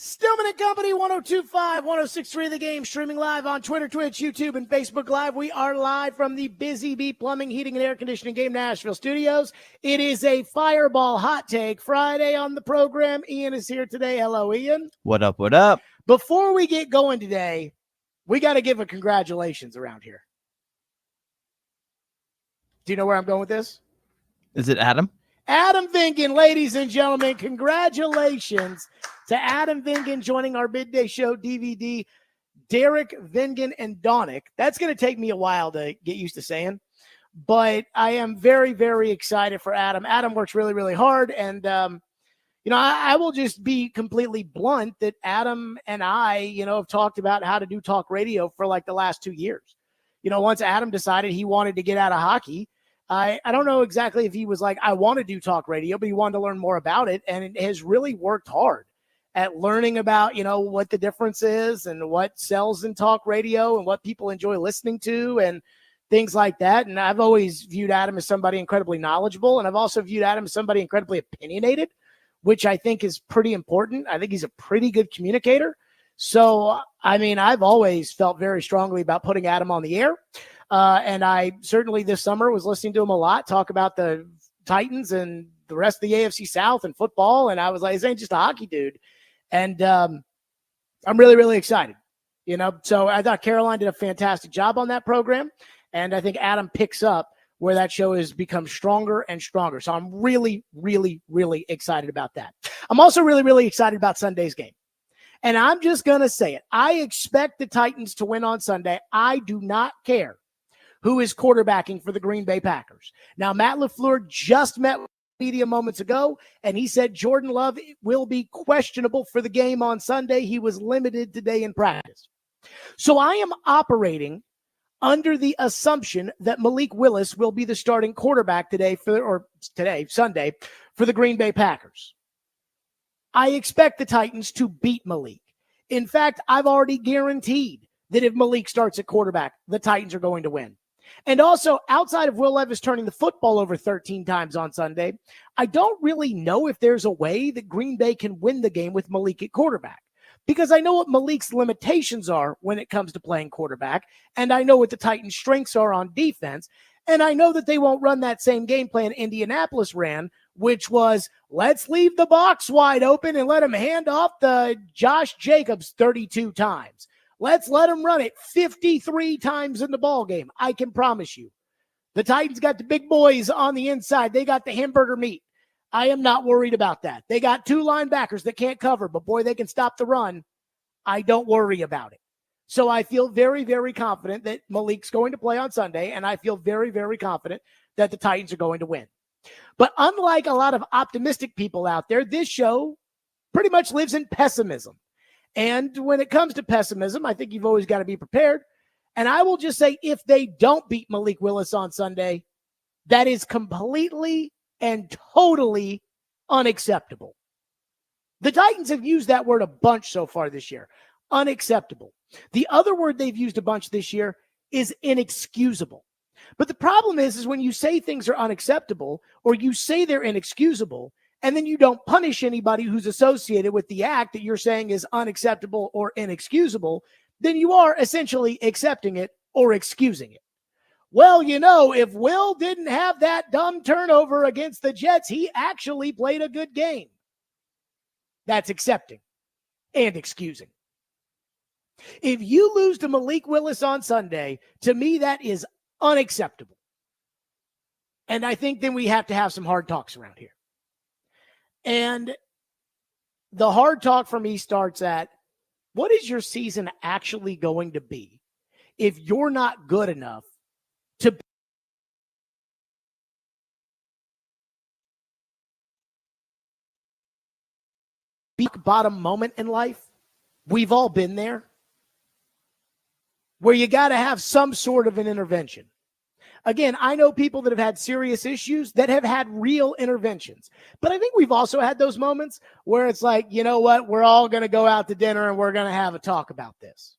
Stillman and Company, 102.5, 106.3 The Game, streaming live on Twitter, Twitch, YouTube, and Facebook Live. We are live from the Busy Bee Plumbing, Heating, and Air Conditioning Game Nashville studios. It is a Fireball Hot Take Friday on the program. Ian is here today. Hello, Ian. What up, what up? Before we get going today, we got to give a congratulations around here. Do you know where I'm going with this? Is it Adam? Adam Vingan, ladies and gentlemen, congratulations to Adam Vingan joining our midday show DVD. Derek, Vingan, and Donick. That's going to take me a while to get used to saying, but I am very, very excited for Adam. Adam works really, really hard, and I will just be completely blunt that Adam and I, have talked about how to do talk radio for like the last 2 years. Once Adam decided he wanted to get out of hockey, I don't know exactly if he was like, I want to do talk radio, but he wanted to learn more about it. And it has really worked hard at learning about, what the difference is and what sells in talk radio and what people enjoy listening to and things like that. And I've always viewed Adam as somebody incredibly knowledgeable. And I've also viewed Adam as somebody incredibly opinionated, which I think is pretty important. I think he's a pretty good communicator. So, I've always felt very strongly about putting Adam on the air. And I certainly this summer was listening to him a lot, talk about the Titans and the rest of the AFC South and football. And I was like, this ain't just a hockey dude. And I'm really, really excited, So I thought Caroline did a fantastic job on that program. And I think Adam picks up where that show has become stronger and stronger. So I'm really, really, really excited about that. I'm also really, really excited about Sunday's game. And I'm just going to say it. I expect the Titans to win on Sunday. I do not care who is quarterbacking for the Green Bay Packers. Now, Matt LaFleur just met with media moments ago, and he said Jordan Love will be questionable for the game on Sunday. He was limited today in practice. So I am operating under the assumption that Malik Willis will be the starting quarterback Sunday, for the Green Bay Packers. I expect the Titans to beat Malik. In fact, I've already guaranteed that if Malik starts at quarterback, the Titans are going to win. And also, outside of Will Levis turning the football over 13 times on Sunday, I don't really know if there's a way that Green Bay can win the game with Malik at quarterback. Because I know what Malik's limitations are when it comes to playing quarterback, and I know what the Titans' strengths are on defense, and I know that they won't run that same game plan Indianapolis ran, which was, let's leave the box wide open and let him hand off to Josh Jacobs 32 times. Let's let them run it 53 times in the ball game. I can promise you. The Titans got the big boys on the inside. They got the hamburger meat. I am not worried about that. They got two linebackers that can't cover, but boy, they can stop the run. I don't worry about it. So I feel very, very confident that Malik's going to play on Sunday, and I feel very, very confident that the Titans are going to win. But unlike a lot of optimistic people out there, this show pretty much lives in pessimism. And when it comes to pessimism, I think you've always got to be prepared. And I will just say, if they don't beat Malik Willis on Sunday, that is completely and totally unacceptable. The Titans have used that word a bunch so far this year. Unacceptable. The other word they've used a bunch this year is inexcusable. But the problem is when you say things are unacceptable or you say they're inexcusable, and then you don't punish anybody who's associated with the act that you're saying is unacceptable or inexcusable, then you are essentially accepting it or excusing it. Well, if Will didn't have that dumb turnover against the Jets, he actually played a good game. That's accepting and excusing. If you lose to Malik Willis on Sunday, to me, that is unacceptable. And I think then we have to have some hard talks around here. And the hard talk for me starts at, what is your season actually going to be if you're not good enough to be bottom moment in life? We've all been there, where you got to have some sort of an intervention. Again, I know people that have had serious issues that have had real interventions. But I think we've also had those moments where it's like, you know what, we're all going to go out to dinner and we're going to have a talk about this.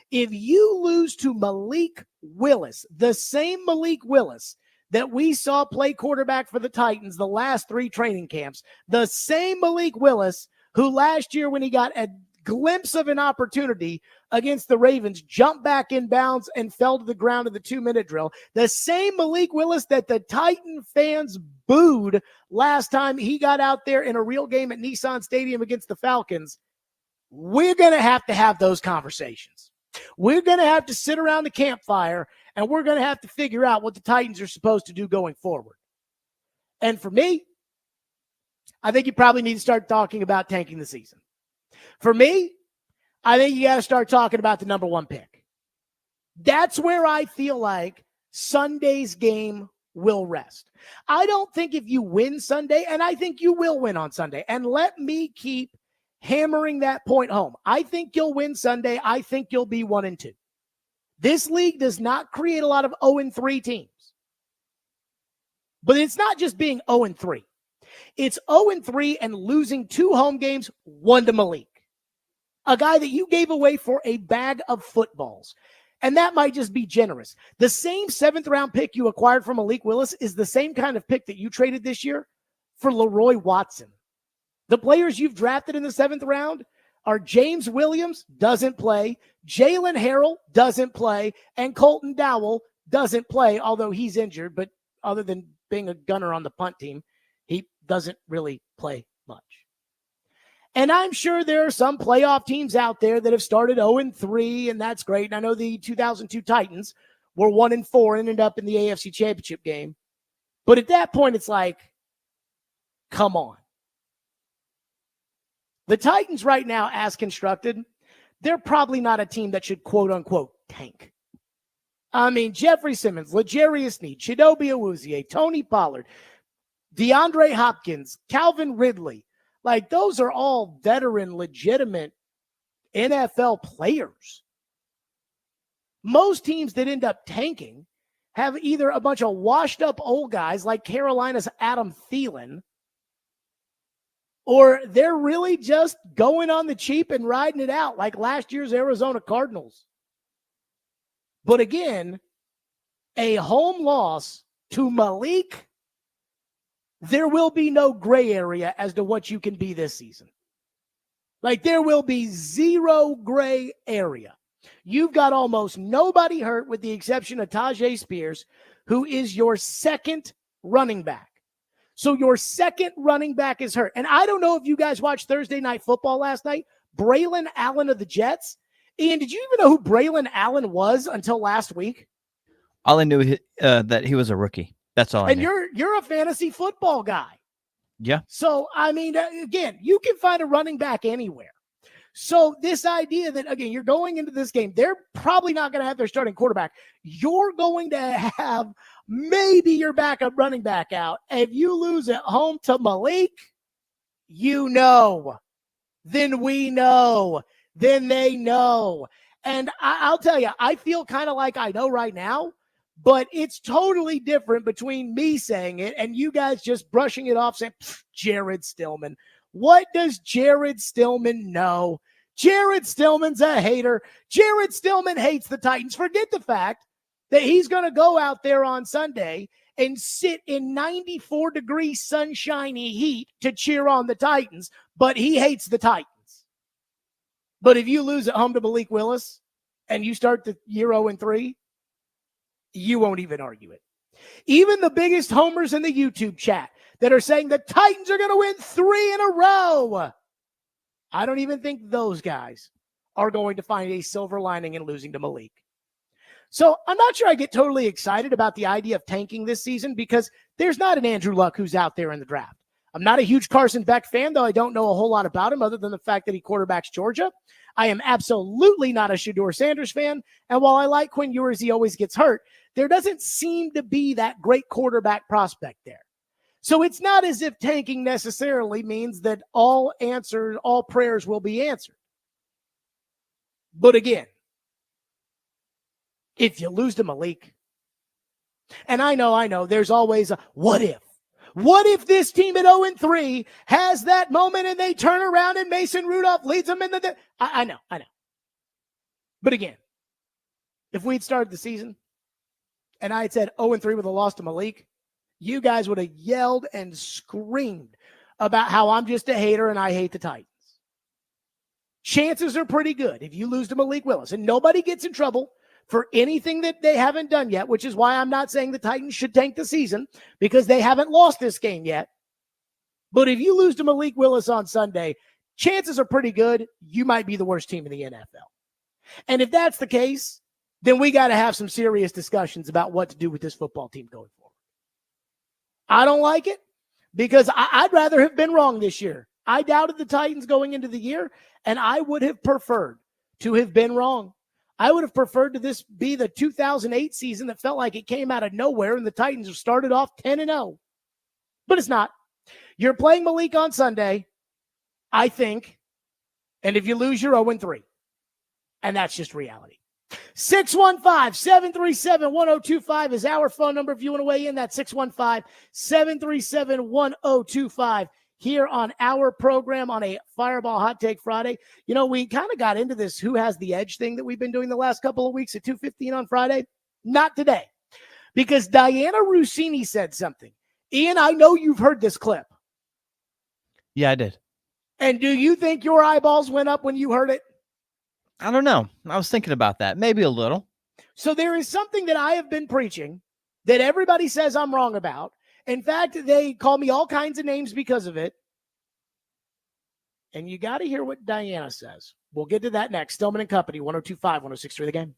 If you lose to Malik Willis, the same Malik Willis that we saw play quarterback for the Titans the last 3 training camps, the same Malik Willis who last year when he got a glimpse of an opportunity against the Ravens, jumped back in bounds and fell to the ground in the 2-minute drill. The same Malik Willis that the Titan fans booed last time he got out there in a real game at Nissan Stadium against the Falcons. We're going to have those conversations. We're going to have to sit around the campfire, and we're going to have to figure out what the Titans are supposed to do going forward. And for me, I think you probably need to start talking about tanking the season. For me, I think you got to start talking about the number one pick. That's where I feel like Sunday's game will rest. I don't think if you win Sunday, and I think you will win on Sunday, and let me keep hammering that point home. I think you'll win Sunday. I think you'll be 1-2. This league does not create a lot of 0-3 teams. But it's not just being 0-3. It's 0-3 and losing 2 home games, 1 to Malik, a guy that you gave away for a bag of footballs. And that might just be generous. The same 7th-round pick you acquired from Malik Willis is the same kind of pick that you traded this year for Leroy Watson. The players you've drafted in the 7th round are James Williams, doesn't play, Jalen Harrell, doesn't play, and Colton Dowell doesn't play, although he's injured, but other than being a gunner on the punt team, he doesn't really play much. And I'm sure there are some playoff teams out there that have started 0-3, and that's great. And I know the 2002 Titans were 1-4 and ended up in the AFC Championship game. But at that point, it's like, come on. The Titans right now, as constructed, they're probably not a team that should quote-unquote tank. I mean, Jeffrey Simmons, L'Jarius Sneed, Chidobe Awuzie, Tony Pollard, DeAndre Hopkins, Calvin Ridley. Like, those are all veteran, legitimate NFL players. Most teams that end up tanking have either a bunch of washed-up old guys like Carolina's Adam Thielen, or they're really just going on the cheap and riding it out like last year's Arizona Cardinals. But again, a home loss to Malik, there will be no gray area as to what you can be this season. Like, there will be zero gray area. You've got almost nobody hurt with the exception of Tajay Spears, who is your second running back. So your second running back is hurt. And I don't know if you guys watched Thursday Night Football last night. Braylon Allen of the Jets. Ian, did you even know who Braylon Allen was until last week? All I knew that he was a rookie. That's all I knew. And you're a fantasy football guy. Yeah. So, I mean, again, you can find a running back anywhere. So this idea that, again, you're going into this game, they're probably not going to have their starting quarterback. You're going to have maybe your backup running back out. If you lose at home to Malik, you know. Then we know. Then they know. And I'll tell you, I feel kind of like I know right now, but it's totally different between me saying it and you guys just brushing it off saying, Jared Stillman. What does Jared Stillman know? Jared Stillman's a hater. Jared Stillman hates the Titans. Forget the fact that he's going to go out there on Sunday and sit in 94-degree sunshiny heat to cheer on the Titans, but he hates the Titans. But if you lose at home to Malik Willis and you start the year 0-3, you won't even argue it. Even the biggest homers in the YouTube chat that are saying the Titans are going to win 3 in a row, I don't even think those guys are going to find a silver lining in losing to Malik. So I'm not sure I get totally excited about the idea of tanking this season because there's not an Andrew Luck who's out there in the draft. I'm not a huge Carson Beck fan, though I don't know a whole lot about him other than the fact that he quarterbacks Georgia. I am absolutely not a Shedeur Sanders fan. And while I like Quinn Ewers, he always gets hurt. There doesn't seem to be that great quarterback prospect there. So it's not as if tanking necessarily means that all prayers will be answered. But again, if you lose to Malik, and I know, there's always a what if? What if this team at 0-3 has that moment and they turn around and Mason Rudolph leads them in the... I know. But again, if we'd started the season and I had said 0-3 with a loss to Malik, you guys would have yelled and screamed about how I'm just a hater and I hate the Titans. chances are pretty good if you lose to Malik Willis, and nobody gets in trouble for anything that they haven't done yet, which is why I'm not saying the Titans should tank the season because they haven't lost this game yet. But if you lose to Malik Willis on Sunday, chances are pretty good you might be the worst team in the NFL. And if that's the case, then we got to have some serious discussions about what to do with this football team going forward. I don't like it because I'd rather have been wrong this year. I doubted the Titans going into the year, and I would have preferred to have been wrong. I would have preferred to this be the 2008 season that felt like it came out of nowhere and the Titans have started off 10-0. But it's not. You're playing Malik on Sunday, I think, and if you lose, you're 0-3. And that's just reality. 615-737-1025 is our phone number. If you want to weigh in, that's 615-737-1025 here on our program on a Fireball Hot Take Friday. You know, we kind of got into this who has the edge thing that we've been doing the last couple of weeks at 2:15 on Friday. Not today, because Diana Rossini said something. Ian, I know you've heard this clip. Yeah, I did. And do you think your eyeballs went up when you heard it? I don't know. I was thinking about that. Maybe a little. So there is something that I have been preaching that everybody says I'm wrong about. In fact, they call me all kinds of names because of it. And you got to hear what Diana says. We'll get to that next. Stillman and Company, 102.5, 106.3 The Game.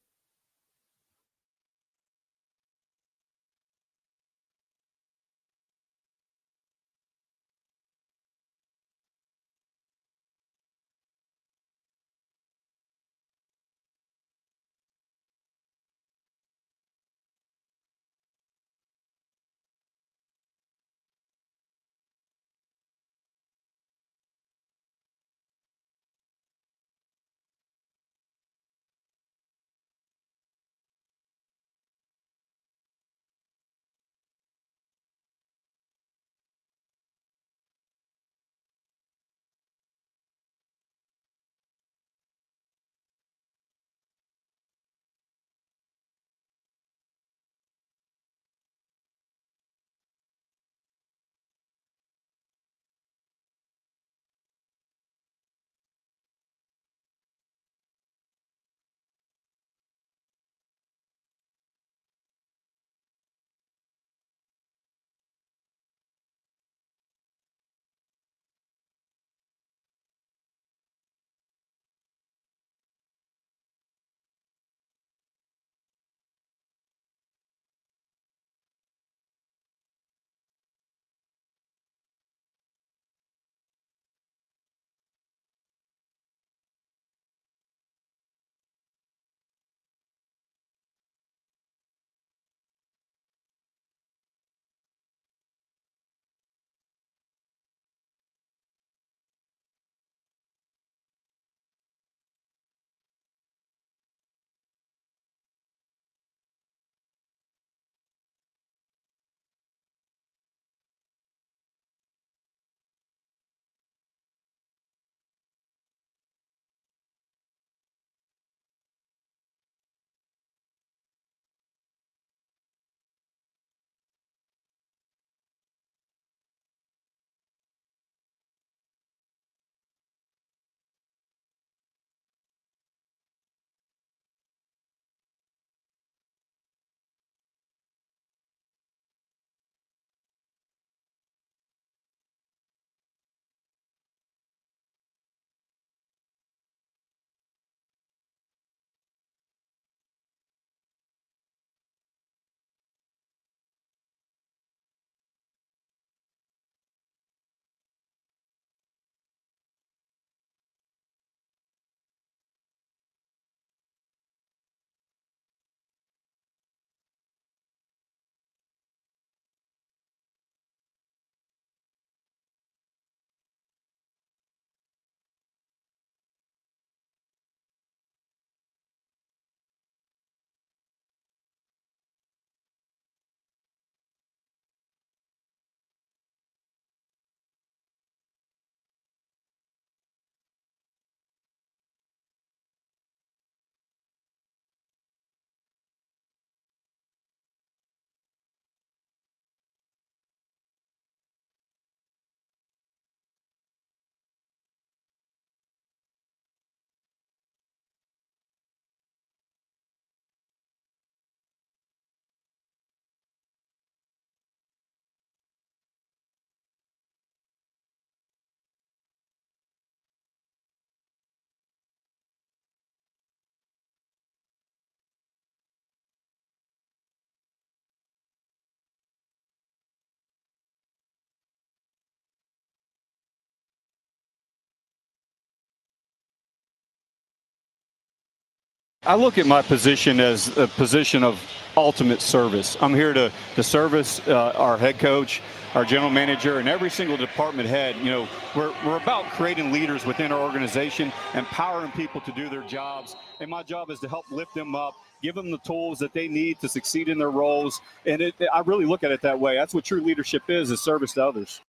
I look at my position as a position of ultimate service. I'm here to service our head coach, our general manager, and every single department head. You know, we're about creating leaders within our organization, empowering people to do their jobs. And my job is to help lift them up, give them the tools that they need to succeed in their roles. And I really look at it that way. That's what true leadership is service to others.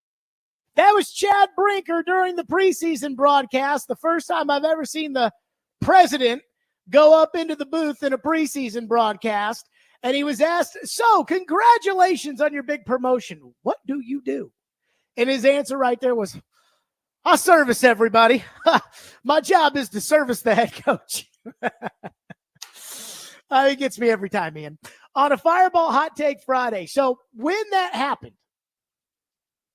That was Chad Brinker during the preseason broadcast. The first time I've ever seen the president go up into the booth in a preseason broadcast. And he was asked, so congratulations on your big promotion. What do you do? And his answer right there was, I service everybody. My job is to service the head coach. It gets me every time, Ian. On a Fireball Hot Take Friday. So when that happened,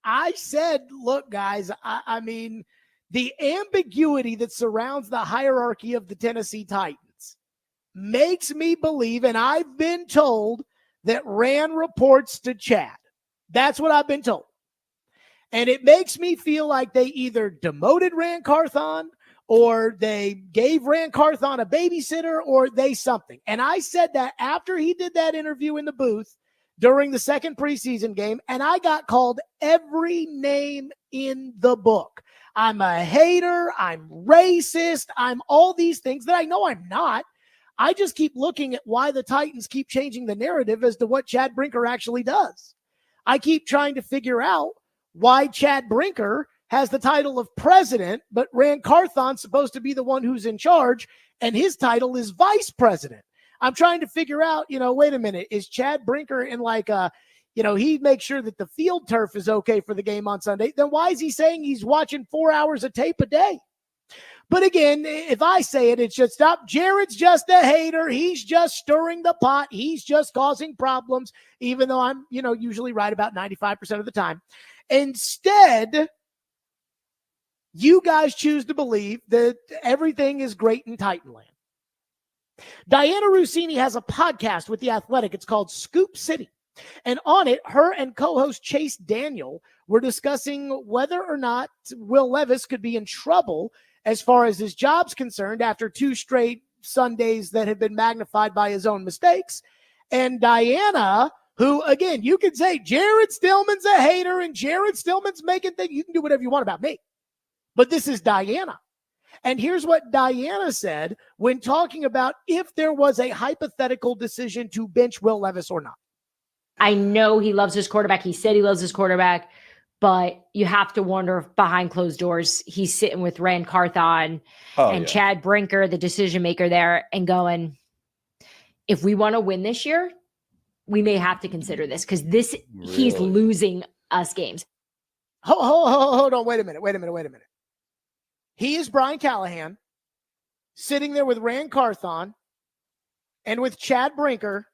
I said, look, guys, I mean, the ambiguity that surrounds the hierarchy of the Tennessee Titans makes me believe, and I've been told, that Rand reports to Chad. That's what I've been told. And it makes me feel like they either demoted Rand Carthon or they gave Rand Carthon a babysitter or they something. And I said that after he did that interview in the booth during the second preseason game, and I got called every name in the book. I'm a hater. I'm racist. I'm all these things that I know I'm not. I just keep looking at why the Titans keep changing the narrative as to what Chad Brinker actually does. I keep trying to figure out why Chad Brinker has the title of president, but Rand Carthon's supposed to be the one who's in charge, and his title is vice president. I'm trying to figure out, wait a minute, is Chad Brinker in like a, he makes sure that the field turf is okay for the game on Sunday? Then why is he saying he's watching 4 hours of tape a day? But again, if I say it, it should stop. Jared's just a hater. He's just stirring the pot. He's just causing problems, even though I'm, usually right about 95% of the time. Instead, you guys choose to believe that everything is great in Titanland. Diana Rossini has a podcast with The Athletic. It's called Scoop City. And on it, her and co-host Chase Daniel were discussing whether or not Will Levis could be in trouble as far as his job's concerned after 2 straight Sundays that have been magnified by his own mistakes. And Diana, who, again, you could say Jared Stillman's a hater and Jared Stillman's making things. You can do whatever you want about me. But this is Diana. And here's what Diana said when talking about if there was a hypothetical decision to bench Will Levis or not. I know he loves his quarterback. He said he loves his quarterback. But you have to wonder if behind closed doors, he's sitting with Rand Carthon and Chad Brinker, the decision maker there, and going, if we want to win this year, we may have to consider this because he's losing us games. Hold on. Wait a minute. He is Brian Callahan sitting there with Rand Carthon and with Chad Brinker.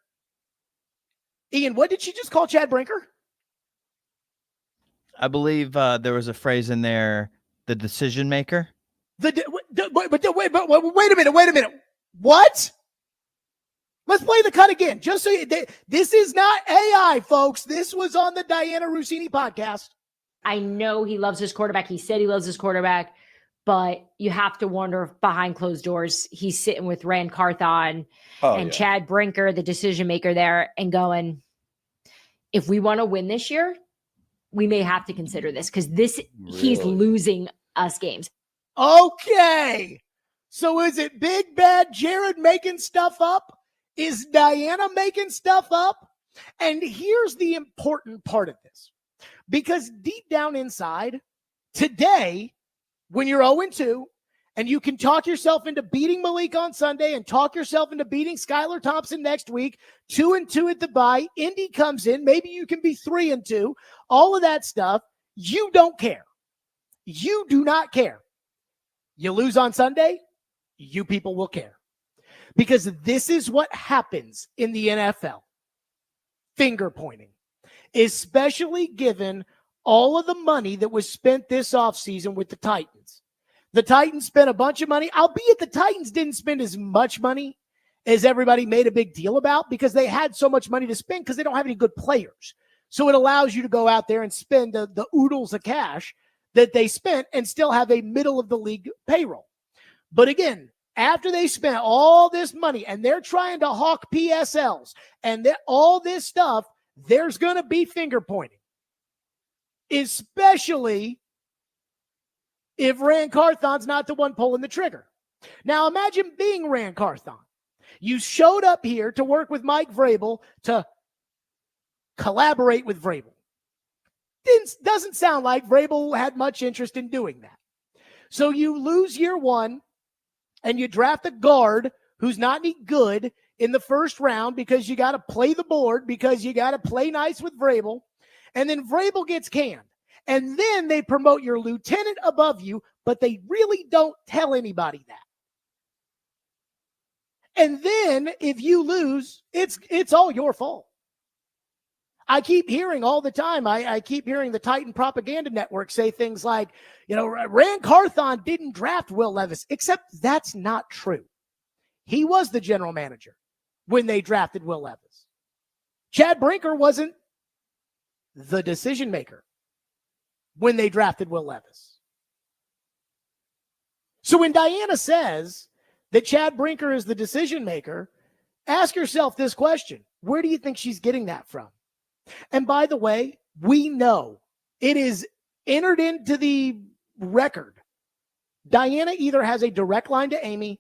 Ian, what did she just call Chad Brinker? I believe there was a phrase in there, the decision maker. Wait a minute. What? Let's play the cut again. Just so this is not AI, folks. This was on the Diana Rossini podcast. I know he loves his quarterback. He said he loves his quarterback, but you have to wonder if behind closed doors, he's sitting with Rand Carthon and Chad Brinker, the decision maker there, and going, if we want to win this year, we may have to consider this because he's losing us games. Okay. So is it big bad Jared making stuff up? Is Diana making stuff up? And here's the important part of this. Because deep down inside, today, when you're 0-2, and you can talk yourself into beating Malik on Sunday and talk yourself into beating Skylar Thompson next week, 2-2 at the bye, Indy comes in, maybe you can be 3-2, all of that stuff, you don't care. You do not care. You lose on Sunday, you people will care. Because this is what happens in the NFL. Finger pointing. Especially given all of the money that was spent this offseason with the Titans. The Titans spent a bunch of money, albeit the Titans didn't spend as much money as everybody made a big deal about because they had so much money to spend because they don't have any good players. So it allows you to go out there and spend the oodles of cash that they spent and still have a middle-of-the-league payroll. But again, after they spent all this money and they're trying to hawk PSLs and all this stuff, there's going to be finger pointing, especially if Rand Carthon's not the one pulling the trigger. Now imagine being Rand Carthon. You showed up here to work with Mike Vrabel, to collaborate with Vrabel. Doesn't sound like Vrabel had much interest in doing that. So you lose year one and you draft a guard who's not any good in the first round because you got to play the board, because you got to play nice with Vrabel. And then Vrabel gets canned. And then they promote your lieutenant above you, but they really don't tell anybody that. And then if you lose, it's all your fault. I keep hearing all the time, I keep hearing the Titan Propaganda Network say things like, Rand Carthon didn't draft Will Levis, except that's not true. He was the general manager when they drafted Will Levis. Chad Brinker wasn't the decision maker when they drafted Will Levis. So when Diana says that Chad Brinker is the decision maker, ask yourself this question. Where do you think she's getting that from? And by the way, we know it is entered into the record. Diana either has a direct line to Amy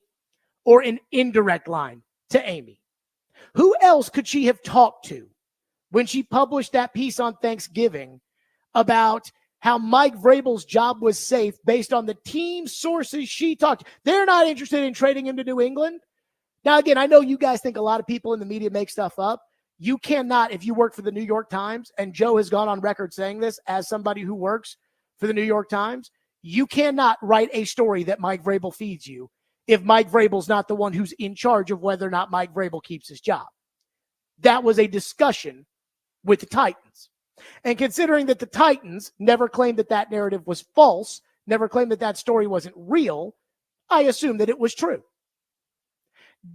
or an indirect line to Amy. Who else could she have talked to when she published that piece on Thanksgiving about how Mike Vrabel's job was safe based on the team sources she talked to? They're not interested in trading him to New England. Now, again, I know you guys think a lot of people in the media make stuff up. You cannot, if you work for the New York Times, and Joe has gone on record saying this as somebody who works for the New York Times, you cannot write a story that Mike Vrabel feeds you if Mike Vrabel's not the one who's in charge of whether or not Mike Vrabel keeps his job. That was a discussion with the Titans. And considering that the Titans never claimed that that narrative was false, never claimed that that story wasn't real, I assume that it was true.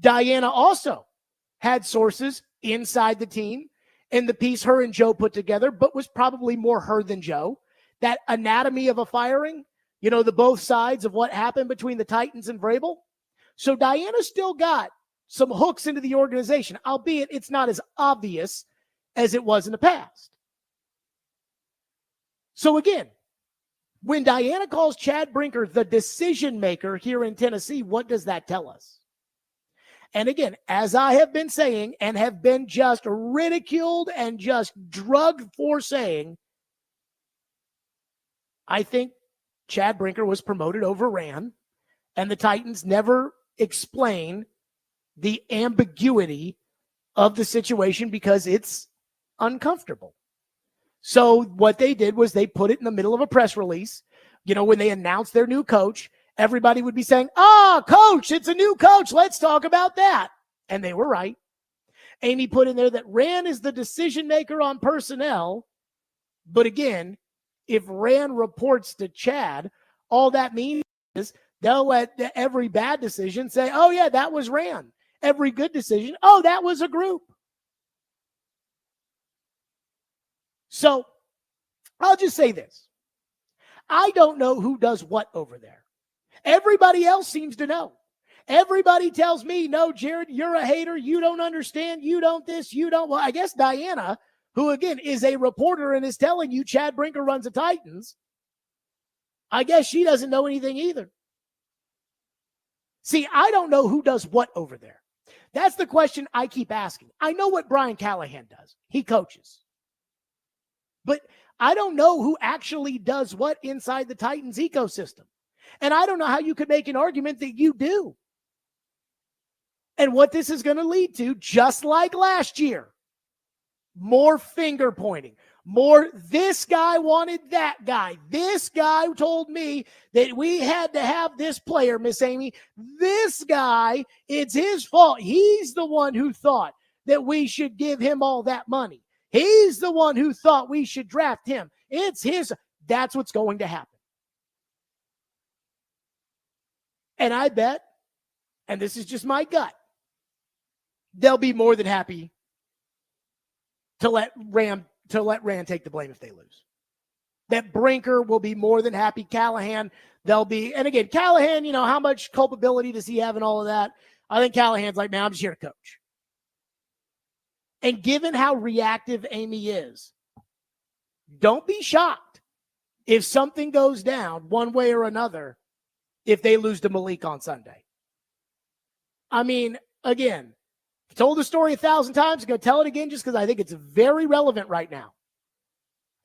Diana also had sources inside the team in the piece her and Joe put together, but was probably more her than Joe. That anatomy of a firing, the both sides of what happened between the Titans and Vrabel. So Diana still got some hooks into the organization, albeit it's not as obvious as it was in the past. So again, when Diana calls Chad Brinker the decision maker here in Tennessee, what does that tell us? And again, as I have been saying and have been just ridiculed and just drugged for saying, I think Chad Brinker was promoted over Rand, and the Titans never explain the ambiguity of the situation because it's uncomfortable. So what they did was they put it in the middle of a press release. When they announced their new coach, everybody would be saying, coach, it's a new coach. Let's talk about that. And they were right. Amy put in there that Rand is the decision maker on personnel. But again, if Rand reports to Chad, all that means is they'll let every bad decision say, oh yeah, that was Rand. Every good decision, oh, that was a group. So I'll just say this. I don't know who does what over there. Everybody else seems to know. Everybody tells me, no, Jared, you're a hater. You don't understand. You don't this. You don't. Well, I guess Diana, who again is a reporter and is telling you Chad Brinker runs the Titans, I guess she doesn't know anything either. See, I don't know who does what over there. That's the question I keep asking. I know what Brian Callahan does. He coaches. But I don't know who actually does what inside the Titans ecosystem. And I don't know how you could make an argument that you do. And what this is going to lead to, just like last year, more finger pointing, more this guy wanted that guy. This guy told me that we had to have this player, Miss Amy. This guy, it's his fault. He's the one who thought that we should give him all that money. He's the one who thought we should draft him. It's his. That's what's going to happen. And I bet, and this is just my gut, they'll be more than happy to let Rand take the blame if they lose. That Brinker will be more than happy. Callahan, they'll be, and again, Callahan, how much culpability does he have in all of that? I think Callahan's like, man, I'm just here to coach. And given how reactive Amy is, don't be shocked if something goes down one way or another if they lose to Malik on Sunday. I mean, again, I told the story 1,000 times. I'm going to tell it again just because I think it's very relevant right now.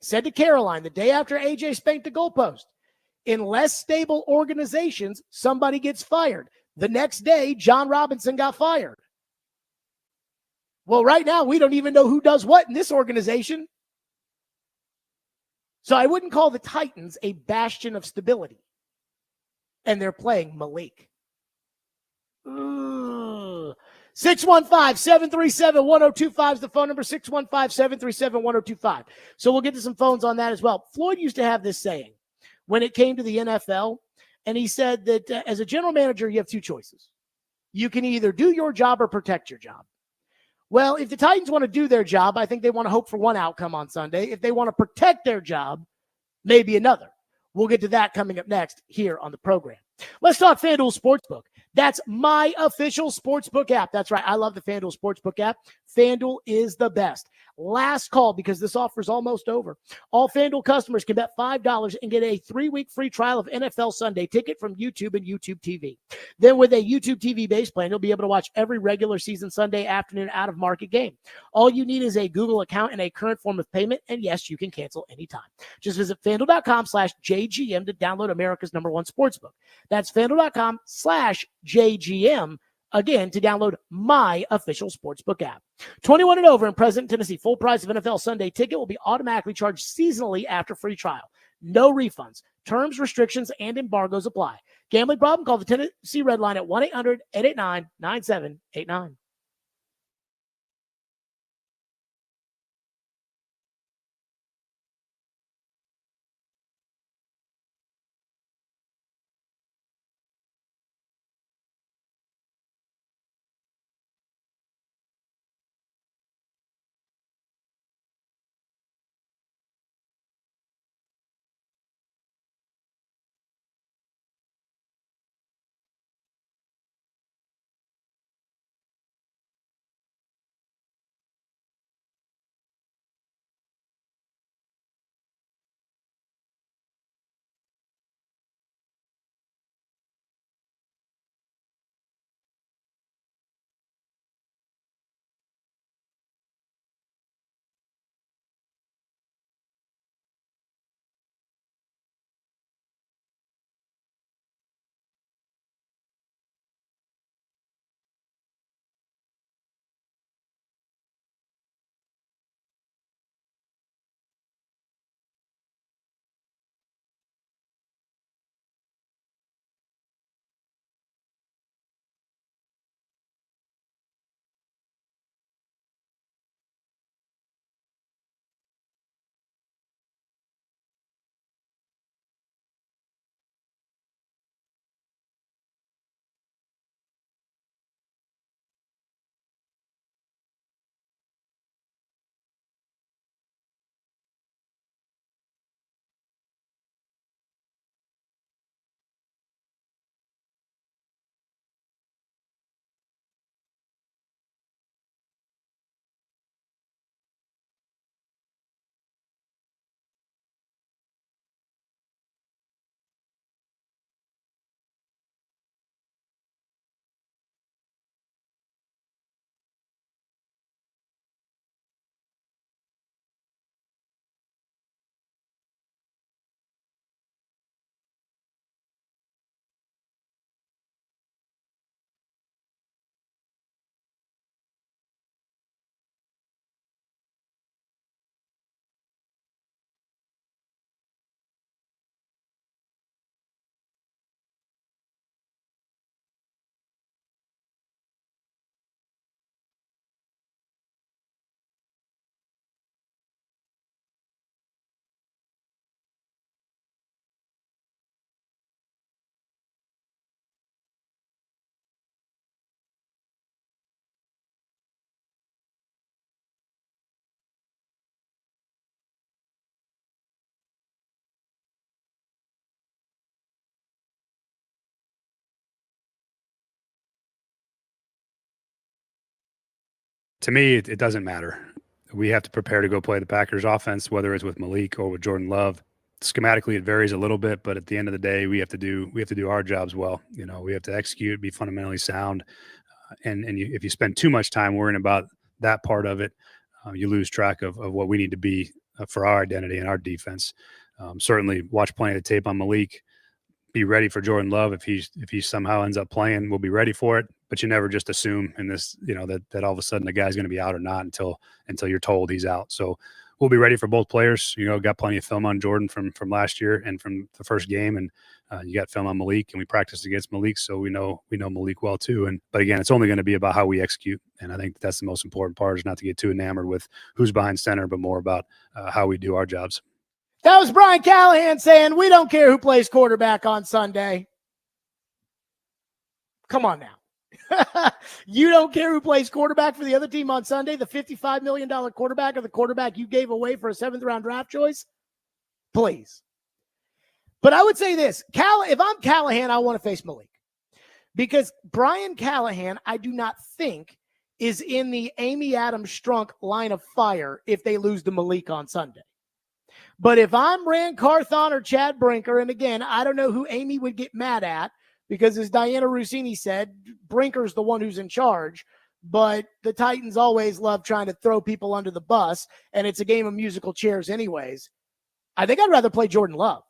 Said to Caroline the day after AJ spanked the goalpost, in less stable organizations, somebody gets fired. The next day, John Robinson got fired. Well, right now, we don't even know who does what in this organization. So I wouldn't call the Titans a bastion of stability. And they're playing Malik. 615-737-1025 is the phone number, 615-737-1025. So we'll get to some phones on that as well. Floyd used to have this saying when it came to the NFL, and he said that as a general manager, you have two choices. You can either do your job or protect your job. Well, if the Titans want to do their job, I think they want to hope for one outcome on Sunday. If they want to protect their job, maybe another. We'll get to that coming up next here on the program. Let's talk FanDuel Sportsbook. That's my official sportsbook app. That's right. I love the FanDuel Sportsbook app. FanDuel is the best. Last call because this offer is almost over. All FanDuel customers can bet $5 and get a 3-week free trial of NFL Sunday Ticket from YouTube and YouTube TV. Then with a YouTube TV base plan, you'll be able to watch every regular season Sunday afternoon out-of-market game. All you need is a Google account and a current form of payment, and yes, you can cancel anytime. Just visit FanDuel.com/JGM to download America's #1 sportsbook. That's FanDuel.com/JGM. Again, to download my official sportsbook app. 21 and over in present Tennessee. Full price of NFL Sunday Ticket will be automatically charged seasonally after free trial. No refunds. Terms, restrictions, and embargoes apply. Gambling problem? Call the Tennessee Red Line at 1-800-889-9789. to me, it doesn't matter. We have to prepare to go play the Packers offense, whether it's with Malik or with Jordan Love. Schematically, it varies a little bit, but at the end of the day, we have to do our jobs well. We have to execute, be fundamentally sound, if you spend too much time worrying about that part of it, you lose track of what we need to be for our identity and our defense. Certainly, watch plenty of tape on Malik. Be ready for Jordan Love if he somehow ends up playing. We'll be ready for it, but you never just assume in this, that all of a sudden the guy's going to be out or not until you're told he's out. So we'll be ready for both players. Got plenty of film on Jordan from last year and from the first game, and you got film on Malik, and we practiced against Malik, so we know Malik well too. But again, it's only going to be about how we execute, and I think that's the most important part, is not to get too enamored with who's behind center, but more about how we do our jobs. That was Brian Callahan saying, we don't care who plays quarterback on Sunday. Come on now. You don't care who plays quarterback for the other team on Sunday, the $55 million quarterback or the quarterback you gave away for a 7th-round draft choice? Please. But I would say this. If I'm Callahan, I want to face Malik. Because Brian Callahan, I do not think, is in the Amy Adams Strunk line of fire if they lose to Malik on Sunday. But if I'm Rand Carthon or Chad Brinker, and again, I don't know who Amy would get mad at, because as Diana Rossini said, Brinker's the one who's in charge, but the Titans always love trying to throw people under the bus, and it's a game of musical chairs anyways. I think I'd rather play Jordan Love.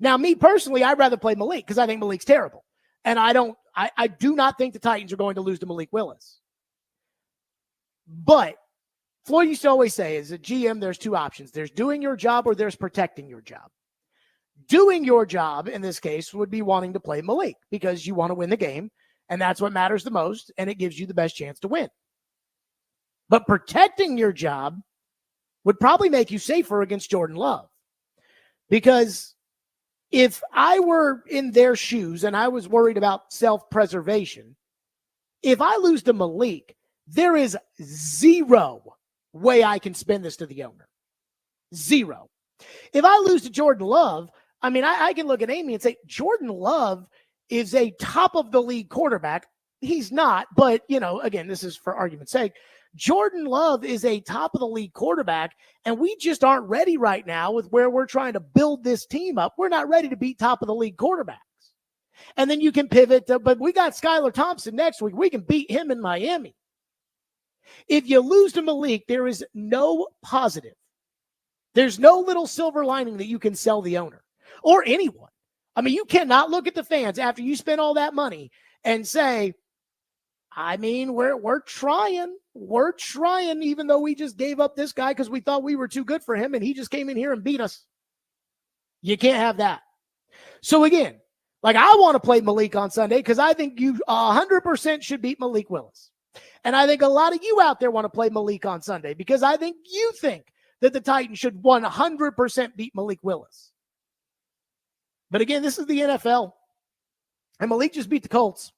Now, me personally, I'd rather play Malik because I think Malik's terrible. And I do not think the Titans are going to lose to Malik Willis. But Floyd used to always say, as a GM, there's two options. There's doing your job or there's protecting your job. Doing your job, in this case, would be wanting to play Malik because you want to win the game, and that's what matters the most, and it gives you the best chance to win. But protecting your job would probably make you safer against Jordan Love. Because if I were in their shoes and I was worried about self-preservation, if I lose to Malik, there is zero way I can spin this to the owner. Zero. If I lose to Jordan Love, I can look at Amy and say, Jordan Love is a top-of-the-league quarterback. He's not, but, again, this is for argument's sake. Jordan Love is a top-of-the-league quarterback, and we just aren't ready right now with where we're trying to build this team up. We're not ready to beat top-of-the-league quarterbacks. And then you can pivot, but we got Skylar Thompson next week. We can beat him in Miami. If you lose to Malik, there is no positive. There's no little silver lining that you can sell the owner or anyone. You cannot look at the fans after you spend all that money and say, we're trying. We're trying, even though we just gave up this guy because we thought we were too good for him and he just came in here and beat us. You can't have that. So again, I want to play Malik on Sunday because I think you 100% should beat Malik Willis. And I think a lot of you out there want to play Malik on Sunday because I think you think that the Titans should 100% beat Malik Willis. But again, this is the NFL. And Malik just beat the Colts.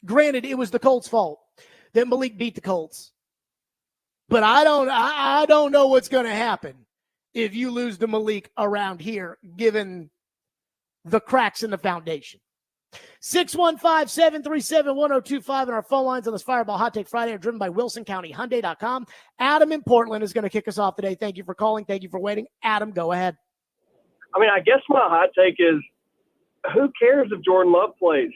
Granted, it was the Colts' fault that Malik beat the Colts. But I don't know what's going to happen if you lose to Malik around here, given the cracks in the foundation. 615-737-1025 and our phone lines on this Fireball Hot Take Friday are driven by WilsonCountyHyundai.com. Adam in Portland is going to kick us off today. Thank you for calling. Thank you for waiting. Adam, go ahead. I guess my hot take is, who cares if Jordan Love plays?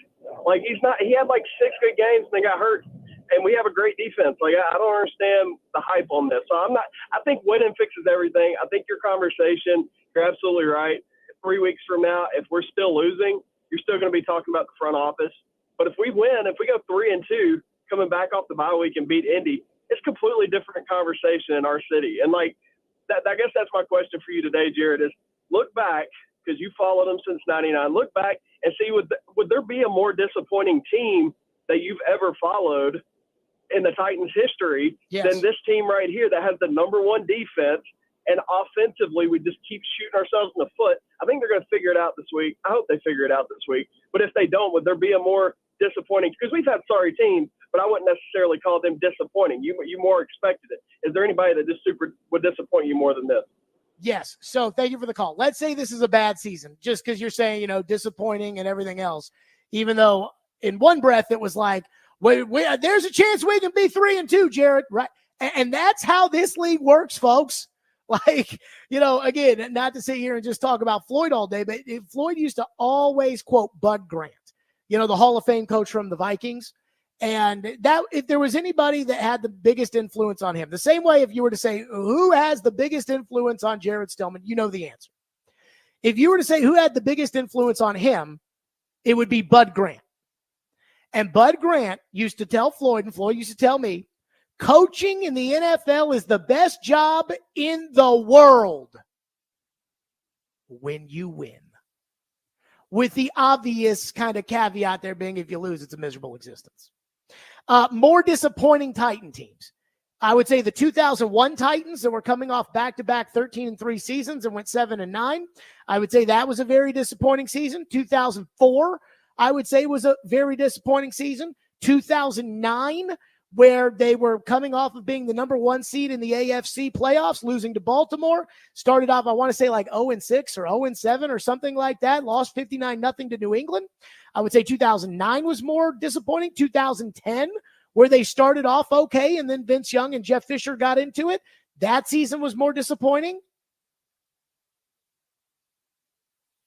He had 6 good games and they got hurt, and we have a great defense. I don't understand the hype on this. So I think winning fixes everything. I think your conversation, you're absolutely right. 3 weeks from now, if we're still losing, you're still going to be talking about the front office. But if we win, if we go 3-2, coming back off the bye week and beat Indy, it's a completely different conversation in our city. And I guess that's my question for you today, Jared, is look back, because you followed them since 99. Look back and see, would there be a more disappointing team that you've ever followed in the Titans' history than this team right here that has the number one defense, and offensively we just keep shooting ourselves in the foot? I think they're going to figure it out this week. I hope they figure it out this week. But if they don't, would there be a more disappointing – because we've had sorry teams, but I wouldn't necessarily call them disappointing. You more expected it. Is there anybody that just would disappoint you more than this? Yes. So thank you for the call. Let's say this is a bad season, just because you're saying, disappointing and everything else, even though in one breath it was There's a chance we can be 3-2, Jared. Right. And that's how this league works, folks. Like, again, not to sit here and just talk about Floyd all day, but Floyd used to always quote Bud Grant, the Hall of Fame coach from the Vikings. And that, if there was anybody that had the biggest influence on him, the same way if you were to say, who has the biggest influence on Jared Stillman, you know the answer. If you were to say who had the biggest influence on him, it would be Bud Grant. And Bud Grant used to tell Floyd, and Floyd used to tell me, coaching in the NFL is the best job in the world when you win. With the obvious kind of caveat there being, if you lose, it's a miserable existence. More disappointing Titan teams. I would say the 2001 Titans that were coming off back-to-back 13-3 seasons and went 7-9. I would say that was a very disappointing season. 2004, I would say, was a very disappointing season. 2009, where they were coming off of being the number 1 seed in the AFC playoffs, losing to Baltimore. Started off, I want to say, like 0-6 or 0-7 or something like that. Lost 59-0 to New England. I would say 2009 was more disappointing. 2010, where they started off okay, and then Vince Young and Jeff Fisher got into it. That season was more disappointing.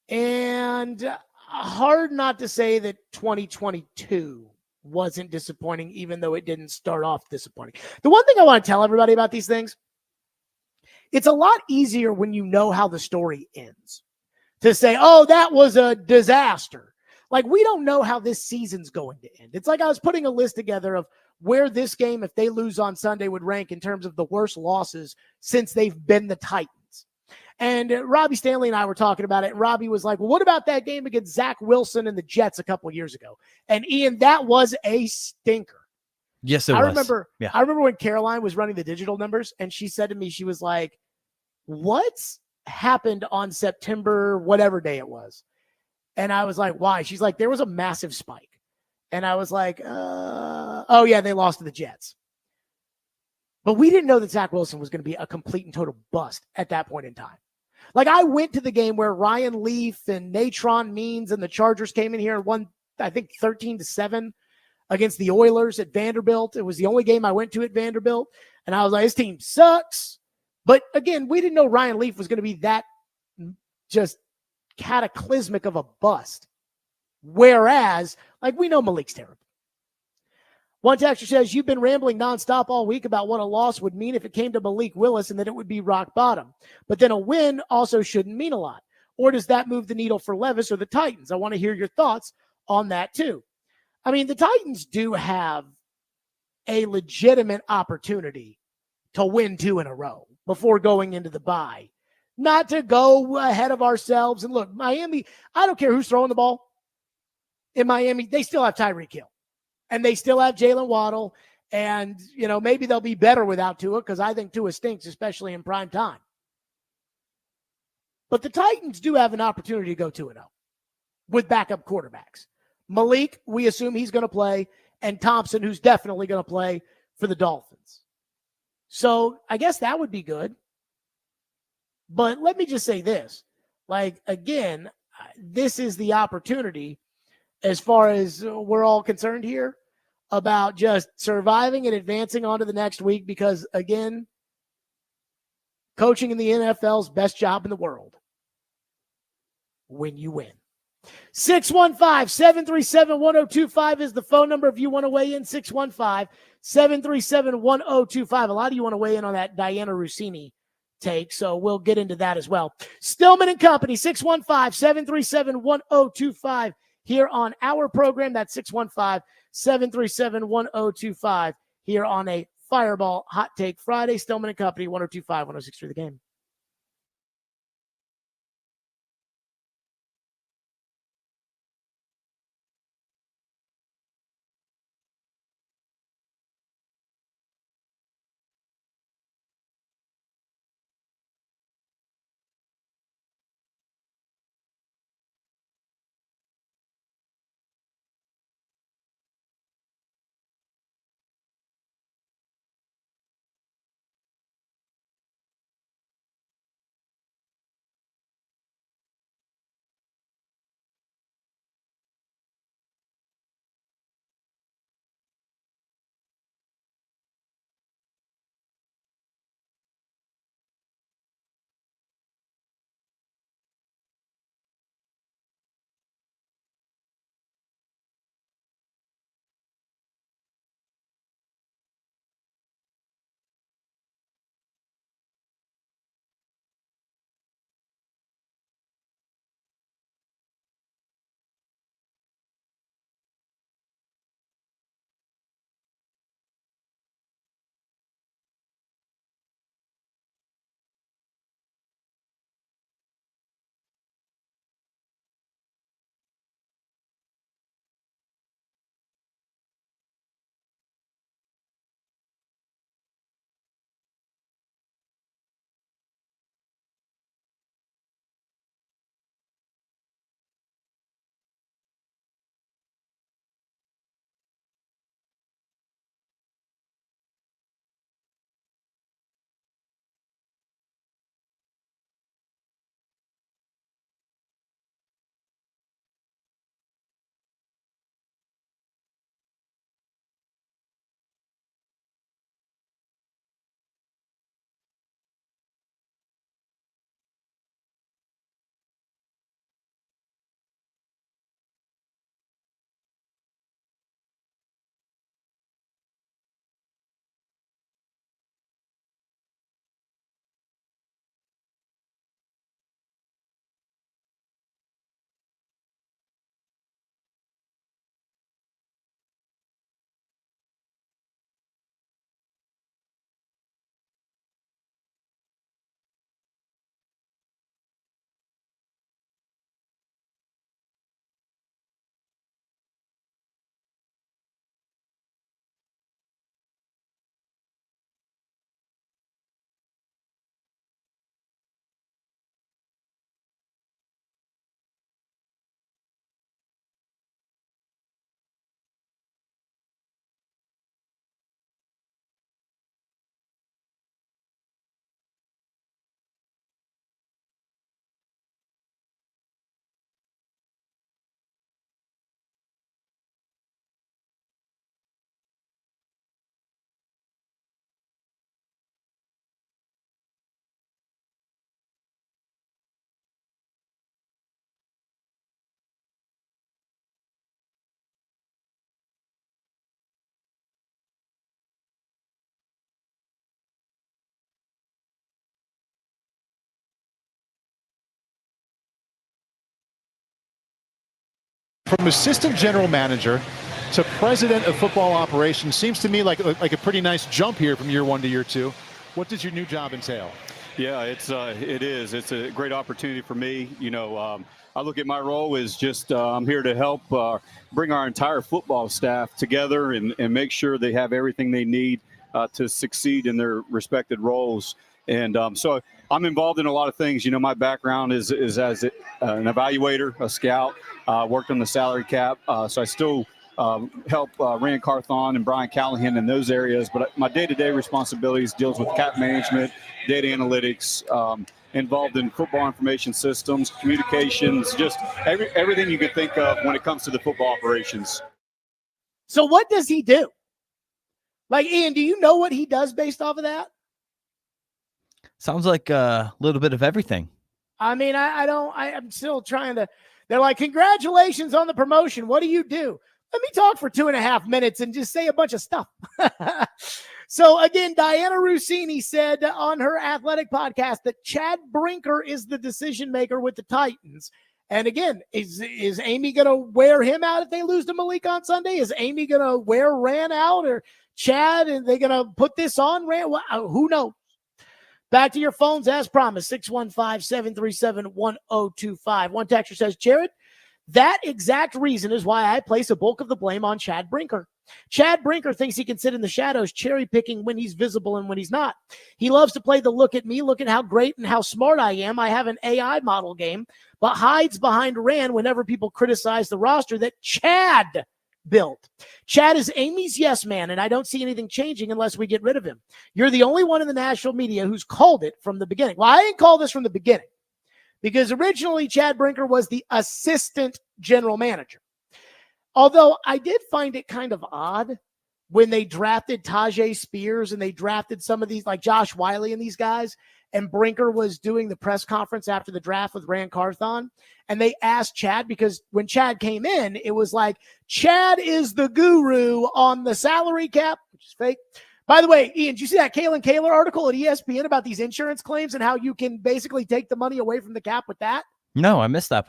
And hard not to say that 2022 wasn't disappointing, even though it didn't start off disappointing. The one thing I want to tell everybody about these things, it's a lot easier when you know how the story ends to say, oh, that was a disaster. Like, we don't know how this season's going to end. It's like I was putting a list together of where this game, if they lose on Sunday, would rank in terms of the worst losses since they've been the Titans. And Robbie Stanley and I were talking about it. And Robbie was like, well, what about that game against Zach Wilson and the Jets a couple years ago? And Ian, that was a stinker. Yes, it was. I remember when Caroline was running the digital numbers, and she said to me, she was like, what's happened on September, whatever day it was? And I was like, why? She's like, there was a massive spike. And I was like, oh, yeah, they lost to the Jets. But we didn't know that Zach Wilson was going to be a complete and total bust at that point in time. Like, I went to the game where Ryan Leaf and Natron Means and the Chargers came in here and won, I think, 13-7 against the Oilers at Vanderbilt. It was the only game I went to at Vanderbilt. And I was like, this team sucks. But again, we didn't know Ryan Leaf was going to be that just cataclysmic of a bust. Whereas, like, we know Malik's terrible. One texter says, you've been rambling nonstop all week about what a loss would mean if it came to Malik Willis and that it would be rock bottom. But then a win also shouldn't mean a lot. Or does that move the needle for Levis or the Titans? I want to hear your thoughts on that too. I mean, the Titans do have a legitimate opportunity to win 2 in a row before going into the bye. Not to go ahead of ourselves. And look, Miami, I don't care who's throwing the ball. In Miami, they still have Tyreek Hill. And they still have Jalen Waddle. And, maybe they'll be better without Tua, because I think Tua stinks, especially in prime time. But the Titans do have an opportunity to go 2-0 with backup quarterbacks. Malik, we assume he's going to play, and Thompson, who's definitely going to play for the Dolphins. So I guess that would be good. But let me just say this. Like, again, this is the opportunity, as far as we're all concerned here, about just surviving and advancing on to the next week, because, again, coaching in the NFL's best job in the world when you win. 615-737-1025 is the phone number if you want to weigh in. 615-737-1025. A lot of you want to weigh in on that Diana Rossini take, so we'll get into that as well. Stillman and Company, 615-737-1025 here on our program. That's 615-737-1025 here on a Fireball Hot Take Friday. Stillman and Company, 102.5, 106.3 The Game. From assistant general manager to president of football operations seems to me like a pretty nice jump here from year 1 to year 2. What does your new job entail? Yeah, it is. It's a great opportunity for me. I look at my role as just I'm here to help bring our entire football staff together and make sure they have everything they need to succeed in their respected roles. And so I'm involved in a lot of things. My background is as an evaluator, a scout, worked on the salary cap. So I still help Rand Carthon and Brian Callahan in those areas. But my day-to-day responsibilities deals with cap management, data analytics, involved in football information systems, communications, just everything you could think of when it comes to the football operations. So what does he do? Like, Ian, do you know what he does based off of that? Sounds like a little bit of everything. I mean, I'm still trying to, they're like, congratulations on the promotion. What do you do? Let me talk for 2.5 minutes and just say a bunch of stuff. So again, Diana Rossini said on her athletic podcast that Chad Brinker is the decision maker with the Titans. And again, is Amy going to wear him out if they lose to Malik on Sunday? Is Amy going to wear Rand out or Chad? And they going to put this on Rand? Well, who knows? Back to your phones as promised, 615-737-1025. One texter says, Jared, that exact reason is why I place a bulk of the blame on Chad Brinker. Chad Brinker thinks he can sit in the shadows cherry picking when he's visible and when he's not. He loves to play the look at me, look at how great and how smart I am. I have an AI model game, but hides behind Rand whenever people criticize the roster that Chad built. Chad is Amy's yes man, and I don't see anything changing unless we get rid of him. You're the only one in the national media who's called it from the beginning. Well, I didn't call this from the beginning because originally Chad Brinker was the assistant general manager. Although I did find it kind of odd when they drafted Tajay Spears and they drafted some of these like Josh Wiley and these guys, and Brinker was doing the press conference after the draft with Rand Carthon, and they asked Chad, because when Chad came in, it was like, Chad is the guru on the salary cap, which is fake. By the way, Ian, did you see that Kalen Kaler article at ESPN about these insurance claims and how you can basically take the money away from the cap with that? No, I missed that.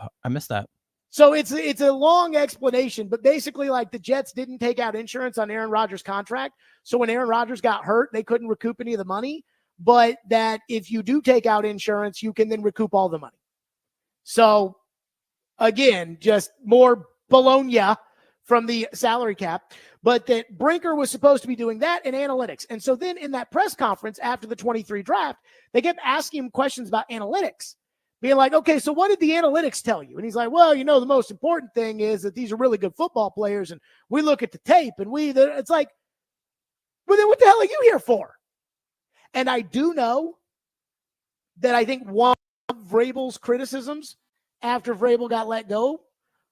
So it's a long explanation, but basically like the Jets didn't take out insurance on Aaron Rodgers' contract. So when Aaron Rodgers got hurt, they couldn't recoup any of the money. But that if you do take out insurance, you can then recoup all the money. So again, just more bologna from the salary cap, but that Brinker was supposed to be doing that in analytics. And so then in that press conference after the 23 draft, they kept asking him questions about analytics, being like, okay, so what did the analytics tell you? And he's like, well, the most important thing is that these are really good football players. And we look at the tape and it's like, well, then what the hell are you here for? And I do know that I think one of Vrabel's criticisms after Vrabel got let go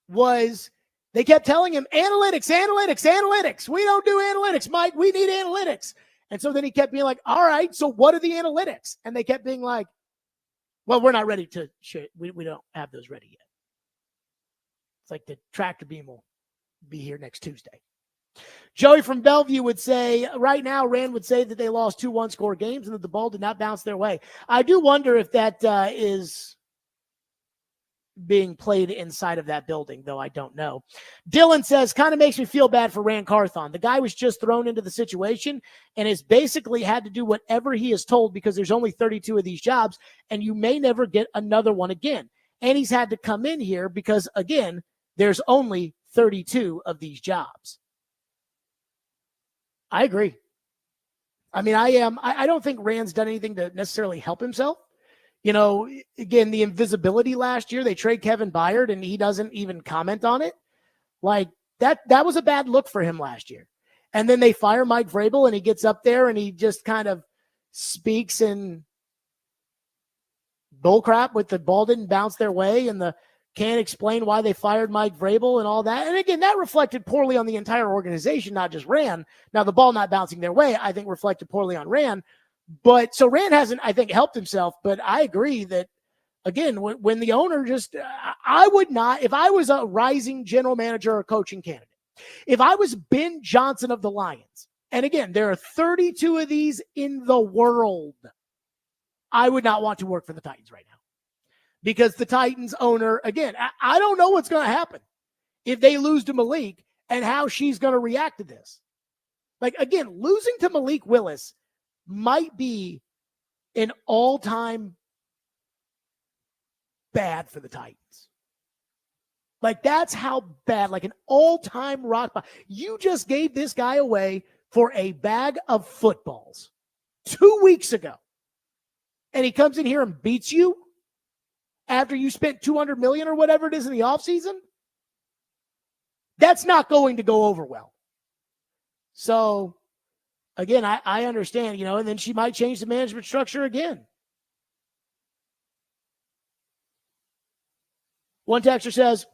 was they kept telling him, analytics. We don't do analytics, Mike. We need analytics. And so then he kept being like, all right, so what are the analytics? And they kept being like, well, we're not ready to share. We don't have those ready yet. It's like the tractor beam will be here next Tuesday. Joey from Bellevue would say, right now, Rand would say that they lost 2 one-score games and that the ball did not bounce their way. I do wonder if that is being played inside of that building, though I don't know. Dylan says, kind of makes me feel bad for Rand Carthon. The guy was just thrown into the situation and has basically had to do whatever he is told because there's only 32 of these jobs and you may never get another one again. And he's had to come in here because, again, there's only 32 of these jobs. I agree. I mean, I don't think Rand's done anything to necessarily help himself. Again, the invisibility last year, they trade Kevin Byard and he doesn't even comment on it. Like that was a bad look for him last year. And then they fire Mike Vrabel and he gets up there and he just kind of speaks in bullcrap with the ball didn't bounce their way and the can't explain why they fired Mike Vrabel and all that. And again, that reflected poorly on the entire organization, not just Rand. Now, the ball not bouncing their way, I think reflected poorly on Rand. But so Rand hasn't, I think, helped himself. But I agree that, again, when the owner just, I would not, if I was a rising general manager or coaching candidate, if I was Ben Johnson of the Lions, and again, there are 32 of these in the world, I would not want to work for the Titans right now. Because the Titans owner, again, I don't know what's going to happen. if they lose to Malik and how she's going to react to this. Like, again, losing to Malik Willis might be an all-time bad for the Titans. Like, that's how bad, like an all-time rock bottom. You just gave this guy away for a bag of footballs 2 weeks ago. And he comes in here and beats you after you spent $200 million or whatever it is in the offseason? That's not going to go over well. So, again, I understand, and then she might change the management structure again. One texter says,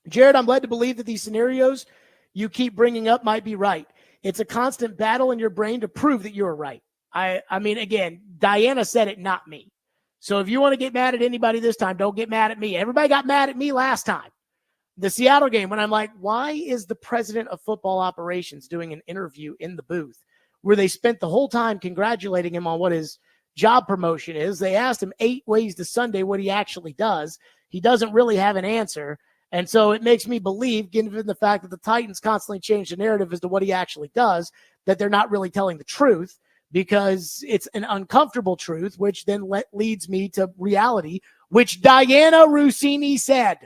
Jared, I'm led to believe that these scenarios you keep bringing up might be right. It's a constant battle in your brain to prove that you're right. I mean, again, Diana said it, not me. So if you want to get mad at anybody this time, don't get mad at me. Everybody got mad at me last time. The Seattle game, when I'm like, why is the president of football operations doing an interview in the booth where they spent the whole time congratulating him on what his job promotion is? They asked him 8 ways to Sunday what he actually does. He doesn't really have an answer. And so it makes me believe, given the fact that the Titans constantly change the narrative as to what he actually does, that they're not really telling the truth, because it's an uncomfortable truth, which then leads me to reality, which Diana Rossini said.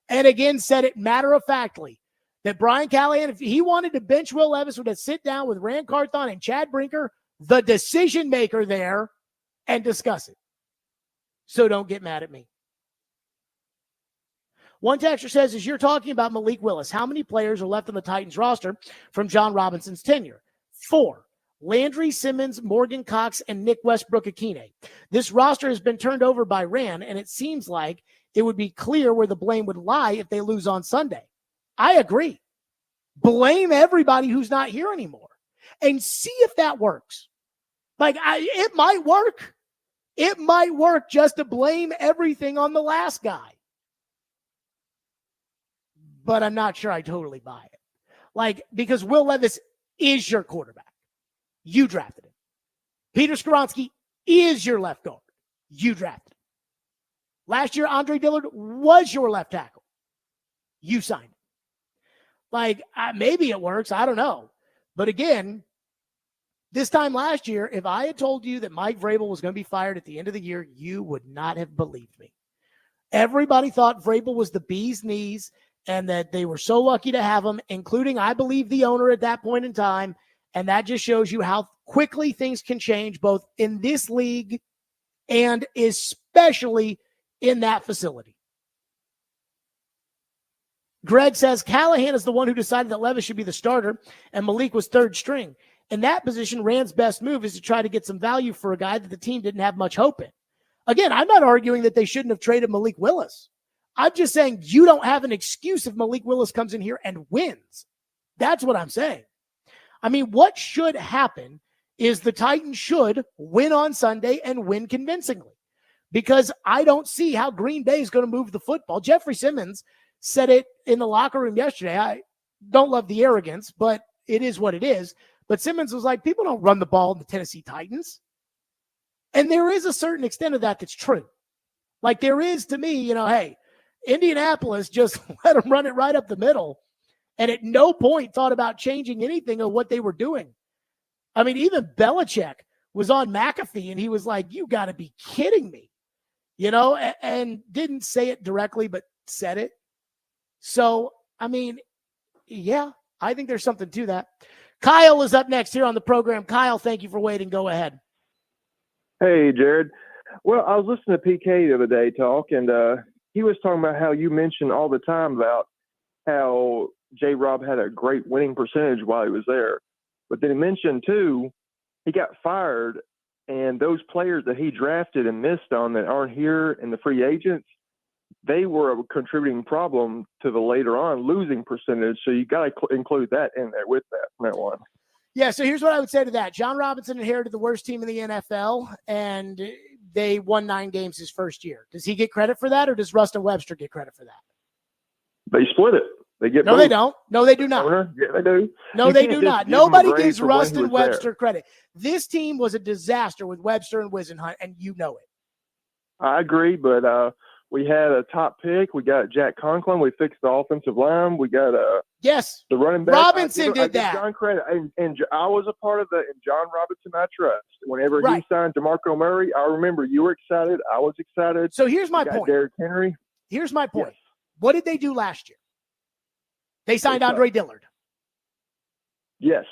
And again, said it matter-of-factly, that Brian Callahan, if he wanted to bench Will Levis, would have sit down with Rand Carthon and Chad Brinker, the decision-maker there, and discuss it. So don't get mad at me. One texter says, as you're talking about Malik Willis, how many players are left on the Titans roster from John Robinson's tenure? 4. Landry, Simmons, Morgan Cox, and Nick Westbrook-Akine. This roster has been turned over by Rand, and it seems like it would be clear where the blame would lie if they lose on Sunday. I agree. Blame everybody who's not here anymore and see if that works. It might work. It might work just to blame everything on the last guy. But I'm not sure I totally buy it. Because Will Levis is your quarterback. You drafted him. Peter Skoronski is your left guard. You drafted him. Last year, Andre Dillard was your left tackle. You signed him. Maybe it works. I don't know. But again, this time last year, if I had told you that Mike Vrabel was going to be fired at the end of the year, you would not have believed me. Everybody thought Vrabel was the bee's knees and that they were so lucky to have him, including, I believe, the owner at that point in time. And that just shows you how quickly things can change, both in this league and especially in that facility. Greg says Callahan is the one who decided that Levis should be the starter and Malik was third string. In that position, Rand's best move is to try to get some value for a guy that the team didn't have much hope in. Again, I'm not arguing that they shouldn't have traded Malik Willis. I'm just saying you don't have an excuse if Malik Willis comes in here and wins. That's what I'm saying. I mean, what should happen is the Titans should win on Sunday and win convincingly, because I don't see how Green Bay is going to move the football. Jeffrey Simmons said it in the locker room yesterday. I don't love the arrogance, but it is what it is. But Simmons was like, people don't run the ball in the Tennessee Titans. And there is a certain extent of that that's true. Like there is to me, hey, Indianapolis just let them run it right up the middle. And at no point thought about changing anything of what they were doing. I mean, even Belichick was on McAfee and he was like, you got to be kidding me, and didn't say it directly, but said it. So, I mean, yeah, I think there's something to that. Kyle is up next here on the program. Kyle, thank you for waiting. Go ahead. Hey, Jared. Well, I was listening to PK the other day talk, and he was talking about how you mentioned all the time about how J-Rob had a great winning percentage while he was there. But then he mentioned, too, he got fired, and those players that he drafted and missed on that aren't here and the free agents, they were a contributing problem to the later on losing percentage. So you got to include that in there with that from that one. Yeah, so here's what I would say to that. John Robinson inherited the worst team in the NFL, and they won 9 games his first year. Does he get credit for that, or does Rustin Webster get credit for that? They split it. They get no, both. They don't. No, they do not. Yeah, they do. No, they do not. Nobody gives Rustin Webster credit. This team was a disaster with Webster and Wisenhunt, and you know it. I agree, but We had a top pick. We got Jack Conklin. We fixed the offensive line. We got yes, the running back. Robinson I did give that. John credit, and I was a part of it. And John Robinson, I trust. Whenever Right. he signed DeMarco Murray, I remember you were excited. I was excited. So here's my We got point. Derrick Henry. Here's my point. Yes. What did they do last year? They signed They Andre Dillard. Yes.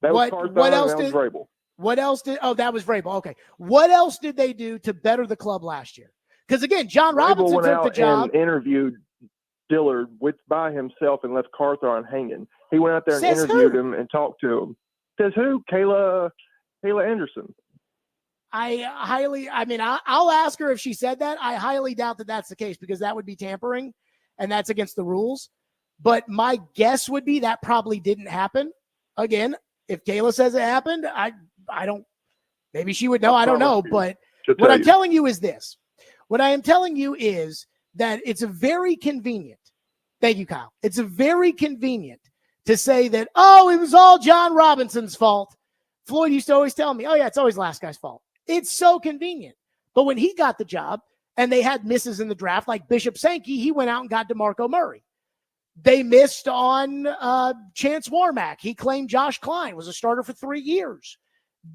That What was else Carthon, and that did- was Vrabel. What else did? Oh, that was Vrabel. Okay. What else did they do to better the club last year? Because again, John Vrabel Robinson went took out the job. and interviewed Dillard by himself and left Carthon hanging. He went out there and Says interviewed who? him and talked to him. Says who? Kayla Anderson. I'll ask her if she said that. I highly doubt that that's the case because that would be tampering and that's against the rules. But my guess would be that probably didn't happen. Again, if Kayla says it happened, I don't, maybe she would know. I don't know. But what I'm telling you is this. What I am telling you is that it's a very convenient. Thank you, Kyle. It's a very convenient to say that, oh, it was all John Robinson's fault. Floyd used to always tell me, oh, yeah, it's always the last guy's fault. It's so convenient. But when he got the job and they had misses in the draft, like Bishop Sankey, he went out and got DeMarco Murray. They missed on Chance Warmack. He claimed Josh Klein was a starter for 3 years.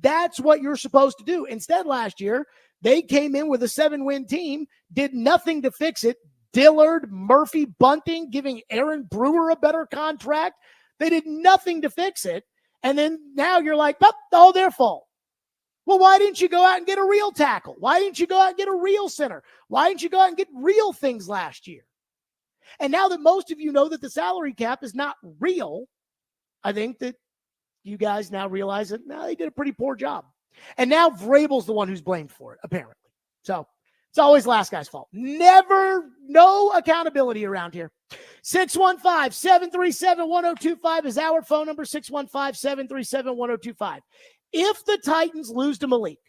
That's what you're supposed to do. Instead, last year, they came in with a 7-win team, did nothing to fix it. Dillard, Murphy, Bunting, giving Aaron Brewer a better contract. They did nothing to fix it. And then now you're like, oh, all their fault. Well, why didn't you go out and get a real tackle? Why didn't you go out and get a real center? Why didn't you go out and get real things last year? And now that most of you know that the salary cap is not real, I think that you guys now realize that they did a pretty poor job. And now Vrabel's the one who's blamed for it, apparently. So it's always last guy's fault. No accountability around here. 615-737-1025 is our phone number, 615-737-1025. If the Titans lose to Malik,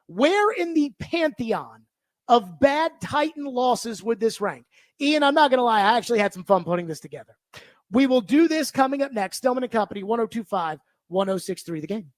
where in the pantheon of bad Titan losses would this rank? Ian, I'm not going to lie. I actually had some fun putting this together. We will do this coming up next. Stillman & Company, 102.5-106.3 The Game.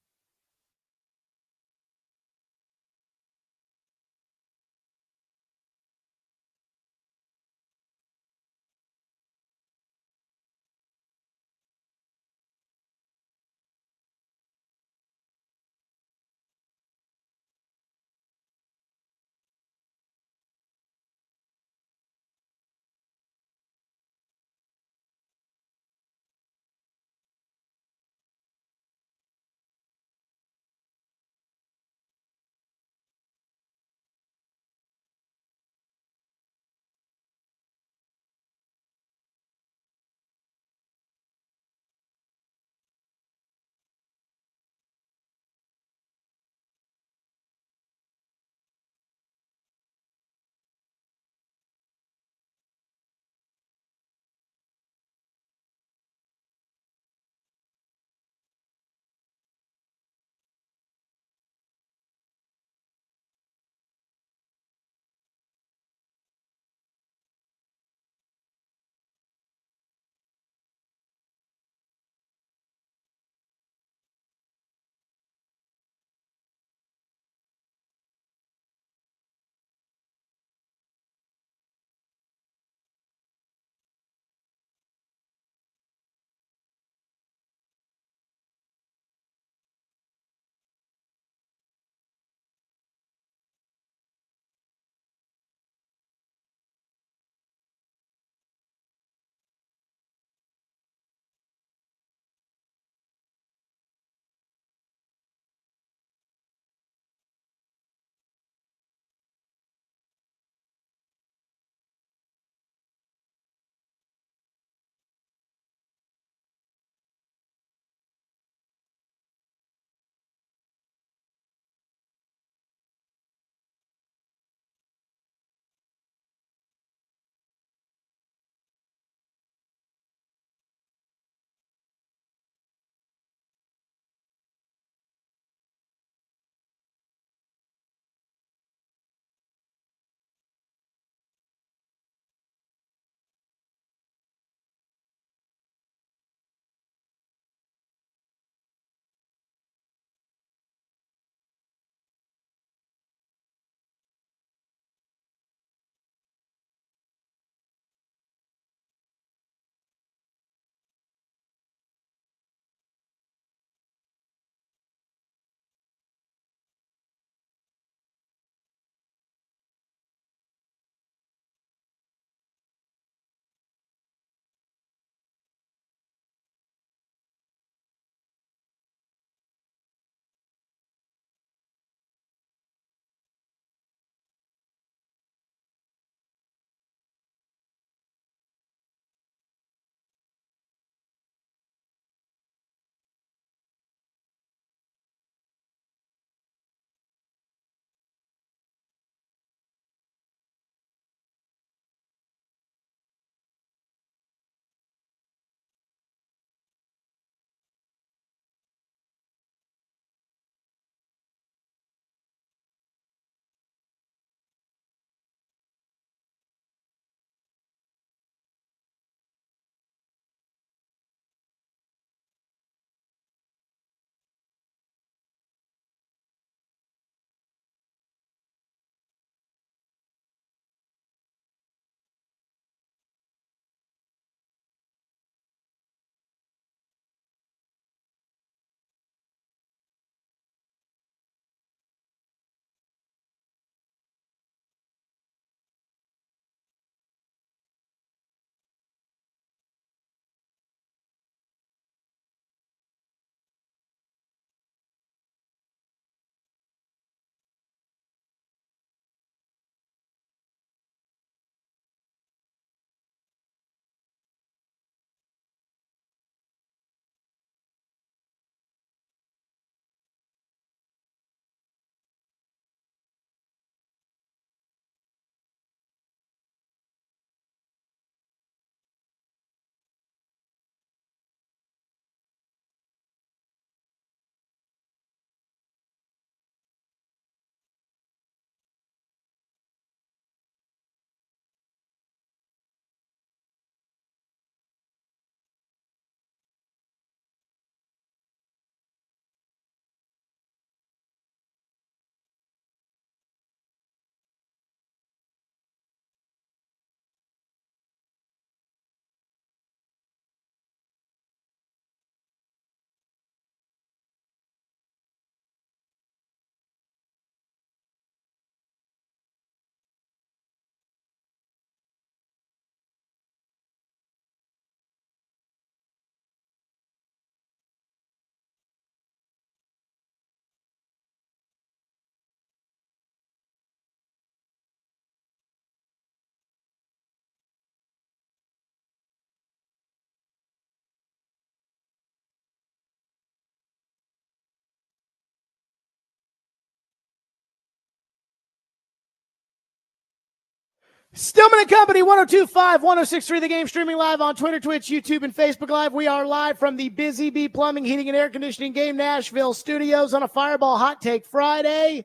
Stillman and Company, 102.5, 106.3 The Game, streaming live on Twitter, Twitch, YouTube, and Facebook Live. We are live from the Busy Bee Plumbing, Heating, and Air Conditioning Game Nashville studios on a Fireball Hot Take Friday.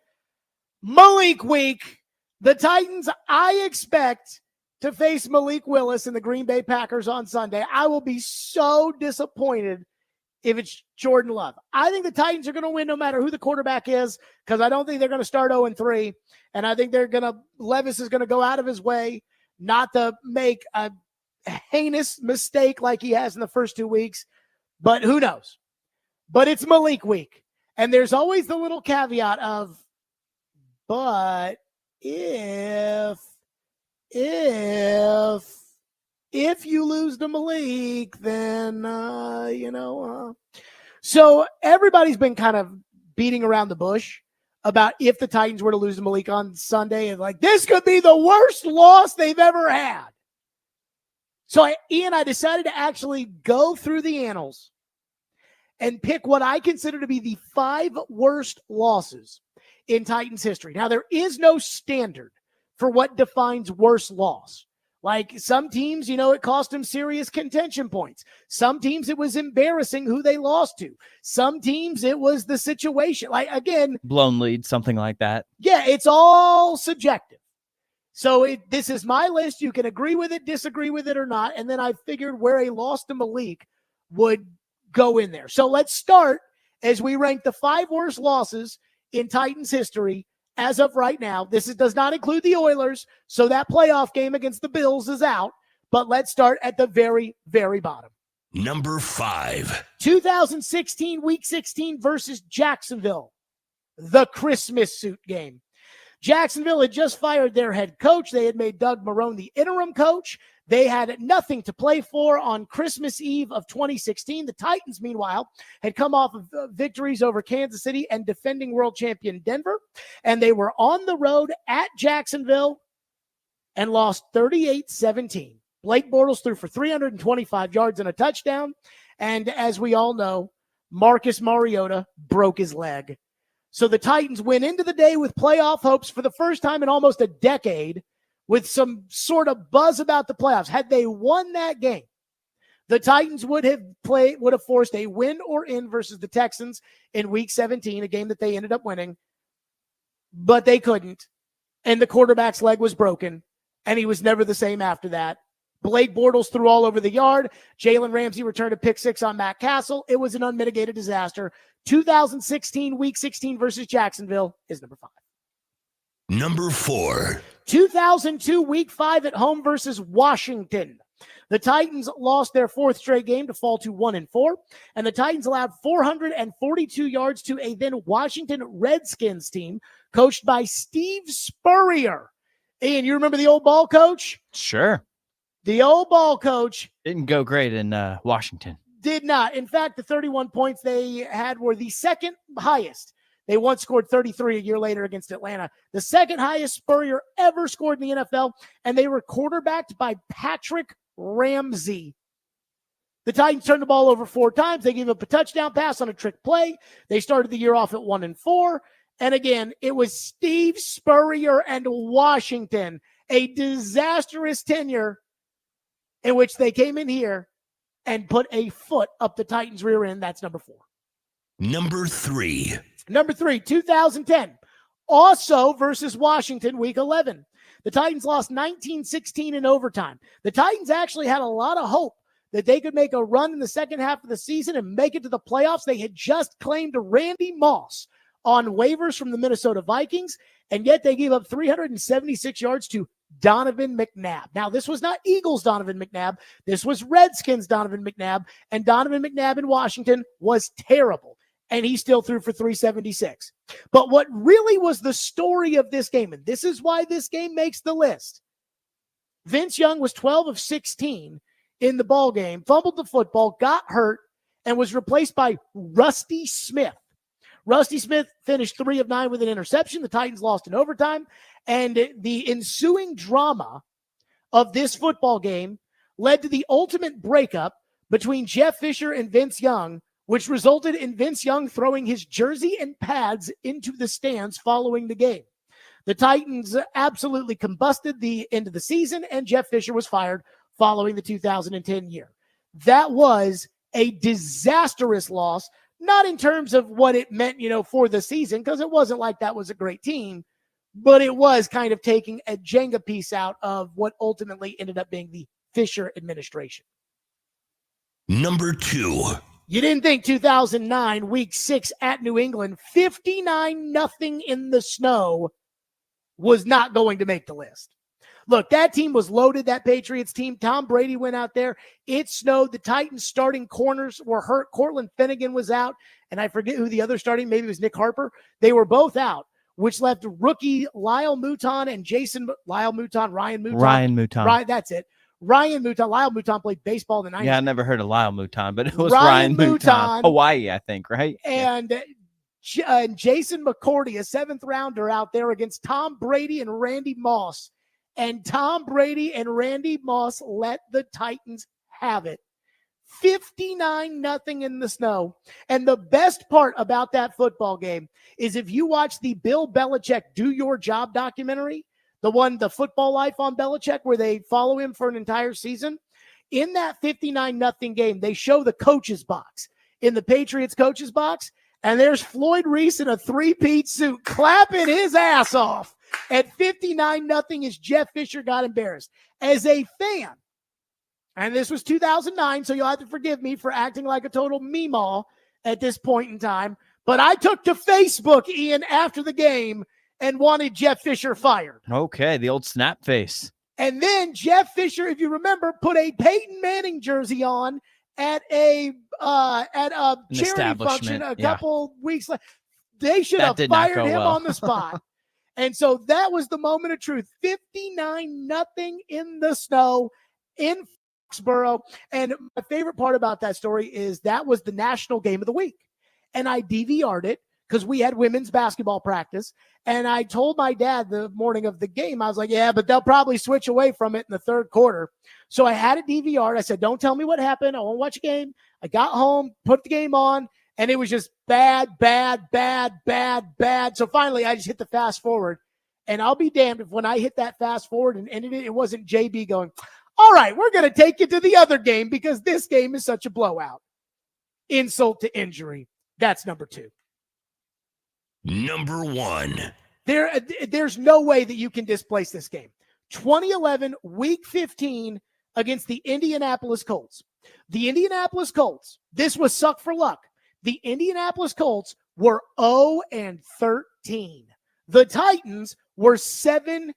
Malik week. The Titans, I expect to face Malik Willis and the Green Bay Packers on Sunday. I will be so disappointed if it's Jordan Love. I think the Titans are going to win no matter who the quarterback is, because I don't think they're going to start 0-3. And I think Levis is going to go out of his way not to make a heinous mistake like he has in the first 2 weeks. But who knows? But it's Malik week. And there's always the little caveat of, but if you lose to Malik, then, So everybody's been kind of beating around the bush about if the Titans were to lose to Malik on Sunday, and like, this could be the worst loss they've ever had. So I decided to actually go through the annals and pick what I consider to be the 5 worst losses in Titans history. Now, there is no standard for what defines worst loss. Like some teams, it cost them serious contention points. Some teams, it was embarrassing who they lost to. Some teams, it was the situation. Like, again, blown lead, something like that. Yeah, it's all subjective. So this is my list. You can agree with it, disagree with it, or not. And then I figured where a loss to Malik would go in there. So let's start as we rank the 5 worst losses in Titans history. As of right now, does not include the Oilers, so that playoff game against the Bills is out. But let's start at the very, very bottom. Number 5. 2016, Week 16 versus Jacksonville, the Christmas suit game. Jacksonville had just fired their head coach. They had made Doug Marrone the interim coach. They had nothing to play for on Christmas Eve of 2016. The Titans, meanwhile, had come off of victories over Kansas City and defending world champion Denver. And they were on the road at Jacksonville and lost 38-17. Blake Bortles threw for 325 yards and a touchdown. And as we all know, Marcus Mariota broke his leg. So the Titans went into the day with playoff hopes for the first time in almost a decade, with some sort of buzz about the playoffs. Had they won that game, the Titans would have forced a win or in versus the Texans in Week 17, a game that they ended up winning, but they couldn't. And the quarterback's leg was broken, and he was never the same after that. Blake Bortles threw all over the yard. Jalen Ramsey returned a pick 6 on Matt Castle. It was an unmitigated disaster. 2016, Week 16 versus Jacksonville is number 5. Number 4. 2002, Week 5 at home versus Washington. The Titans lost their 4th straight game to fall to 1-4, and the Titans allowed 442 yards to a then Washington Redskins team coached by Steve Spurrier. Ian, you remember the old ball coach? Sure. The old ball coach didn't go great in Washington. Did not. In fact, the 31 points they had were the second highest. They once scored 33 a year later against Atlanta. The second highest Spurrier ever scored in the NFL, and they were quarterbacked by Patrick Ramsey. The Titans turned the ball over 4 times. They gave up a touchdown pass on a trick play. They started the year off at 1-4. And again, it was Steve Spurrier and Washington, a disastrous tenure in which they came in here and put a foot up the Titans' rear end. That's number 4. Number 3. Number 3, 2010. Also versus Washington, Week 11. The Titans lost 19-16 in overtime. The Titans actually had a lot of hope that they could make a run in the second half of the season and make it to the playoffs. They had just claimed Randy Moss on waivers from the Minnesota Vikings, and yet they gave up 376 yards to Donovan McNabb. Now, this was not Eagles Donovan McNabb. This was Redskins Donovan McNabb, and Donovan McNabb in Washington was terrible, and he still threw for 376. But what really was the story of this game, and this is why this game makes the list, Vince Young was 12 of 16 in the ball game, fumbled the football, got hurt, and was replaced by Rusty Smith. Rusty Smith finished 3 of 9 with an interception. The Titans lost in overtime. And the ensuing drama of this football game led to the ultimate breakup between Jeff Fisher and Vince Young, which resulted in Vince Young throwing his jersey and pads into the stands following the game. The Titans absolutely combusted the end of the season, and Jeff Fisher was fired following the 2010 year. That was a disastrous loss, not in terms of what it meant, for the season, because it wasn't like that was a great team, but it was kind of taking a Jenga piece out of what ultimately ended up being the Fisher administration. Number 2. You didn't think 2009, week 6 at New England, 59-0 in the snow was not going to make the list. Look, that team was loaded, that Patriots team. Tom Brady went out there. It snowed. The Titans starting corners were hurt. Cortland Finnegan was out, and I forget who the other starting, maybe it was Nick Harper. They were both out, which left rookie Ryan Mouton. Right, that's it. Ryan Mouton. Lyle Mouton played baseball in the 90s. Yeah, I never heard of Lyle Mouton, but it was Ryan Mouton. Hawaii, I think, right? And Jason McCourty, a 7th rounder out there against Tom Brady and Randy Moss. And Tom Brady and Randy Moss let the Titans have it. 59-0 in the snow. And the best part about that football game is if you watch the Bill Belichick Do Your Job documentary, the Football Life on Belichick, where they follow him for an entire season, in that 59-0 game, they show the coach's box. In the Patriots coach's box, and there's Floyd Reese in a 3-peat suit clapping his ass off at 59-0 as Jeff Fisher got embarrassed. As a fan, and this was 2009, so you'll have to forgive me for acting like a total meemaw at this point in time, but I took to Facebook, Ian, after the game and wanted Jeff Fisher fired. Okay, the old snap face. And then Jeff Fisher, if you remember, put a Peyton Manning jersey on at a charity function a couple weeks later. They should have fired him on the spot. And so that was the moment of truth. 59-0 in the snow in Foxborough. And my favorite part about that story is that was the national game of the week. And I DVR'd it because we had women's basketball practice. And I told my dad the morning of the game, I was like, yeah, but they'll probably switch away from it in the third quarter. So I had it DVR'd. I said, don't tell me what happened. I won't watch a game. I got home, put the game on, and it was just bad. So finally, I just hit the fast forward. And I'll be damned if when I hit that fast forward and ended it, it wasn't JB going, all right, we're going to take you to the other game because this game is such a blowout. Insult to injury. That's number 2. Number 1. There's no way that you can displace this game. 2011, week 15 against the Indianapolis Colts. The Indianapolis Colts, this was suck for luck. The Indianapolis Colts were 0-13. The Titans were 7-6.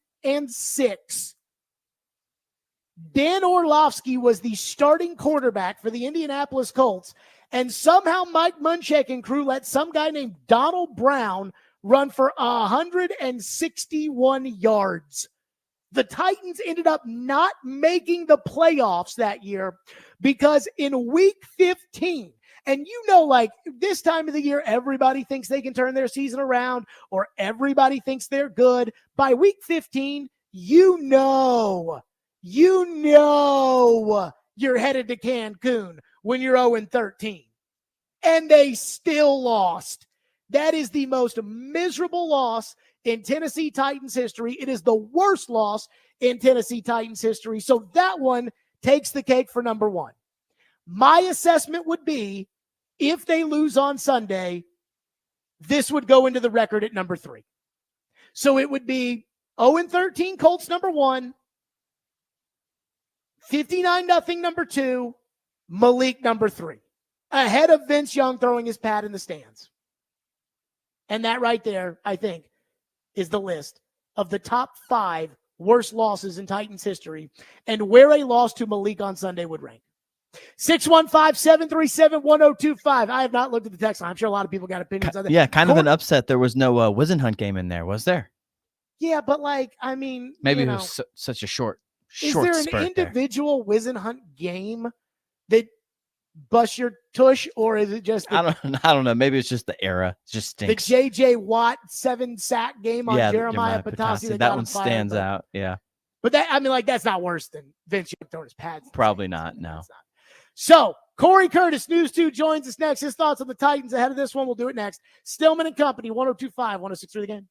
Dan Orlovsky was the starting quarterback for the Indianapolis Colts, and somehow Mike Munchak and crew let some guy named Donald Brown run for 161 yards. The Titans ended up not making the playoffs that year because in week 15, and like this time of the year, everybody thinks they can turn their season around or everybody thinks they're good. By week 15, you're headed to Cancun when you're 0-13. And they still lost. That is the most miserable loss in Tennessee Titans history. It is the worst loss in Tennessee Titans history. So that one takes the cake for number 1. My assessment would be if they lose on Sunday, this would go into the record at number 3. So it would be 0-13 Colts number 1, 59-0 number 2, Malik number 3. Ahead of Vince Young throwing his pad in the stands. And that right there, I think, is the list of the top 5 worst losses in Titans history and where a loss to Malik on Sunday would rank. 615-737-1025. I have not looked at the text line. I'm sure a lot of people got opinions on that. Yeah, kind of an upset. There was no Wisenhunt game in there, was there? Yeah, but maybe it was such a short is there an individual Wisenhunt game that bust your tush, or is it just I don't know. Maybe it's just the era. It just stinks. The J.J. Watt 7-sack game on Jeremiah Patasi. That one stands out. Yeah. But that's not worse than Vince Young throwing his pads. Probably not. No. So Cory Curtis, News 2, joins us next. His thoughts on the Titans ahead of this one. We'll do it next. Stillman and Company, 102.5, 106.3 The Game.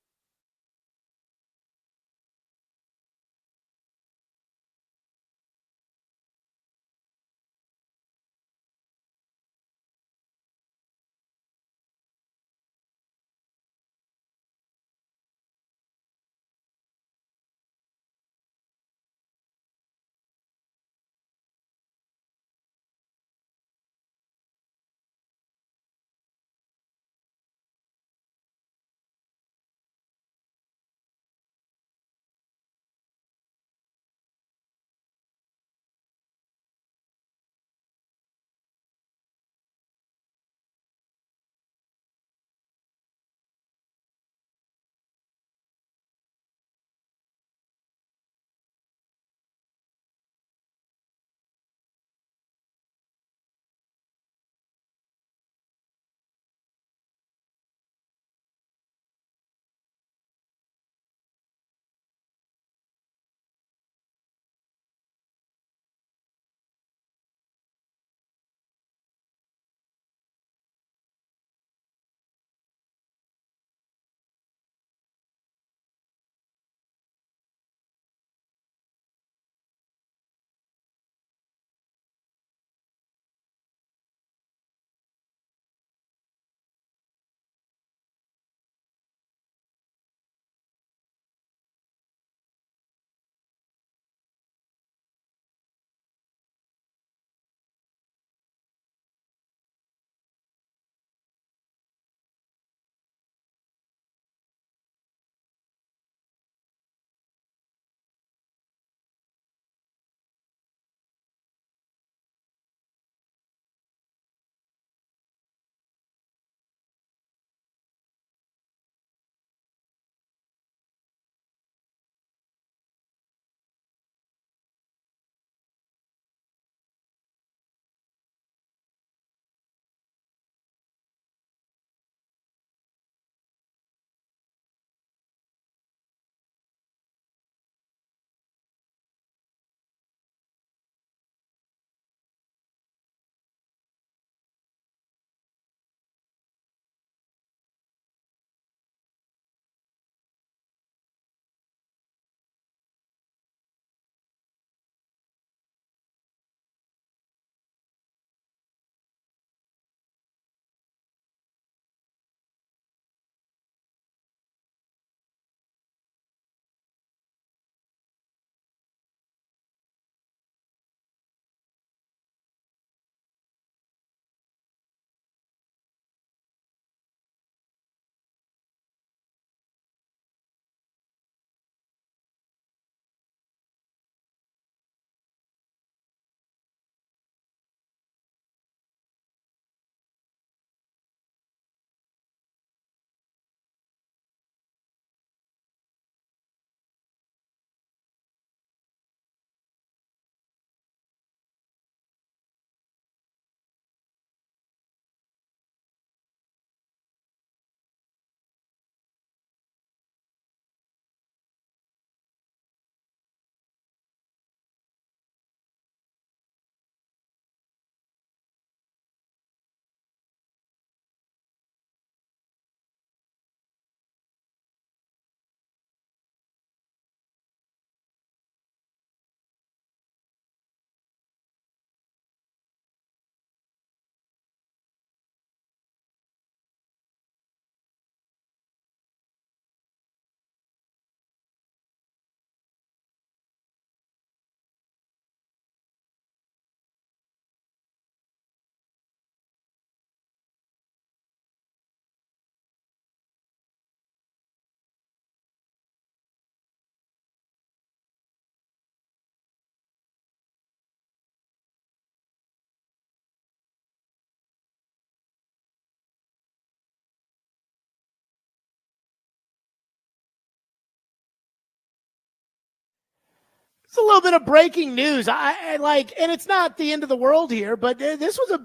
It's a little bit of breaking news. I like, and it's not the end of the world here, but this was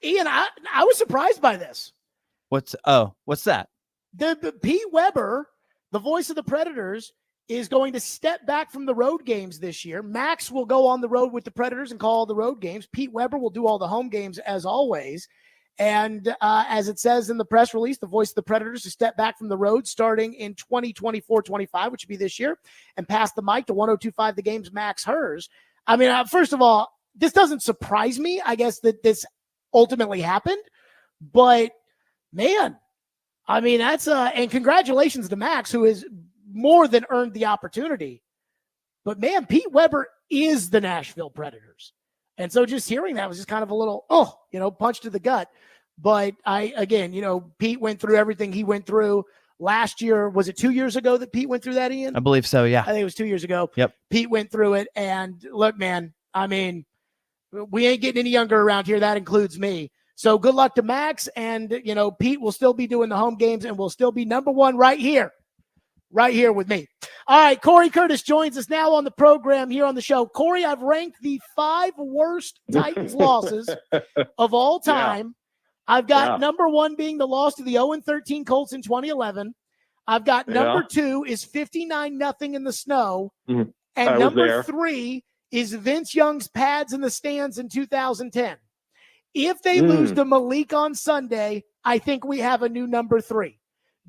Ian, I was surprised by this. What's that? The Pete Weber, the voice of the Predators, is going to step back from the road games this year. Max will go on the road with the Predators and call all the road games. Pete Weber will do all the home games as always. And as it says in the press release, the voice of the Predators to step back from the road starting in 2024-25, which would be this year, and pass the mic to 102.5 The Game's Max Hers. I mean, first of all, this doesn't surprise me, I guess, that this ultimately happened. But, man, I mean, that's and congratulations to Max, who has more than earned the opportunity. But, man, Pete Weber is the Nashville Predators. And so just hearing that was just kind of a little, punch to the gut. But Pete went through everything he went through last year. Was it 2 years ago that Pete went through that, Ian? I believe so, yeah. I think it was 2 years ago. Yep. Pete went through it. And look, man, I mean, we ain't getting any younger around here. That includes me. So good luck to Max. And, Pete will still be doing the home games and will still be number one right here with me. All right, Cory Curtis joins us now on the program here on the show. Cory, I've ranked the 5 worst Titans losses of all time. Yeah. I've got number 1 being the loss to the 0-13 Colts in 2011. I've got number 2 is 59-0 in the snow. Mm-hmm. And number 3 is Vince Young's pads in the stands in 2010. If they lose to Malik on Sunday, I think we have a new number 3.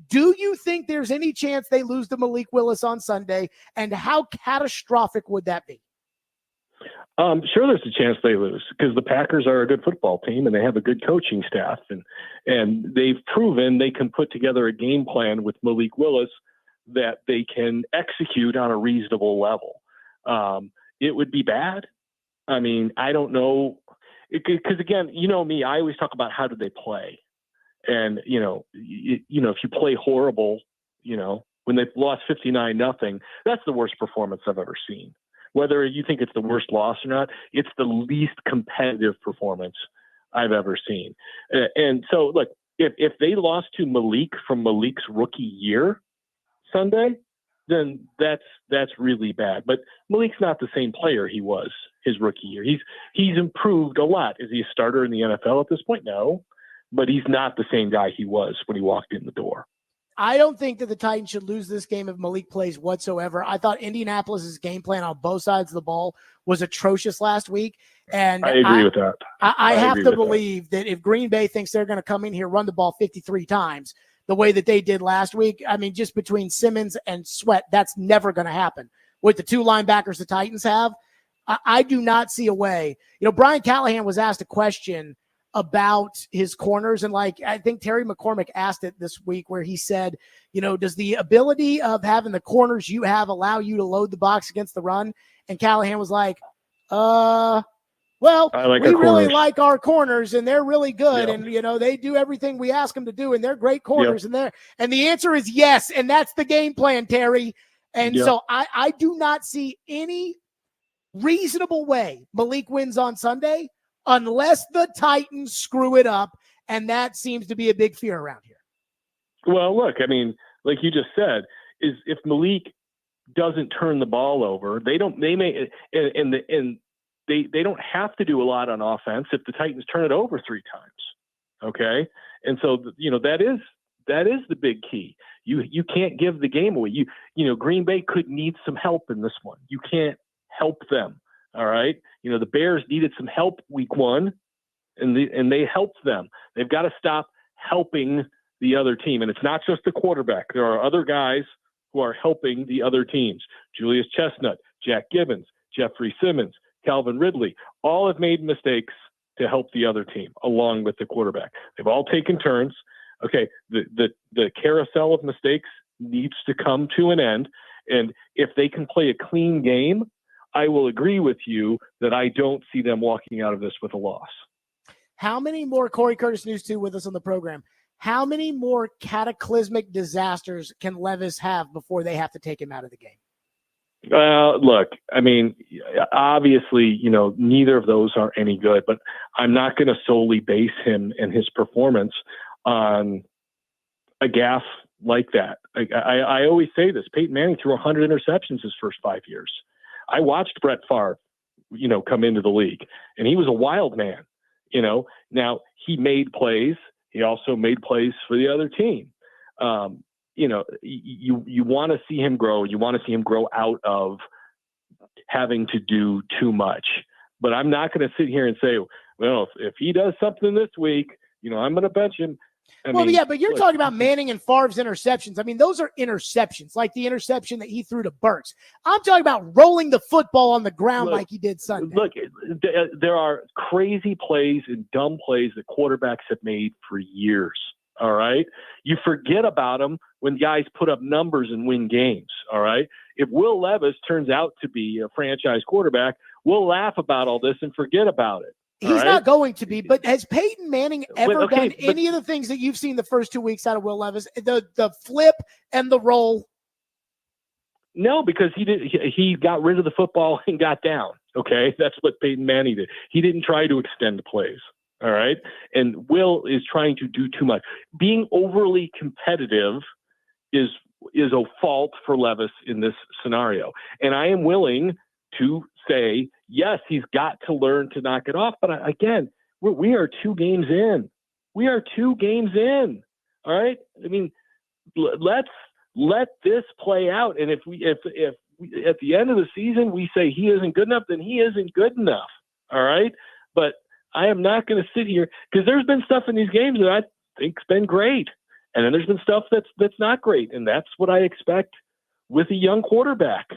Do you think there's any chance they lose to Malik Willis on Sunday, and how catastrophic would that be? Sure, there's a chance they lose because the Packers are a good football team and they have a good coaching staff, and they've proven they can put together a game plan with Malik Willis that they can execute on a reasonable level. It would be bad. I mean, I don't know, because again, you know me, I always talk about how do they play. And, if you play horrible, when they've lost 59-0, that's the worst performance I've ever seen. Whether you think it's the worst loss or not, it's the least competitive performance I've ever seen. And so, look, if they lost to Malik from Malik's rookie year Sunday, then that's really bad. But Malik's not the same player he was his rookie year. He's improved a lot. Is he a starter in the NFL at this point? No. But he's not the same guy he was when he walked in the door. I don't think that the Titans should lose this game if Malik plays whatsoever. I thought Indianapolis's game plan on both sides of the ball was atrocious last week. And I agree with that. I have to believe that if Green Bay thinks they're going to come in here, run the ball 53 times the way that they did last week, I mean, just between Simmons and Sweat, that's never going to happen. With the 2 linebackers the Titans have, I do not see a way. Brian Callahan was asked a question about his corners. And I think Terry McCormick asked it this week where he said, does the ability of having the corners you have allow you to load the box against the run? And Callahan was like, well, we really like our corners and they're really good. Yeah. And, they do everything we ask them to do and they're great corners. Yeah. And the answer is yes. And that's the game plan, Terry. And so I do not see any reasonable way Malik wins on Sunday unless the Titans screw it up, and that seems to be a big fear around here. Well, look, I mean, like you just said, is if Malik doesn't turn the ball over, they don't have to do a lot on offense if the Titans turn it over 3 times. Okay, and so that is the big key. You can't give the game away. Green Bay could need some help in this one. You can't help them. All right. The Bears needed some help week 1 and they helped them. They've got to stop helping the other team. And it's not just the quarterback. There are other guys who are helping the other teams. Julius Chestnut, Jack Gibbons, Jeffrey Simmons, Calvin Ridley, all have made mistakes to help the other team along with the quarterback. They've all taken turns. Okay. The carousel of mistakes needs to come to an end. And if they can play a clean game, I will agree with you that I don't see them walking out of this with a loss. How many more, Cory Curtis, News 2 with us on the program, how many more cataclysmic disasters can Levis have before they have to take him out of the game? Look, I mean, obviously, neither of those are any good, but I'm not going to solely base him and his performance on a gaffe like that. I always say this, Peyton Manning threw 100 interceptions his first 5 years. I watched Brett Favre, come into the league, and he was a wild man. Now he made plays. He also made plays for the other team. You want to see him grow. You want to see him grow out of having to do too much. But I'm not going to sit here and say, well, if he does something this week, I'm going to bench him. But you're talking about Manning and Favre's interceptions. I mean, those are interceptions, like the interception that he threw to Burks. I'm talking about rolling the football on the ground like he did Sunday. Look, there are crazy plays and dumb plays that quarterbacks have made for years. All right. You forget about them when guys put up numbers and win games. All right. If Will Levis turns out to be a franchise quarterback, we'll laugh about all this and forget about it. He's not going to be, but has Peyton Manning ever done any of the things that you've seen the first 2 weeks out of Will Levis? The flip and the roll? No, because he got rid of the football and got down. Okay. That's what Peyton Manning did. He didn't try to extend the plays. All right. And Will is trying to do too much. Being overly competitive is a fault for Levis in this scenario. And I am willing to say, yes, he's got to learn to knock it off. But again, we are 2 games in. We are 2 games in. All right. I mean, let's let this play out. And if we at the end of the season, we say he isn't good enough, then he isn't good enough. All right. But I am not going to sit here, because there's been stuff in these games that I think's been great. And then there's been stuff that's not great. And that's what I expect with a young quarterback.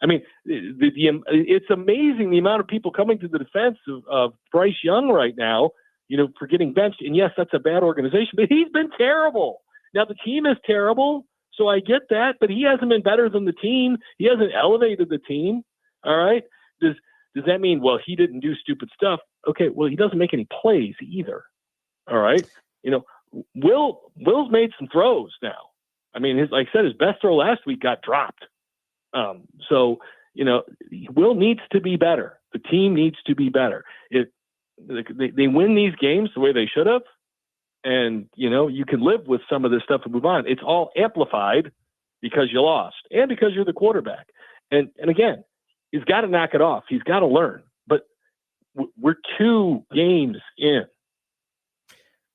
I mean, it's amazing the amount of people coming to the defense of Bryce Young right now, for getting benched. And yes, that's a bad organization, but he's been terrible. Now the team is terrible, so I get that, but he hasn't been better than the team. He hasn't elevated the team. All right. Does that mean, well, he didn't do stupid stuff? Okay. Well, he doesn't make any plays either. All right. Will's made some throws now. I mean, like I said, his best throw last week got dropped. Will needs to be better. The team needs to be better. They win these games the way they should have, and you can live with some of this stuff and move on. It's all amplified because you lost and because you're the quarterback. And again, he's got to knock it off. He's got to learn. But we're 2 games in.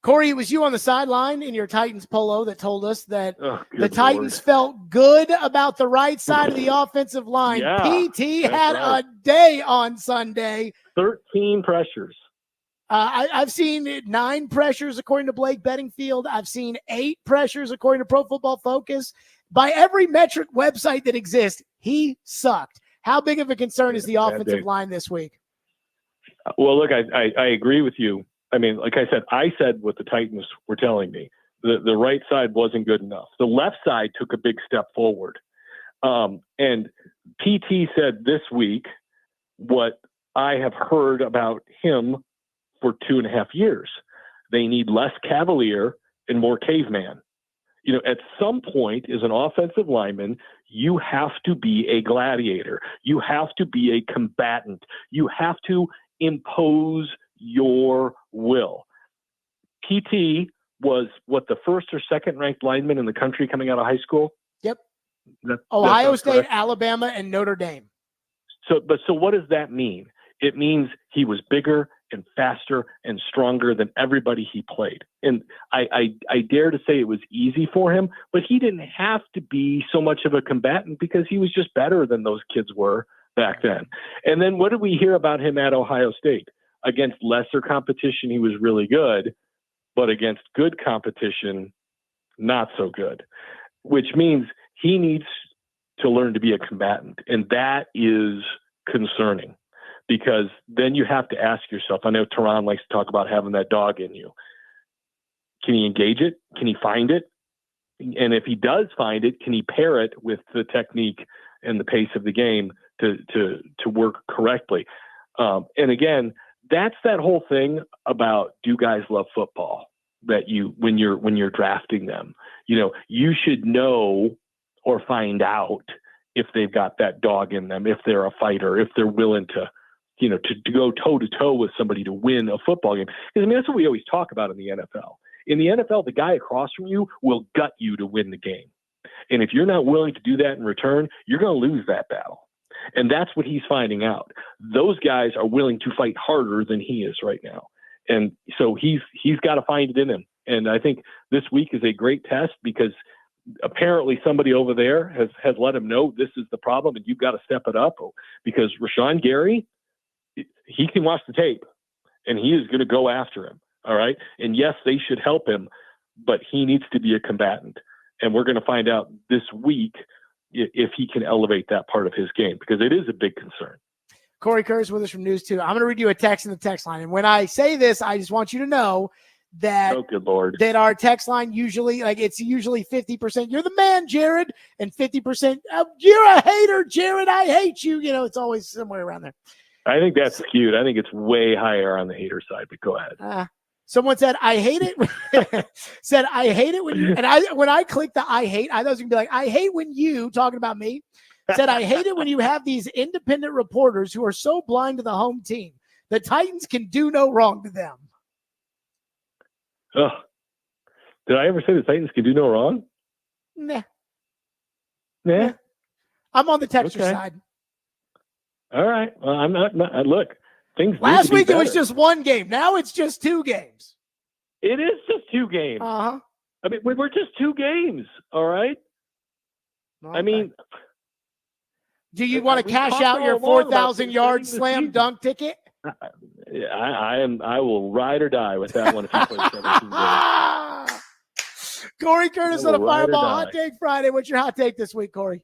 Cory, it was you on the sideline in your Titans polo that told us that the Titans felt good about the right side of the offensive line. Yeah, PT had a day on Sunday. 13 pressures. I've seen 9 pressures according to Blake Bedingfield. I've seen 8 pressures according to Pro Football Focus. By every metric website that exists, he sucked. How big of a concern is the offensive line this week? Well, look, I agree with you. I mean, like I said what the Titans were telling me. The right side wasn't good enough. The left side took a big step forward. And PT said this week what I have heard about him for 2.5 years. They need less cavalier and more caveman. At some point as an offensive lineman, you have to be a gladiator. You have to be a combatant. You have to impose your will. PT was the first or second ranked lineman in the country coming out of high school? Yep. Ohio State, correct. Alabama, and Notre Dame. So what does that mean? It means he was bigger and faster and stronger than everybody he played. And I dare to say it was easy for him, but he didn't have to be so much of a combatant because he was just better than those kids were back then. And then what did we hear about him at Ohio State? Against lesser competition, he was really good, but against good competition, not so good, which means he needs to learn to be a combatant. And that is concerning because then you have to ask yourself, I know Teron likes to talk about having that dog in you. Can he engage it? Can he find it? And if he does find it, can he pair it with the technique and the pace of the game to work correctly? And again, that's that whole thing about do guys love football that when you're drafting them, you should know or find out if they've got that dog in them, if they're a fighter, if they're willing to go toe to toe with somebody to win a football game. Because that's what we always talk about in the NFL. In the NFL, the guy across from you will gut you to win the game. And if you're not willing to do that in return, you're going to lose that battle. And that's what he's finding out. Those guys are willing to fight harder than he is right now. And so he's got to find it in him. And I think this week is a great test because apparently somebody over there has let him know this is the problem and you've got to step it up, because Rashawn Gary, he can watch the tape and he is going to go after him. All right. And yes, they should help him, but he needs to be a combatant. And we're going to find out this week if he can elevate that part of his game, because it is a big concern. Cory Curtis with us from News 2. I'm going to read you a text in the text line. And when I say this, I just want you to know that, oh, good Lord, that our text line usually, it's usually 50%. You're the man, Jared. And 50%, you're a hater, Jared. I hate you. It's always somewhere around there. I think that's skewed. I think it's way higher on the hater side, but go ahead. Someone said, I hate it. Said, I hate it when you, and when I clicked the I hate, I was going to be like, I hate when you, talking about me, said, I hate it when you have these independent reporters who are so blind to the home team. The Titans can do no wrong to them. Oh, did I ever say the Titans can do no wrong? Nah. Nah. I'm on the texture side. All right. Well, I'm not look, things last week it was just one game. Now it's just two games. It is just two games. Uh-huh. I mean, we're just two games. All right. Okay. I mean, do you want to cash out your 4,000 yard slam dunk ticket? I will ride or die with that one if you play 17 games. Cory Curtis on a Fireball Hot Take Friday. What's your hot take this week, Cory?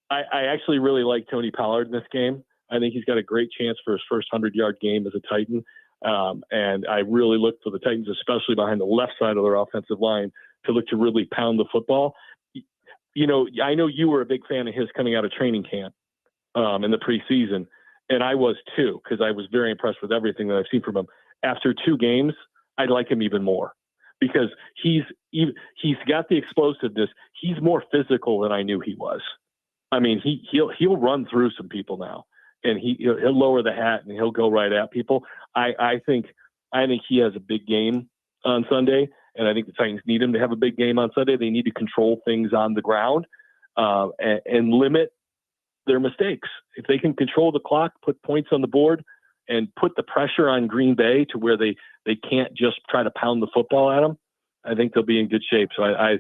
I actually really like Tony Pollard in this game. I think he's got a great chance for his first 100-yard game as a Titan. And I really look for the Titans, especially behind the left side of their offensive line, to look to really pound the football. I know you were a big fan of his coming out of training camp in the preseason, and I was too, because I was very impressed with everything that I've seen from him. After two games, I'd like him even more because he's got the explosiveness. He's more physical than I knew he was. I mean, he'll run through some people now, and he'll lower the hat and he'll go right at people. I think he has a big game on Sunday, and I think the Titans need him to have a big game on Sunday. They need to control things on the ground and limit their mistakes. If they can control the clock, put points on the board, and put the pressure on Green Bay to where they can't just try to pound the football at them, I think they'll be in good shape. So I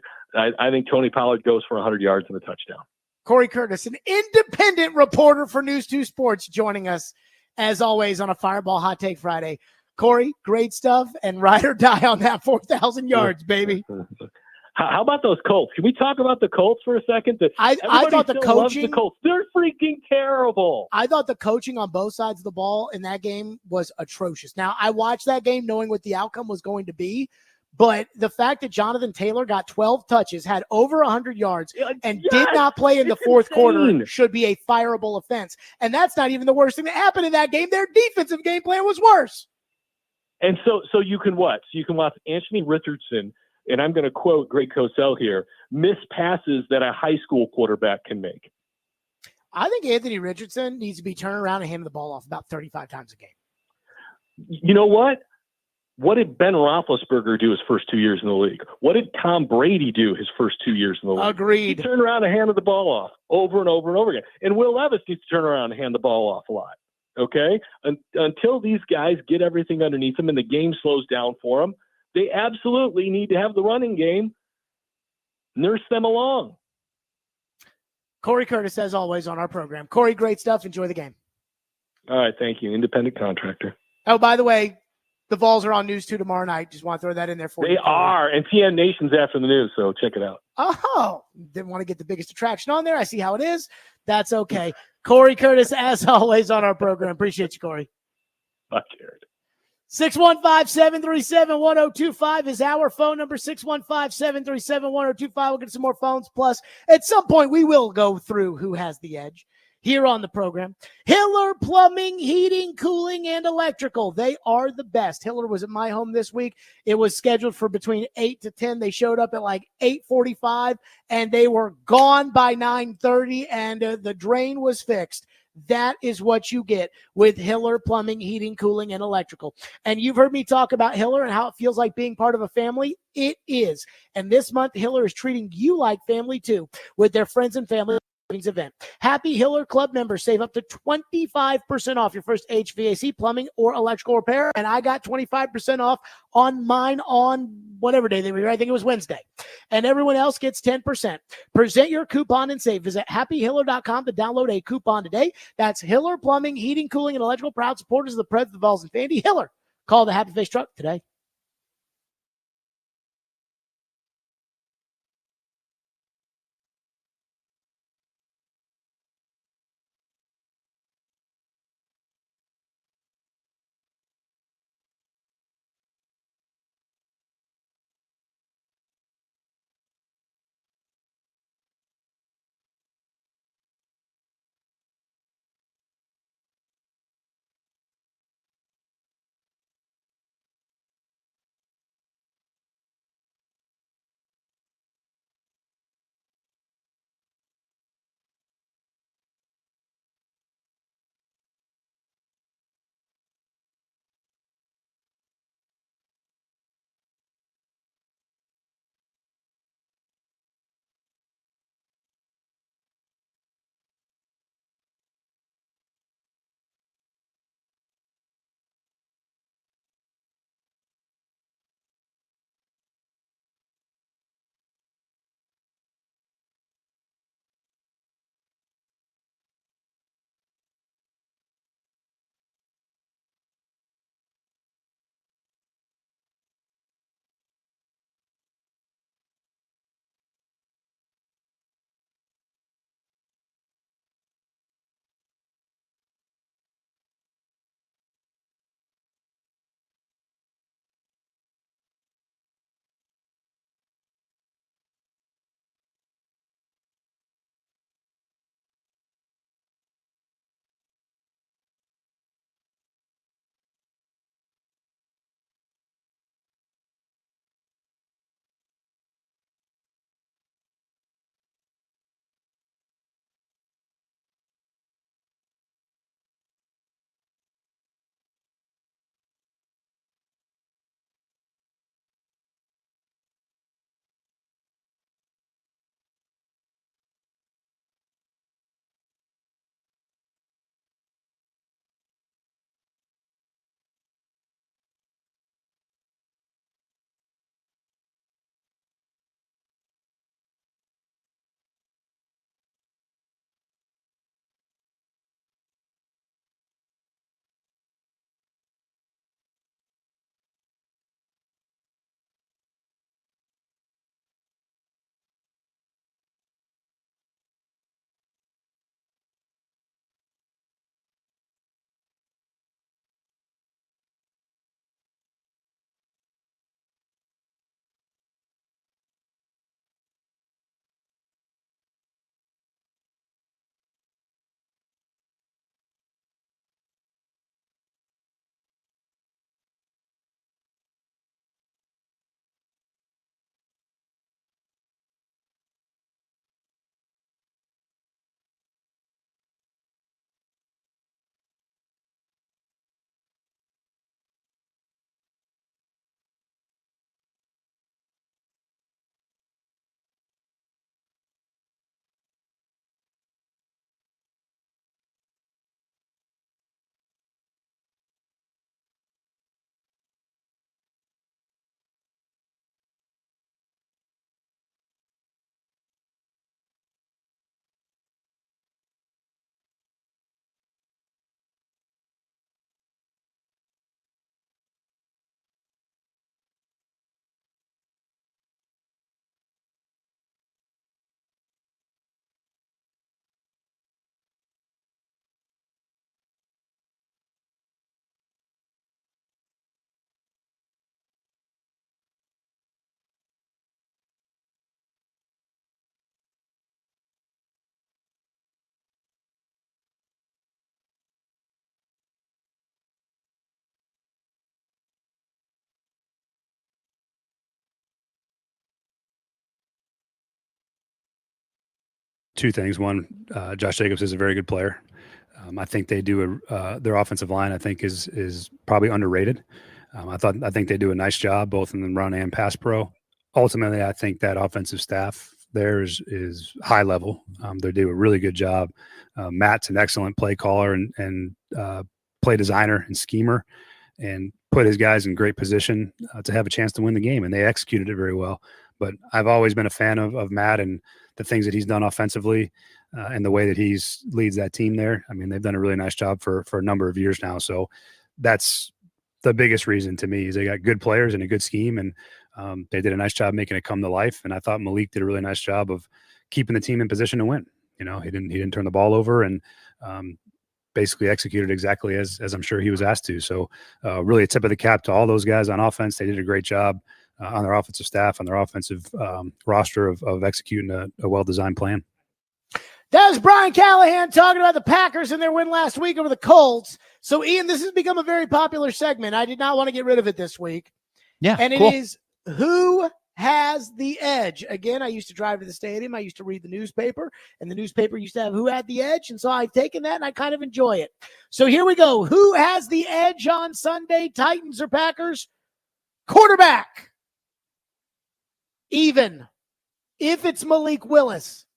think Tony Pollard goes for 100 yards and a touchdown. Cory Curtis, an independent reporter for News 2 Sports, joining us, as always, on a Fireball Hot Take Friday. Cory, great stuff, and ride or die on that 4,000 yards, baby. How about those Colts? Can we talk about the Colts for a second? I thought the coaching, loves the Colts. They're freaking terrible. I thought the coaching on both sides of the ball in that game was atrocious. Now, I watched that game knowing what the outcome was going to be, but the fact that Jonathan Taylor got 12 touches, had over 100 yards, and did not play in the fourth quarter should be a fireable offense. And that's not even the worst thing that happened in that game. Their defensive game plan was worse. And so you can what? So you can watch Anthony Richardson, and I'm going to quote Greg Cosell here, miss passes that a high school quarterback can make. I think Anthony Richardson needs to be turning around and handing the ball off about 35 times a game. You know what? What did Ben Roethlisberger do his first 2 years in the league? What did Tom Brady do his first 2 years in the league? Agreed. He turned around and handed the ball off over and over and over again. And Will Levis needs to turn around and hand the ball off a lot. Okay? Until these guys get everything underneath them and the game slows down for them, they absolutely need to have the running game. Nurse them along. Cory Curtis, as always, on our program. Cory, great stuff. Enjoy the game. All right. Thank you. Independent contractor. Oh, by the way, the Vols are on News 2 tomorrow night. Just want to throw that in there for you. They are. And TN Nation's after the news, so check it out. Oh, didn't want to get the biggest attraction on there. I see how it is. That's okay. Cory Curtis, as always, on our program. Appreciate you, Cory. Bye, Jared. 615-737-1025 is our phone number, 615-737-1025. We'll get some more phones. Plus, at some point, we will go through who has the edge here on the program. Hiller Plumbing, Heating, Cooling, and Electrical. They are the best. Hiller was at my home this week. It was scheduled for between 8 to 10. They showed up at like 8:45, and they were gone by 9:30, and the drain was fixed. That is what you get with Hiller Plumbing, Heating, Cooling, and Electrical. And you've heard me talk about Hiller and how it feels like being part of a family. It is. And this month, Hiller is treating you like family too with their friends and family event. Happy Hiller Club members save up to 25% off your first HVAC, plumbing, or electrical repair. And I got 25% off on mine on whatever day they were. I think it was Wednesday. And everyone else gets 10%. Present your coupon and save. Visit happyhiller.com to download a coupon today. That's Hiller Plumbing, Heating, Cooling, and Electrical, proud supporters of the Preds, the Vols, and Fandy. Hiller, call the Happy Face truck today. Two things. One, Josh Jacobs is a very good player. I think they do their offensive line, I think is probably underrated. I think they do a nice job both in the run and pass pro. Ultimately, I think that offensive staff there is high level. They do a really good job. Matt's an excellent play caller and play designer and schemer, and put his guys in great position to have a chance to win the game, and they executed it very well. But I've always been a fan of Matt and the things that he's done offensively and the way that he's leads that team there. I mean, they've done a really nice job for a number of years now. So that's the biggest reason to me is they got good players and a good scheme, and they did a nice job making it come to life. And I thought Malik did a really nice job of keeping the team in position to win. You know, he didn't turn the ball over, and basically executed exactly as I'm sure he was asked to. So really a tip of the cap to all those guys on offense. They did a great job on their offensive staff, on their offensive roster of executing a well-designed plan. That was Brian Callahan talking about the Packers and their win last week over the Colts. So, Ian, this has become a very popular segment. I did not want to get rid of it this week. Yeah, and cool. It is Who Has the Edge? Again, I used to drive to the stadium. I used to read the newspaper, and the newspaper used to have Who Had the Edge, and so I've taken that, and I kind of enjoy it. So here we go. Who has the edge on Sunday, Titans or Packers? Quarterback. Even. If it's Malik Willis.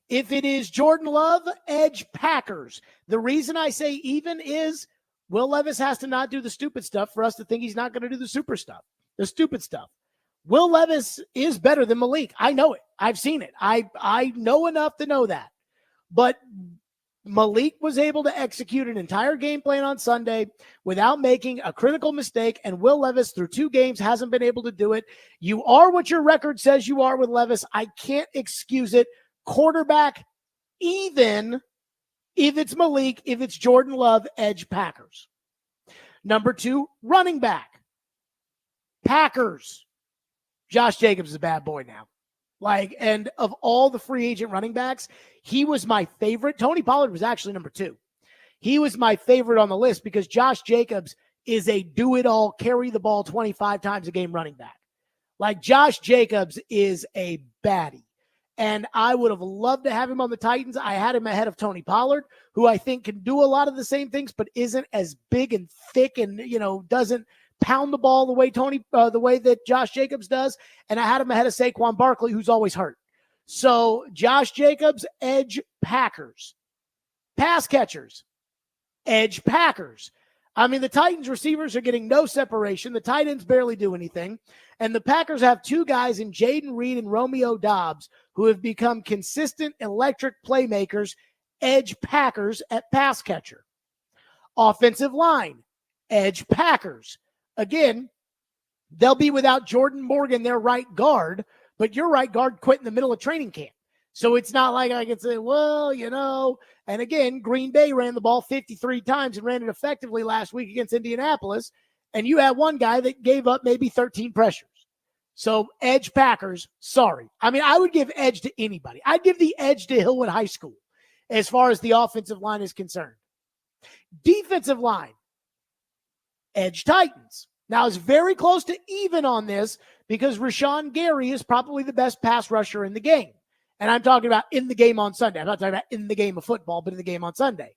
If it is Jordan Love, edge Packers. The reason I say even is Will Levis has to not do the stupid stuff for us to think he's not going to do the super stuff, the stupid stuff. Will Levis is better than Malik. I know it. I've seen it. I know enough to know that. But Malik was able to execute an entire game plan on Sunday without making a critical mistake, and Will Levis through 2 games hasn't been able to do it. You are what your record says you are with Levis. I can't excuse it. Quarterback, even if it's Malik, if it's Jordan Love, edge Packers. Number 2, running back. Packers. Josh Jacobs is a bad boy now. And of all the free agent running backs, he was my favorite. Tony Pollard was actually number 2. He was my favorite on the list because Josh Jacobs is a do-it-all, carry the ball 25 times a game running back. Josh Jacobs is a baddie. And I would have loved to have him on the Titans. I had him ahead of Tony Pollard, who I think can do a lot of the same things, but isn't as big and thick and, doesn't pound the ball the way that Josh Jacobs does. And I had him ahead of Saquon Barkley, who's always hurt. So Josh Jacobs, edge Packers. Pass catchers, edge Packers. I mean, the Titans receivers are getting no separation. The tight ends barely do anything. And the Packers have 2 guys in Jaden Reed and Romeo Doubs who have become consistent electric playmakers, edge Packers at pass catcher. Offensive line, edge Packers. Again, they'll be without Jordan Morgan, their right guard, but your right guard quit in the middle of training camp. So it's not like I can say, and again, Green Bay ran the ball 53 times and ran it effectively last week against Indianapolis. And you had one guy that gave up maybe 13 pressures. So edge Packers, sorry. I mean, I would give edge to anybody. I'd give the edge to Hillwood High School as far as the offensive line is concerned. Defensive line, edge Titans. Now, it's very close to even on this because Rashawn Gary is probably the best pass rusher in the game. And I'm talking about in the game on Sunday. I'm not talking about in the game of football, but in the game on Sunday.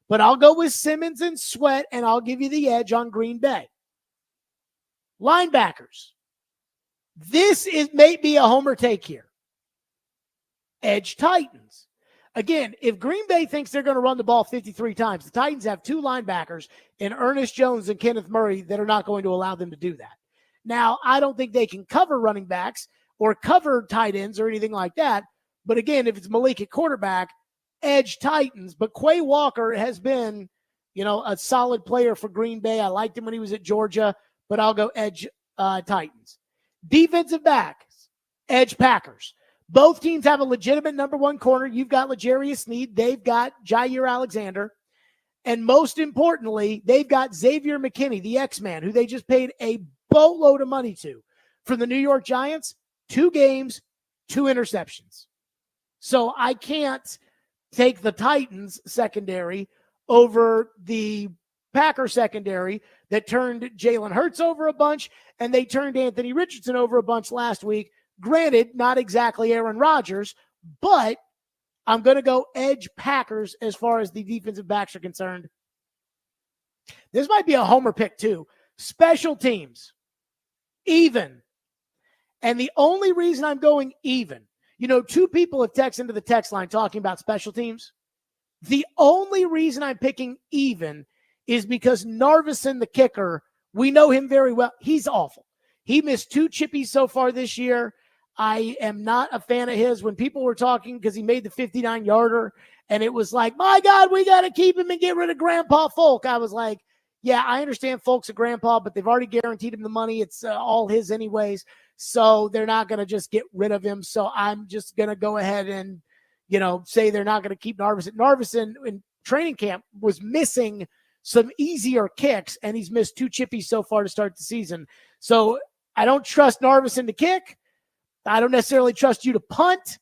But I'll go with Simmons and Sweat, and I'll give you the edge on Green Bay. Linebackers. This may be a homer take here. Edge Titans. Again, if Green Bay thinks they're going to run the ball 53 times, the Titans have 2 linebackers in Ernest Jones and Kenneth Murray that are not going to allow them to do that. Now, I don't think they can cover running backs or cover tight ends or anything like that. But again, if it's Malik at quarterback, edge Titans. But Quay Walker has been, a solid player for Green Bay. I liked him when he was at Georgia, but I'll go edge Titans. Defensive backs, edge Packers. Both teams have a legitimate number 1 corner. You've got L'Jarius Sneed. They've got Jair Alexander. And most importantly, they've got Xavier McKinney, the X-Man, who they just paid a boatload of money to. For the New York Giants, 2 games, 2 interceptions. So I can't take the Titans secondary over the Packer secondary that turned Jalen Hurts over a bunch, and they turned Anthony Richardson over a bunch last week. Granted, not exactly Aaron Rodgers, but I'm going to go edge Packers as far as the defensive backs are concerned. This might be a homer pick too. Special teams, even. And the only reason I'm going even Two people have texted into the text line talking about special teams. The only reason I'm picking even is because Narvison, the kicker, we know him very well. He's awful. He missed 2 chippies so far this year. I am not a fan of his. When people were talking, because he made the 59-yarder, and it was like, my God, we got to keep him and get rid of Grandpa Folk. I was like, yeah, I understand Folk's a grandpa, but they've already guaranteed him the money. It's all his anyways. So they're not going to just get rid of him. So I'm just going to go ahead and, say they're not going to keep Narvison. Narvison in training camp was missing some easier kicks, and he's missed 2 chippies so far to start the season. So I don't trust Narvison to kick. I don't necessarily trust you to punt.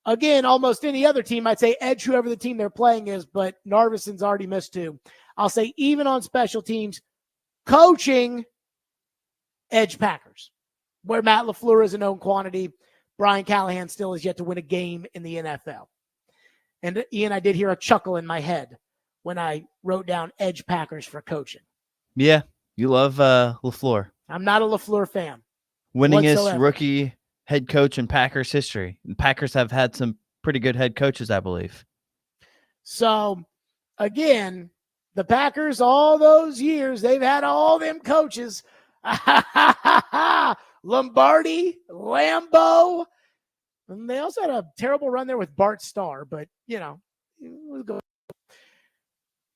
Again, almost any other team, I'd say edge whoever the team they're playing is, but Narvison's already missed 2. I'll say even on special teams, coaching, edge Packers, where Matt LaFleur is a known quantity. Brian Callahan still has yet to win a game in the NFL. And Ian, I did hear a chuckle in my head when I wrote down edge Packers for coaching. Yeah, you love LaFleur. I'm not a LaFleur fan. Winningest whatsoever. Rookie head coach in Packers history. And Packers have had some pretty good head coaches, I believe. So, again, the Packers, all those years, they've had all them coaches. Lombardi, Lambeau. And they also had a terrible run there with Bart Starr, but, we'll go.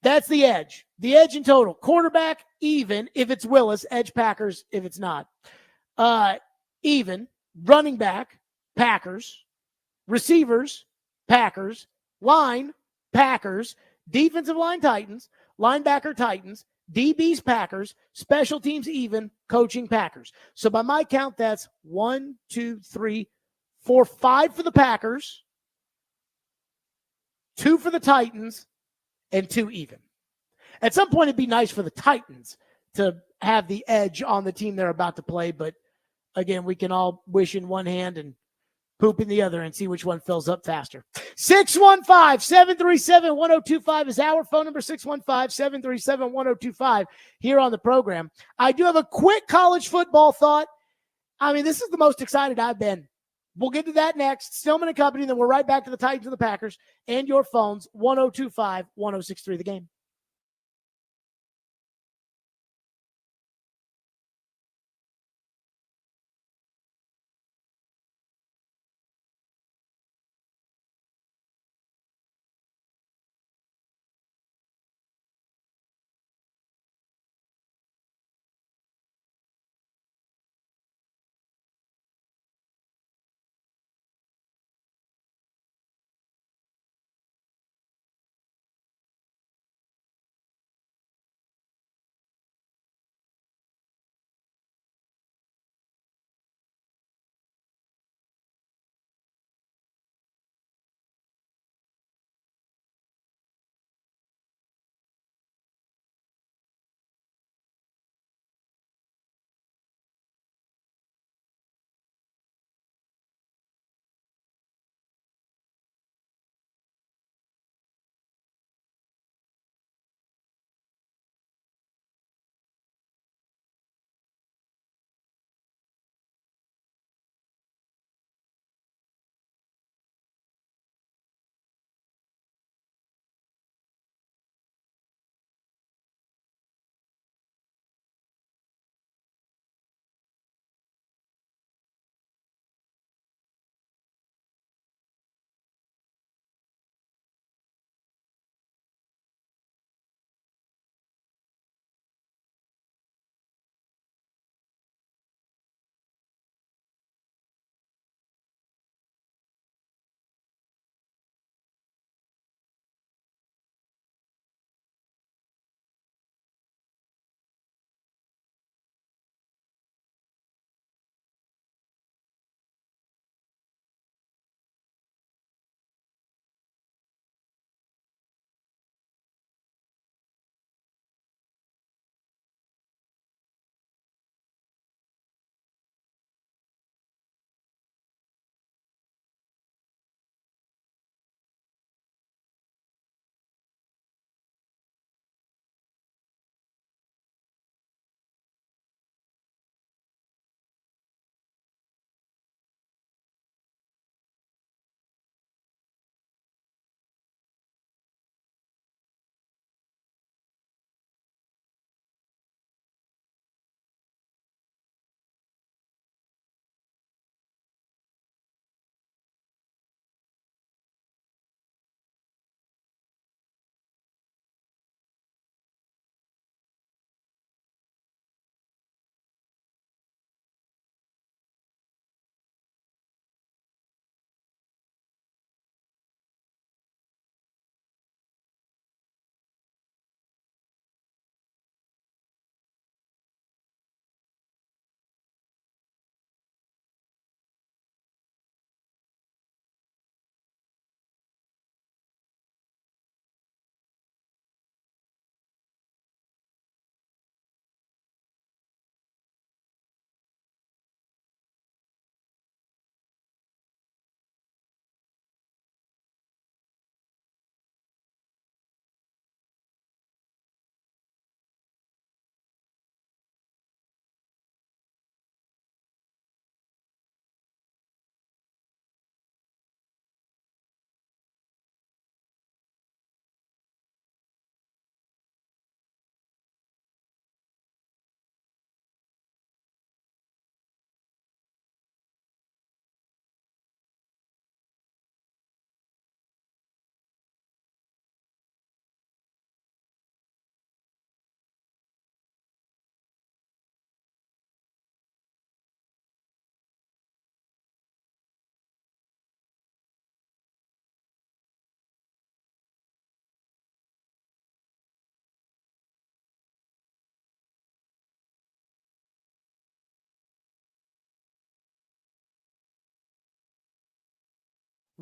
That's the edge. The edge in total. Quarterback, even if it's Willis. Edge Packers if it's not. Even. Running back, Packers. Receivers, Packers. Line, Packers. Defensive line, Titans. Linebacker, Titans. DBs, Packers. Special teams, even. Coaching, Packers. So by my count, that's 1, 2, 3, 4, 5 for the Packers. 2 for the Titans. And 2 even. At some point, it'd be nice for the Titans to have the edge on the team they're about to play. But again, we can all wish in one hand and poop in the other and see which one fills up faster. 615-737-1025 is our phone number, 615-737-1025 here on the program. I do have a quick college football thought. I mean, this is the most excited I've been. We'll get to that next. Stillman and Company, then we're right back to the Titans and the Packers and your phones, 1025-1063 The Game.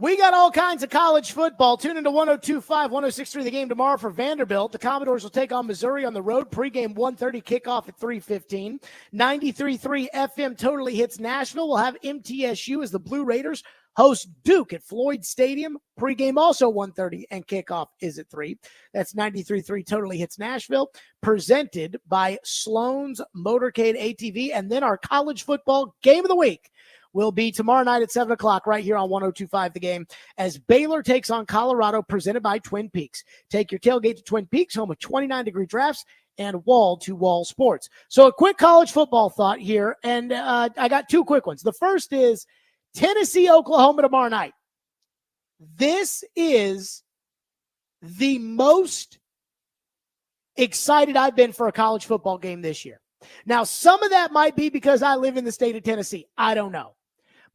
We got all kinds of college football. Tune into 102.5, 106.3 The Game tomorrow for Vanderbilt. The Commodores will take on Missouri on the road. Pregame 1:30, kickoff at 3:15. 93.3 FM Totally Hits Nashville. We'll have MTSU as the Blue Raiders host Duke at Floyd Stadium. Pregame also 1:30 and kickoff is at 3. That's 93.3 Totally Hits Nashville, presented by Sloan's Motorcade ATV. And then our college football game of the week will be tomorrow night at 7 o'clock right here on 102.5 The Game as Baylor takes on Colorado, presented by Twin Peaks. Take your tailgate to Twin Peaks, home of 29-degree drafts and wall-to-wall sports. So a quick college football thought here, and I got two quick ones. The first is Tennessee, Oklahoma tomorrow night. This is the most excited I've been for a college football game this year. Now, some of that might be because I live in the state of Tennessee. I don't know.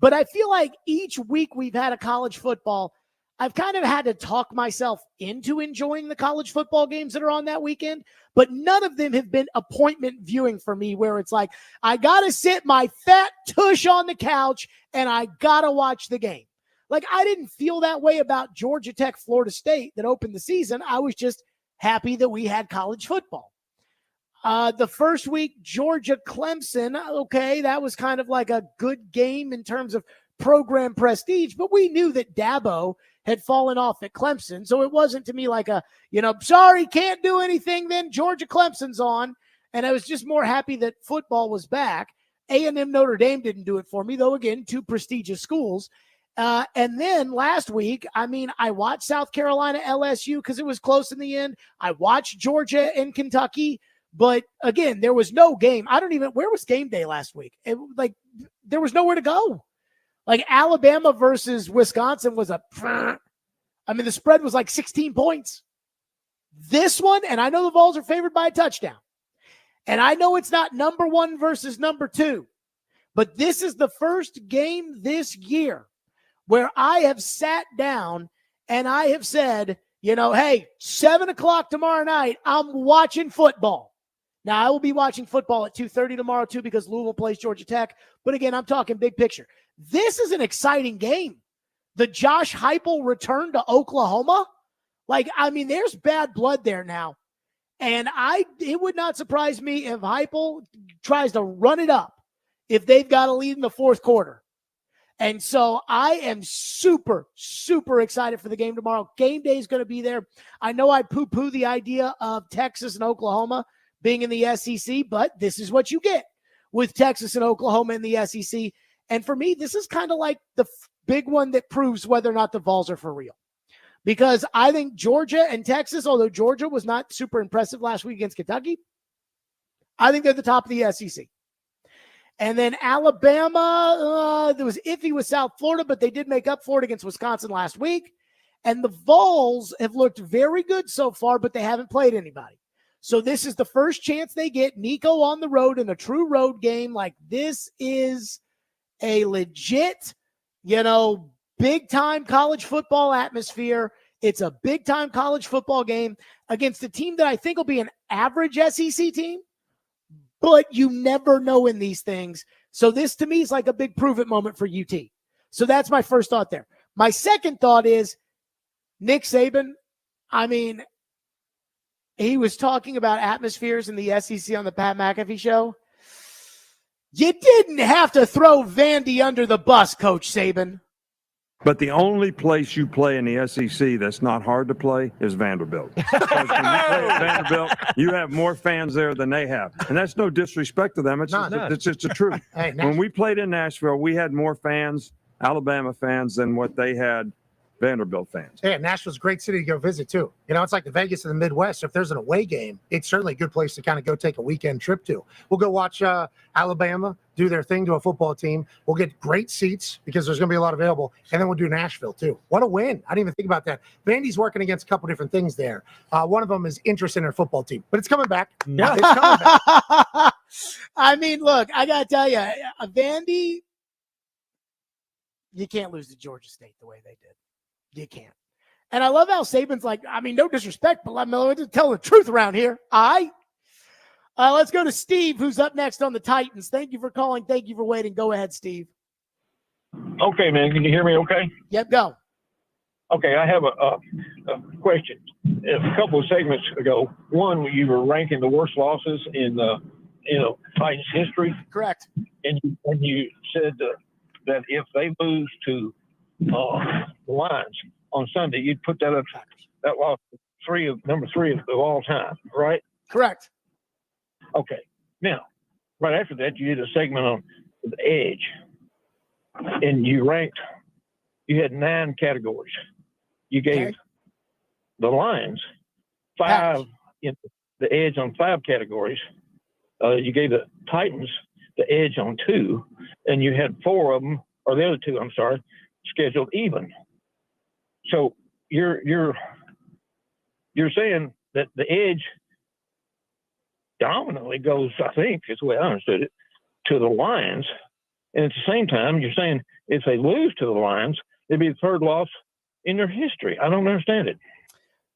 But I feel like each week we've had a college football, I've kind of had to talk myself into enjoying the college football games that are on that weekend, but none of them have been appointment viewing for me where it's like, I got to sit my fat tush on the couch and I got to watch the game. Like, I didn't feel that way about Georgia Tech, Florida State that opened the season. I was just happy that we had college football. The first week, Georgia Clemson, okay, that was kind of like a good game in terms of program prestige, but we knew that Dabo had fallen off at Clemson, so it wasn't to me like a, sorry, can't do anything, then Georgia Clemson's on, and I was just more happy that football was back. A&M Notre Dame didn't do it for me, though, again, two prestigious schools. And then last week, I watched South Carolina LSU because it was close in the end. I watched Georgia and Kentucky. But again, there was no game. Where was game day last week? There was nowhere to go. Like Alabama versus Wisconsin was the spread was like 16 points. This one, and I know the Vols are favored by a touchdown. And I know it's not number 1 versus number 2. But this is the first game this year where I have sat down and I have said, hey, 7 o'clock tomorrow night, I'm watching football. Now, I will be watching football at 2:30 tomorrow, too, because Louisville plays Georgia Tech. But, again, I'm talking big picture. This is an exciting game. The Josh Heupel return to Oklahoma. There's bad blood there now. And it would not surprise me if Heupel tries to run it up if they've got a lead in the fourth quarter. And so I am super, super excited for the game tomorrow. Game day is going to be there. I know I poo-poo the idea of Texas and Oklahoma being in the SEC, but this is what you get with Texas and Oklahoma in the SEC. And for me, this is kind of like the big one that proves whether or not the Vols are for real. Because I think Georgia and Texas, although Georgia was not super impressive last week against Kentucky, I think they're the top of the SEC. And then Alabama, there was iffy with South Florida, but they did make up for it against Wisconsin last week. And the Vols have looked very good so far, but they haven't played anybody. So this is the first chance they get. Nico on the road in a true road game. Like, this is a legit, big-time college football atmosphere. It's a big-time college football game against a team that I think will be an average SEC team, but you never know in these things. So this, to me, is like a big prove-it moment for UT. So that's my first thought there. My second thought is Nick Saban, he was talking about atmospheres in the SEC on the Pat McAfee show. You didn't have to throw Vandy under the bus, Coach Saban. But the only place you play in the SEC that's not hard to play is Vanderbilt. Because when you play at Vanderbilt, you have more fans there than they have. And that's no disrespect to them. It's just the truth. Hey, when we played in Nashville, we had more fans, Alabama fans, than what they had Vanderbilt fans. Yeah, Nashville's a great city to go visit, too. It's like the Vegas in the Midwest. If there's an away game, it's certainly a good place to kind of go take a weekend trip to. We'll go watch Alabama do their thing to a football team. We'll get great seats because there's going to be a lot available. And then we'll do Nashville, too. What a win. I didn't even think about that. Vandy's working against a couple different things there. One of them is interest in their football team. But it's coming back. Yeah. It's coming back. Look, I got to tell you, Vandy, you can't lose to Georgia State the way they did. You can't. And I love how Saban's like, no disrespect, but I'm going to tell the truth around here. All right. Let's go to Steve, who's up next on the Titans. Thank you for calling. Thank you for waiting. Go ahead, Steve. Okay, man. Can you hear me okay? Yep, go. Okay, I have a question. A couple of segments ago, one you were ranking the worst losses in Titans history. Correct. And you said that if they lose to the Lions on Sunday, you'd put that up that loss number three of all time, right? Correct. Okay. Now, right after that, you did a segment on the edge, and you had 9 categories. You gave the Lions 5, the edge on 5 categories. You gave the Titans the edge on 2, and you had 4 of them, or the other 2, I'm sorry, scheduled even. So you're saying that the edge dominantly goes, I think, is the way I understood it, to the Lions. And at the same time, you're saying if they lose to the Lions, it'd be the 3rd loss in their history. I don't understand it.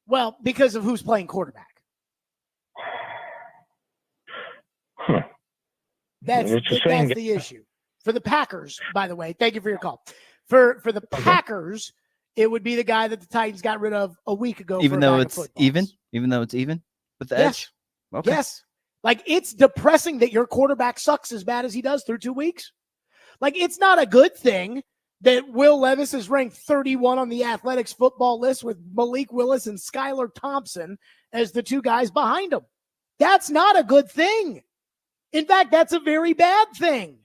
Well, because of who's playing quarterback. Huh. That's the issue. For the Packers, by the way, thank you for your call. For the Packers, it would be the guy that the Titans got rid of a week ago. Even though it's even with the edge? Okay. Yes. Like, it's depressing that your quarterback sucks as bad as he does through 2 weeks. Like, it's not a good thing that Will Levis is ranked 31 on the Athletics football list with Malik Willis and Skylar Thompson as the 2 guys behind him. That's not a good thing. In fact, that's a very bad thing.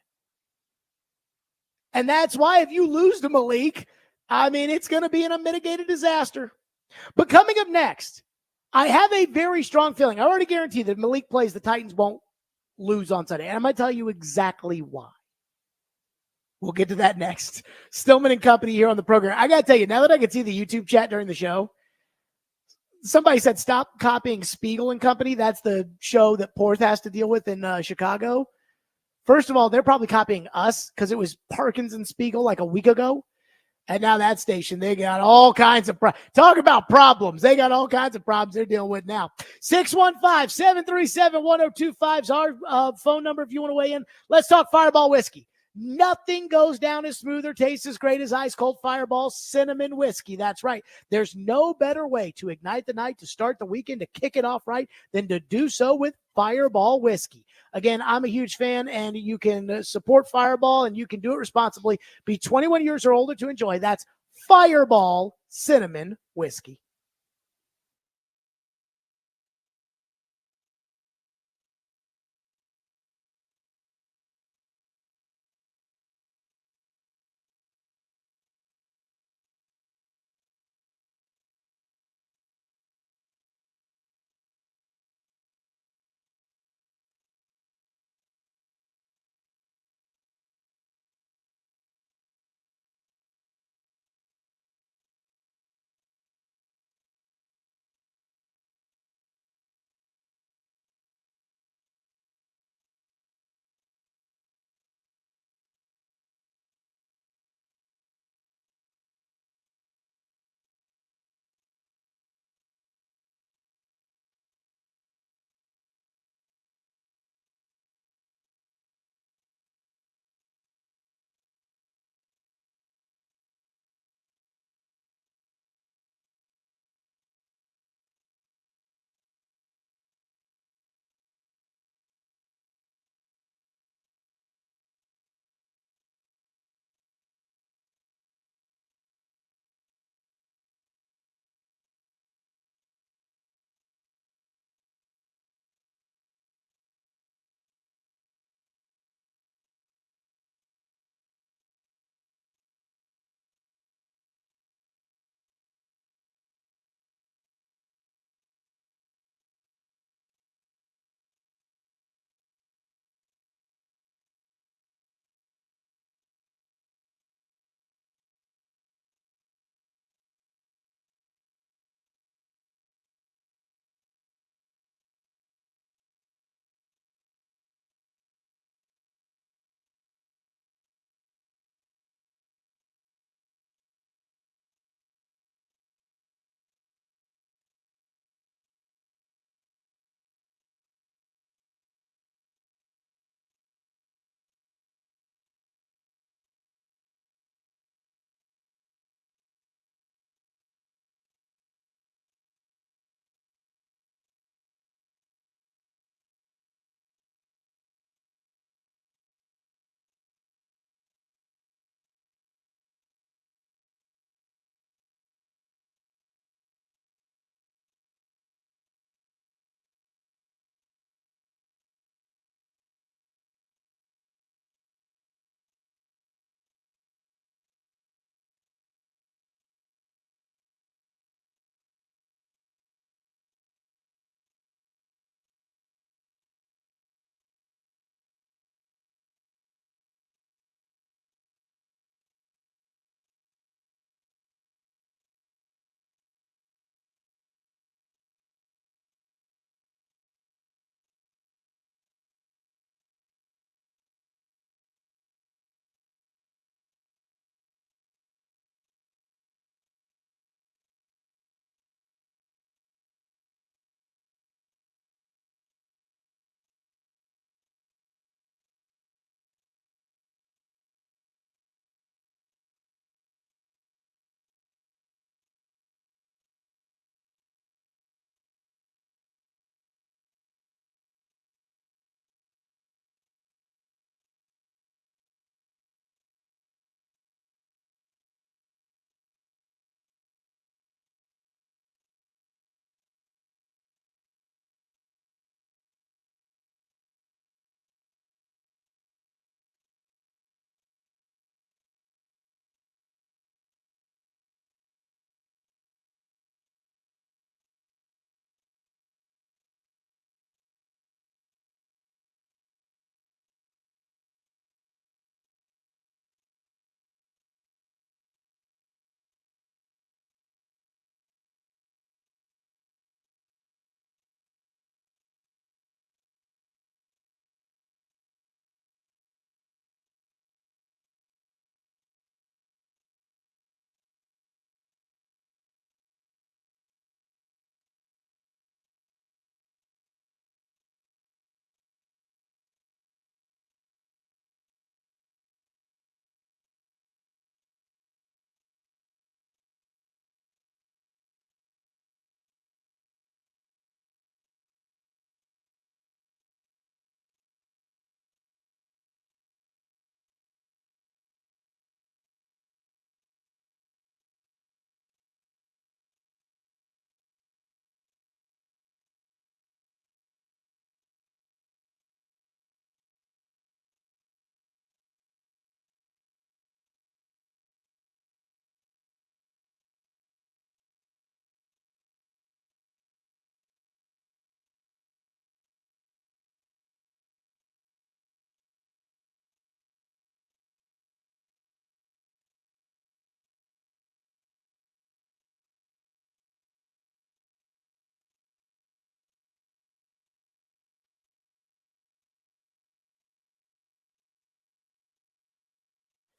And that's why if you lose to Malik, I mean, it's going to be an unmitigated disaster. But coming up next, I have a very strong feeling. I already guarantee that if Malik plays, the Titans won't lose on Sunday. And I'm going to tell you exactly why. We'll get to that next. Stillman and Company here on the program. I got to tell you, now that I can see the YouTube chat during the show, somebody said stop copying Spiegel and Company. That's the show that Porth has to deal with in Chicago. First of all, they're probably copying us because it was Parkins and Spiegel like a week ago. And now that station, they got all kinds of talk about problems. They got all kinds of problems they're dealing with now. 615-737-1025 is our phone number if you want to weigh in. Let's talk Fireball whiskey. Nothing goes down as smooth or tastes as great as ice cold Fireball cinnamon whiskey. That's right. There's no better way to ignite the night, to start the weekend, to kick it off right than to do so with Fireball whiskey. Again, I'm a huge fan, and you can support Fireball, and you can do it responsibly. Be 21 years or older to enjoy. That's Fireball cinnamon whiskey.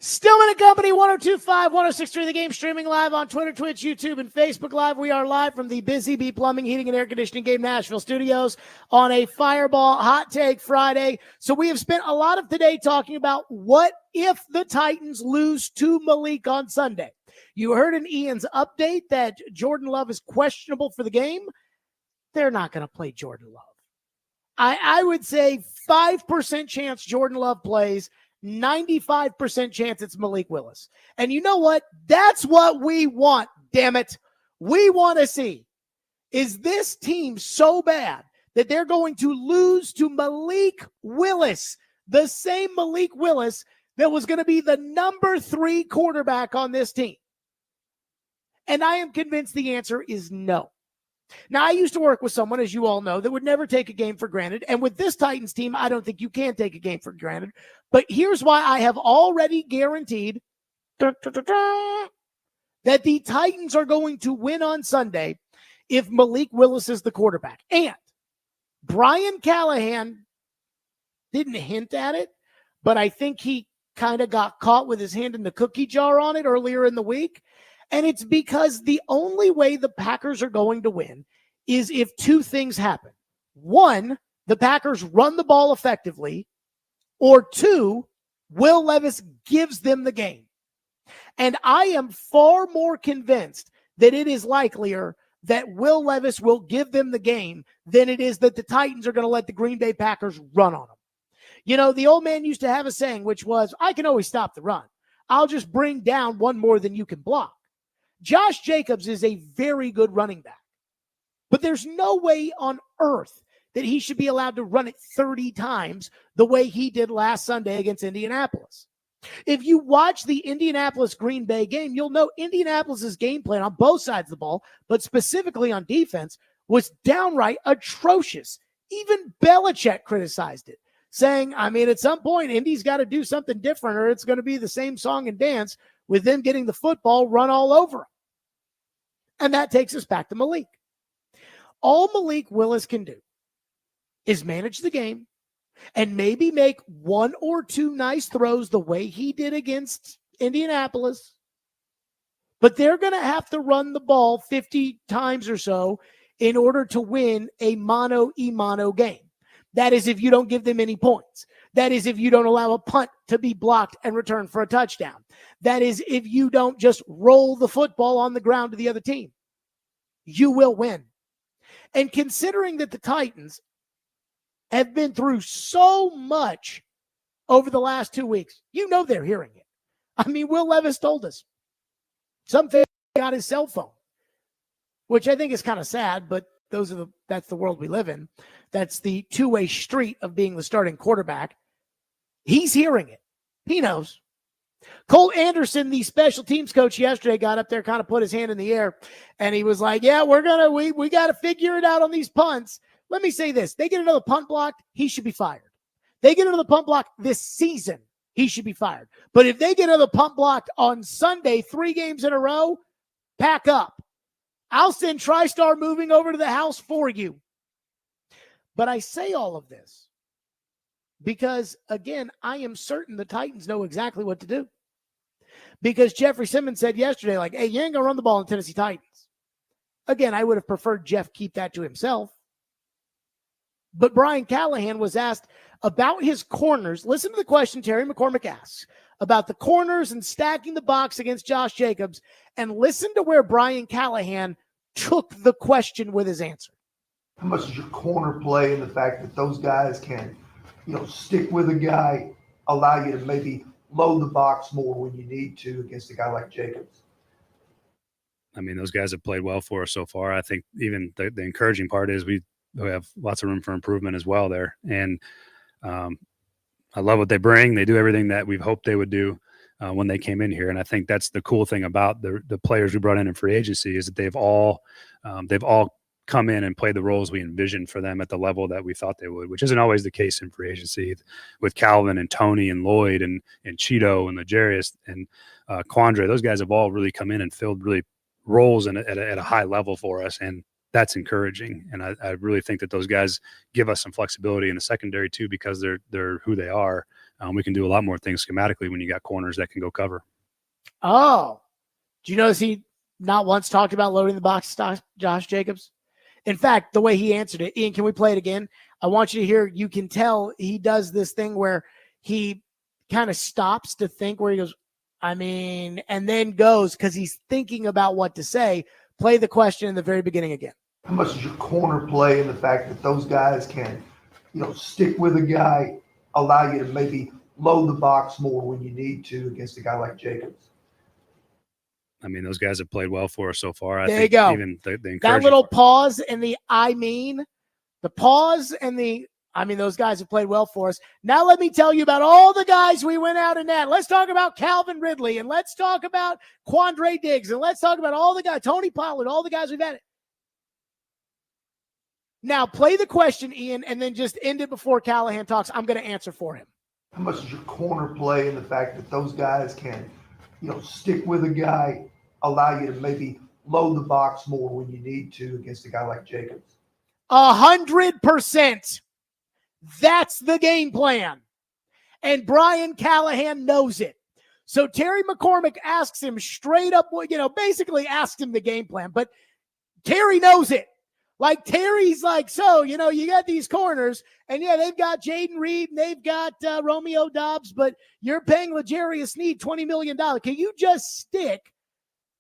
Stillman and Company, 102.5, 106.3 The Game, streaming live on Twitter, Twitch, YouTube, and Facebook Live. We are live from the Busy Bee Plumbing, Heating, and Air Conditioning Game Nashville studios on a Fireball Hot Take Friday. So we have spent a lot of today talking about what if the Titans lose to Malik on Sunday. You heard in Ian's update that Jordan Love is questionable for the game. They're not going to play Jordan Love. I would say 5% chance Jordan Love plays, 95% chance it's Malik Willis. And you know what? That's what we want, damn it. We want to see, is this team so bad that they're going to lose to Malik Willis, the same Malik Willis that was going to be the number 3 quarterback on this team? And I am convinced the answer is no. Now, I used to work with someone, as you all know, that would never take a game for granted. And with this Titans team, I don't think you can take a game for granted. But here's why I have already guaranteed that the Titans are going to win on Sunday if Malik Willis is the quarterback. And Brian Callahan didn't hint at it, but I think he kind of got caught with his hand in the cookie jar on it earlier in the week. And it's because the only way the Packers are going to win is if 2 things happen. 1, the Packers run the ball effectively, or 2, Will Levis gives them the game. And I am far more convinced that it is likelier that Will Levis will give them the game than it is that the Titans are going to let the Green Bay Packers run on them. You know, the old man used to have a saying, which was, I can always stop the run. I'll just bring down one more than you can block. Josh Jacobs is a very good running back, but there's no way on earth that he should be allowed to run it 30 times the way he did last Sunday against Indianapolis. If you watch the Indianapolis-Green Bay game, you'll know Indianapolis's game plan on both sides of the ball, but specifically on defense, was downright atrocious. Even Belichick criticized it, saying, I mean, at some point, Indy's got to do something different or it's going to be the same song and dance with them getting the football run all over them. And that takes us back to Malik. All Malik Willis can do is manage the game and maybe make 1 or 2 nice throws the way he did against Indianapolis. But they're going to have to run the ball 50 times or so in order to win a mano-a-mano game. That is if you don't give them any points. That is if you don't allow a punt to be blocked and returned for a touchdown. That is if you don't just roll the football on the ground to the other team. You will win. And considering that the Titans have been through so much over the last 2 weeks, you know they're hearing it. I mean, Will Levis told us. Some fan got his cell phone, which I think is kind of sad, but that's the world we live in. That's the two-way street of being the starting quarterback. He's hearing it. He knows. Cole Anderson, the special teams coach yesterday, got up there, kind of put his hand in the air, and he was like, yeah, we got to figure it out on these punts. Let me say this. They get another punt blocked, he should be fired. They get another punt block this season, he should be fired. But if they get another punt blocked on Sunday, 3 games in a row, pack up. I'll send TriStar moving over to the house for you. But I say all of this because, again, I am certain the Titans know exactly what to do. Because Jeffrey Simmons said yesterday, like, hey, you ain't going to run the ball in Tennessee Titans. Again, I would have preferred Jeff keep that to himself. But Brian Callahan was asked about his corners. Listen to the question Terry McCormick asks about the corners and stacking the box against Josh Jacobs. And listen to where Brian Callahan took the question with his answer. How much does your corner play in the fact that those guys can, stick with a guy, allow you to maybe load the box more when you need to against a guy like Jacobs? I mean, those guys have played well for us so far. I think even the encouraging part is we have lots of room for improvement as well there. And I love what they bring. They do everything that we've hoped they would do when they came in here. And I think that's the cool thing about the players we brought in free agency is that they've all come in and play the roles we envisioned for them at the level that we thought they would, which isn't always the case in free agency with Calvin and Tony and Lloyd and Cheeto and L'Jarius and Quandre. Those guys have all really come in and filled really roles at a high level for us. And that's encouraging. And I really think that those guys give us some flexibility in the secondary too, because they're who they are. We can do a lot more things schematically when you got corners that can go cover. Oh, do you notice he not once talked about loading the box, Josh Jacobs? In fact, the way he answered it, Ian, can we play it again? I want you to hear, you can tell he does this thing where he kind of stops to think, where he goes, and then goes, because he's thinking about what to say. Play the question in the very beginning again. How much does your corner play in the fact that those guys can, stick with a guy, allow you to maybe load the box more when you need to against a guy like Jacobs? Those guys have played well for us so far. There you go. Even that little pause and the pause and those guys have played well for us. Now let me tell you about all the guys we went out and at. Let's talk about Calvin Ridley, and let's talk about Quandre Diggs, and let's talk about all the guys, Tony Pollard, all the guys we've had it. Now play the question, Ian, and then just end it before Callahan talks. I'm going to answer for him. How much does your corner play in the fact that those guys can, stick with a guy, allow you to maybe load the box more when you need to against a guy like Jacobs? 100%. That's the game plan. And Brian Callahan knows it. So Terry McCormick asks him straight up, basically asks him the game plan, but Terry knows it. Like Terry's like, so, you got these corners, and they've got Jaden Reed, and they've got Romeo Doubs, but you're paying L'Jarius Sneed $20 million. Can you just stick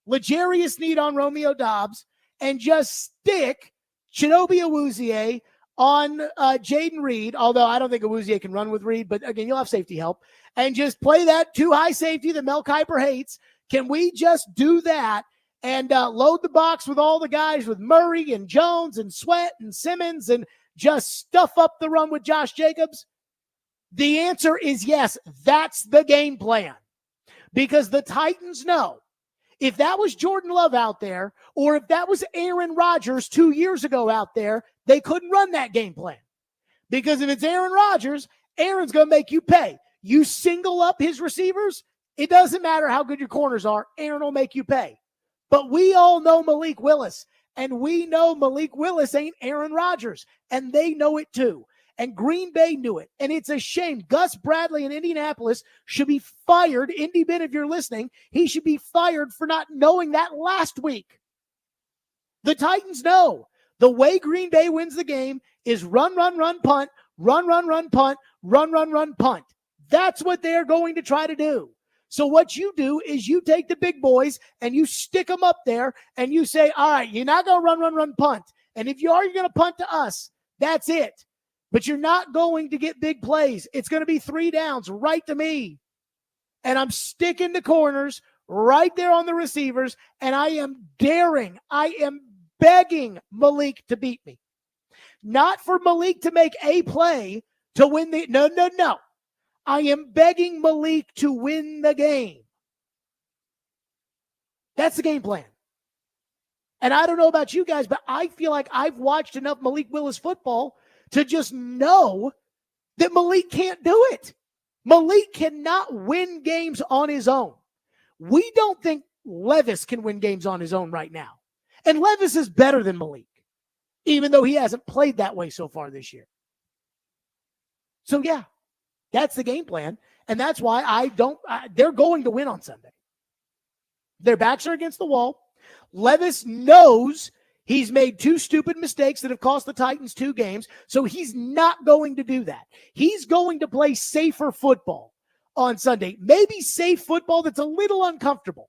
L'Jarius Sneed on Romeo Doubs and just stick Chidobe Awuzie on Jaden Reed, although I don't think Awuzie can run with Reed, but again, you'll have safety help, and just play that too high safety that Mel Kiper hates? Can we just do that and load the box with all the guys, with Murray and Jones and Sweat and Simmons, and just stuff up the run with Josh Jacobs? The answer is yes. That's the game plan, because the Titans know if that was Jordan Love out there, or if that was Aaron Rodgers 2 years ago out there, they couldn't run that game plan. Because if it's Aaron Rodgers, Aaron's going to make you pay. You single up his receivers, it doesn't matter how good your corners are, Aaron will make you pay. But we all know Malik Willis, and we know Malik Willis ain't Aaron Rodgers, and they know it too. And Green Bay knew it, and it's a shame. Gus Bradley in Indianapolis should be fired. Indy Ben, if you're listening, he should be fired for not knowing that last week. The Titans know the way Green Bay wins the game is run, run, run, punt, run, run, run, punt, run, run, run, punt. That's what they're going to try to do. So what you do is you take the big boys and you stick them up there and you say, all right, you're not going to run, run, run, punt. And if you are, you're going to punt to us. That's it. But you're not going to get big plays. It's going to be 3 downs right to me. And I'm sticking the corners right there on the receivers. And I am begging Malik to beat me. Not for Malik to make a play to win the, no. I am begging Malik to win the game. That's the game plan. And I don't know about you guys, but I feel like I've watched enough Malik Willis football to just know that Malik can't do it. Malik cannot win games on his own. We don't think Levis can win games on his own right now. And Levis is better than Malik, even though he hasn't played that way so far this year. So, yeah, that's the game plan. And that's why they're going to win on Sunday. Their backs are against the wall. Levis knows he's made 2 stupid mistakes that have cost the Titans 2 games, so he's not going to do that. He's going to play safer football on Sunday. Maybe safe football that's a little uncomfortable.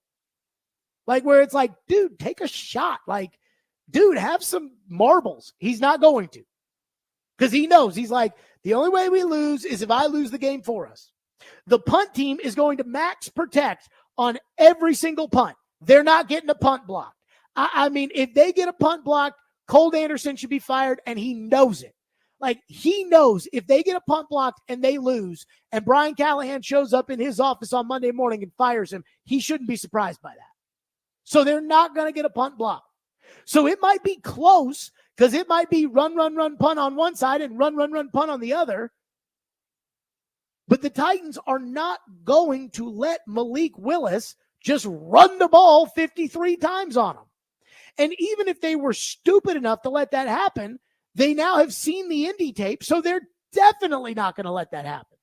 Like where it's like, dude, take a shot. Like, dude, have some marbles. He's not going to. Because he knows, he's like, the only way we lose is if I lose the game for us. The punt team is going to max protect on every single punt. They're not getting a punt blocked. I mean, if they get a punt blocked, Colt Anderson should be fired, and he knows it. Like, he knows if they get a punt blocked and they lose, and Brian Callahan shows up in his office on Monday morning and fires him, he shouldn't be surprised by that. So they're not going to get a punt block. So it might be close, because it might be run, run, run, punt on one side and run, run, run, punt on the other. But the Titans are not going to let Malik Willis just run the ball 53 times on him. And even if they were stupid enough to let that happen, they now have seen the Indy tape, so they're definitely not going to let that happen.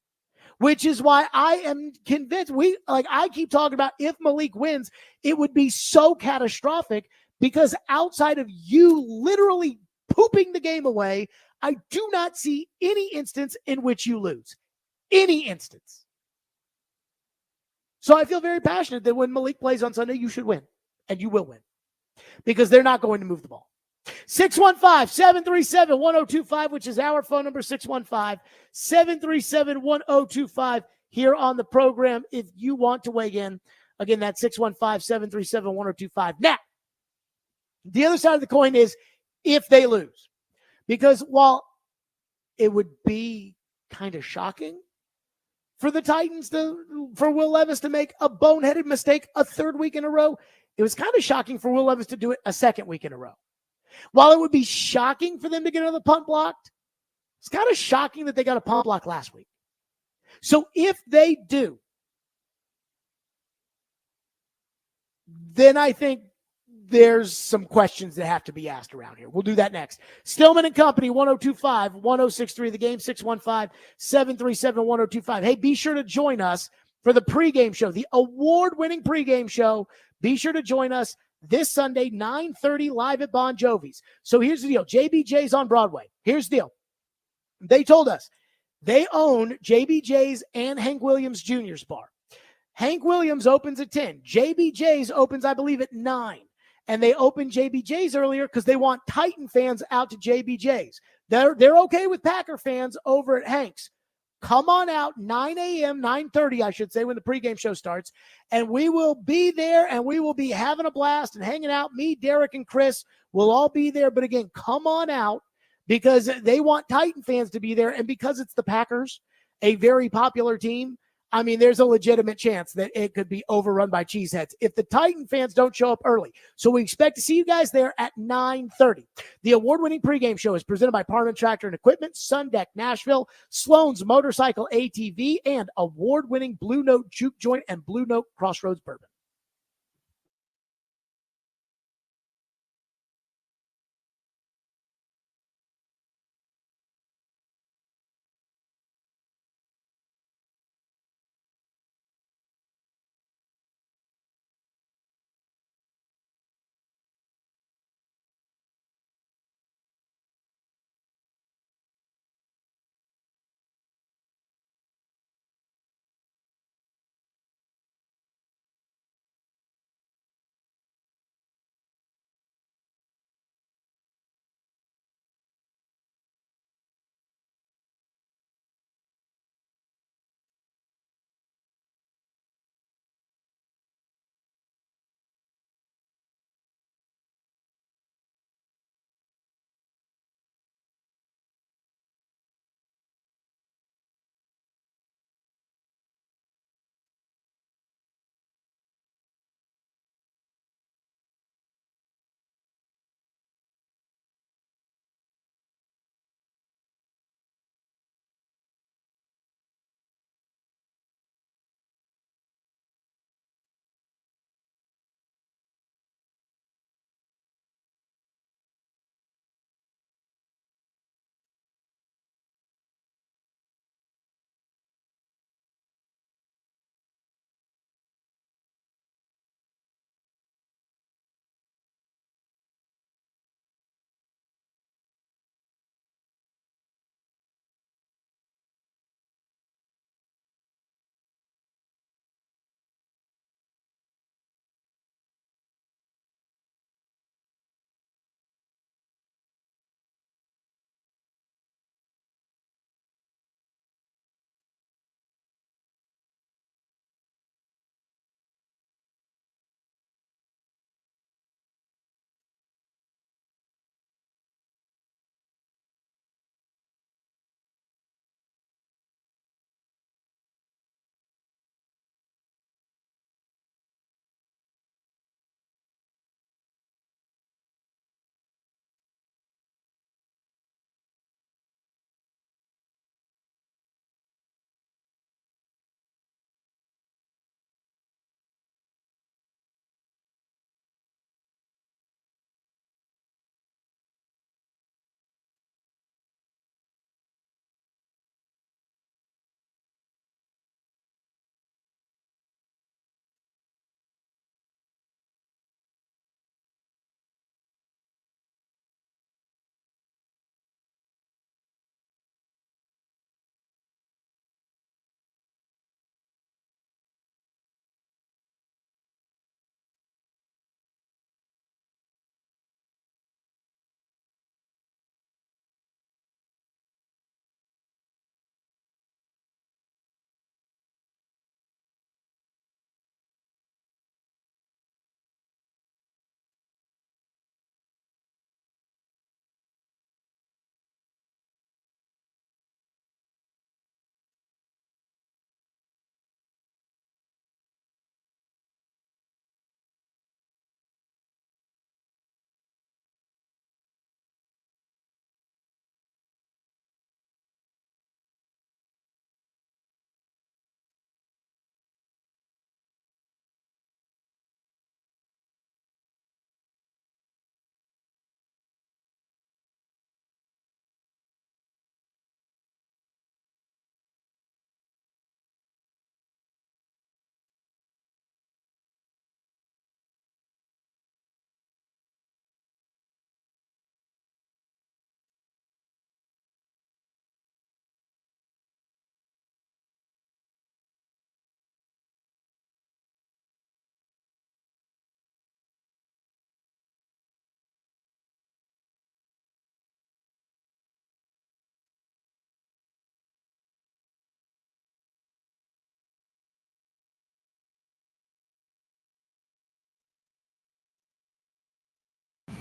Which is why I am convinced I keep talking about if Malik wins, it would be so catastrophic because outside of you literally pooping the game away, I do not see any instance in which you lose. Any instance. So I feel very passionate that when Malik plays on Sunday, you should win. And you will win. Because they're not going to move the ball. 615-737-1025, which is our phone number, 615-737-1025 here on the program. If you want to weigh in, again, that's 615-737-1025. Now, the other side of the coin is if they lose. Because while it would be kind of shocking for the Titans for Will Levis to make a boneheaded mistake a third week in a row, it was kind of shocking for Will Levis to do it a second week in a row. While it would be shocking for them to get another punt blocked, it's kind of shocking that they got a punt block last week. So if they do, then I think there's some questions that have to be asked around here. We'll do that next. Stillman and Company, 1025-1063, the game, 615-737-1025. Hey, be sure to join us for the pregame show, the award-winning pregame show. Be sure to join us this Sunday, 9:30, live at Bon Jovi's. So here's the deal. JBJ's on Broadway. Here's the deal. They told us they own JBJ's and Hank Williams Jr.'s bar. Hank Williams opens at 10. JBJ's opens, I believe, at 9. And they opened JBJ's earlier because they want Titan fans out to JBJ's. They're okay with Packer fans over at Hank's. Come on out, 9 a.m., 9:30, I should say, when the pregame show starts. And we will be there, and we will be having a blast and hanging out. Me, Derek, and Chris will all be there. But again, come on out because they want Titan fans to be there. And because it's the Packers, a very popular team, I mean, there's a legitimate chance that it could be overrun by cheeseheads if the Titan fans don't show up early. So we expect to see you guys there at 9:30. The award-winning pregame show is presented by Parman Tractor and Equipment, Sun Deck Nashville, Sloan's Motorcycle ATV, and award-winning Blue Note Juke Joint and Blue Note Crossroads Bourbon.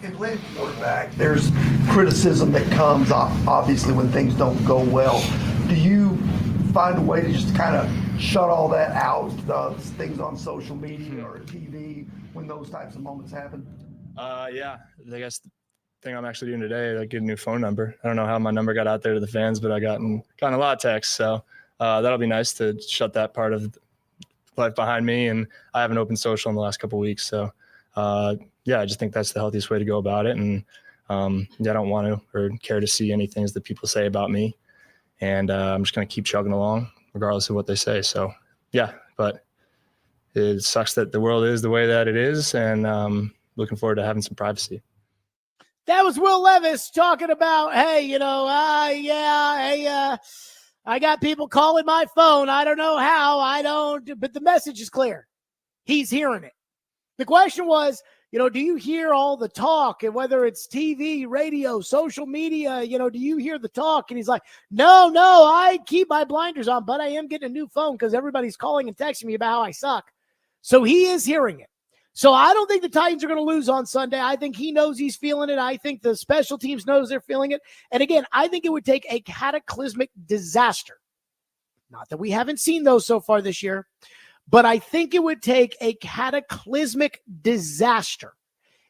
In playing quarterback, there's criticism that comes obviously when things don't go well. Do you find a way to just kind of shut all that out, things on social media or TV when those types of moments happen? Yeah, I guess the thing I'm actually doing today, like get a new phone number. I don't know how my number got out there to the fans, but I gotten a lot of texts. So that'll be nice to shut that part of life behind me. And I haven't opened social in the last couple of weeks. So yeah, I just think that's the healthiest way to go about it. And yeah, I don't want to or care to see any things that people say about me. And I'm just going to keep chugging along regardless of what they say. So yeah, but it sucks that the world is the way that it is. And looking forward to having some privacy. That was Will Levis talking about, hey, I got people calling my phone. I don't know how. But the message is clear. He's hearing it. The question was, do you hear all the talk, and whether it's TV, radio, social media, do you hear the talk? And he's like, no, I keep my blinders on, but I am getting a new phone because everybody's calling and texting me about how I suck. So he is hearing it. So I don't think the Titans are going to lose on Sunday. I think he knows he's feeling it. I think the special teams knows they're feeling it. And again, I think it would take a cataclysmic disaster. Not that we haven't seen those so far this year, but I think it would take a cataclysmic disaster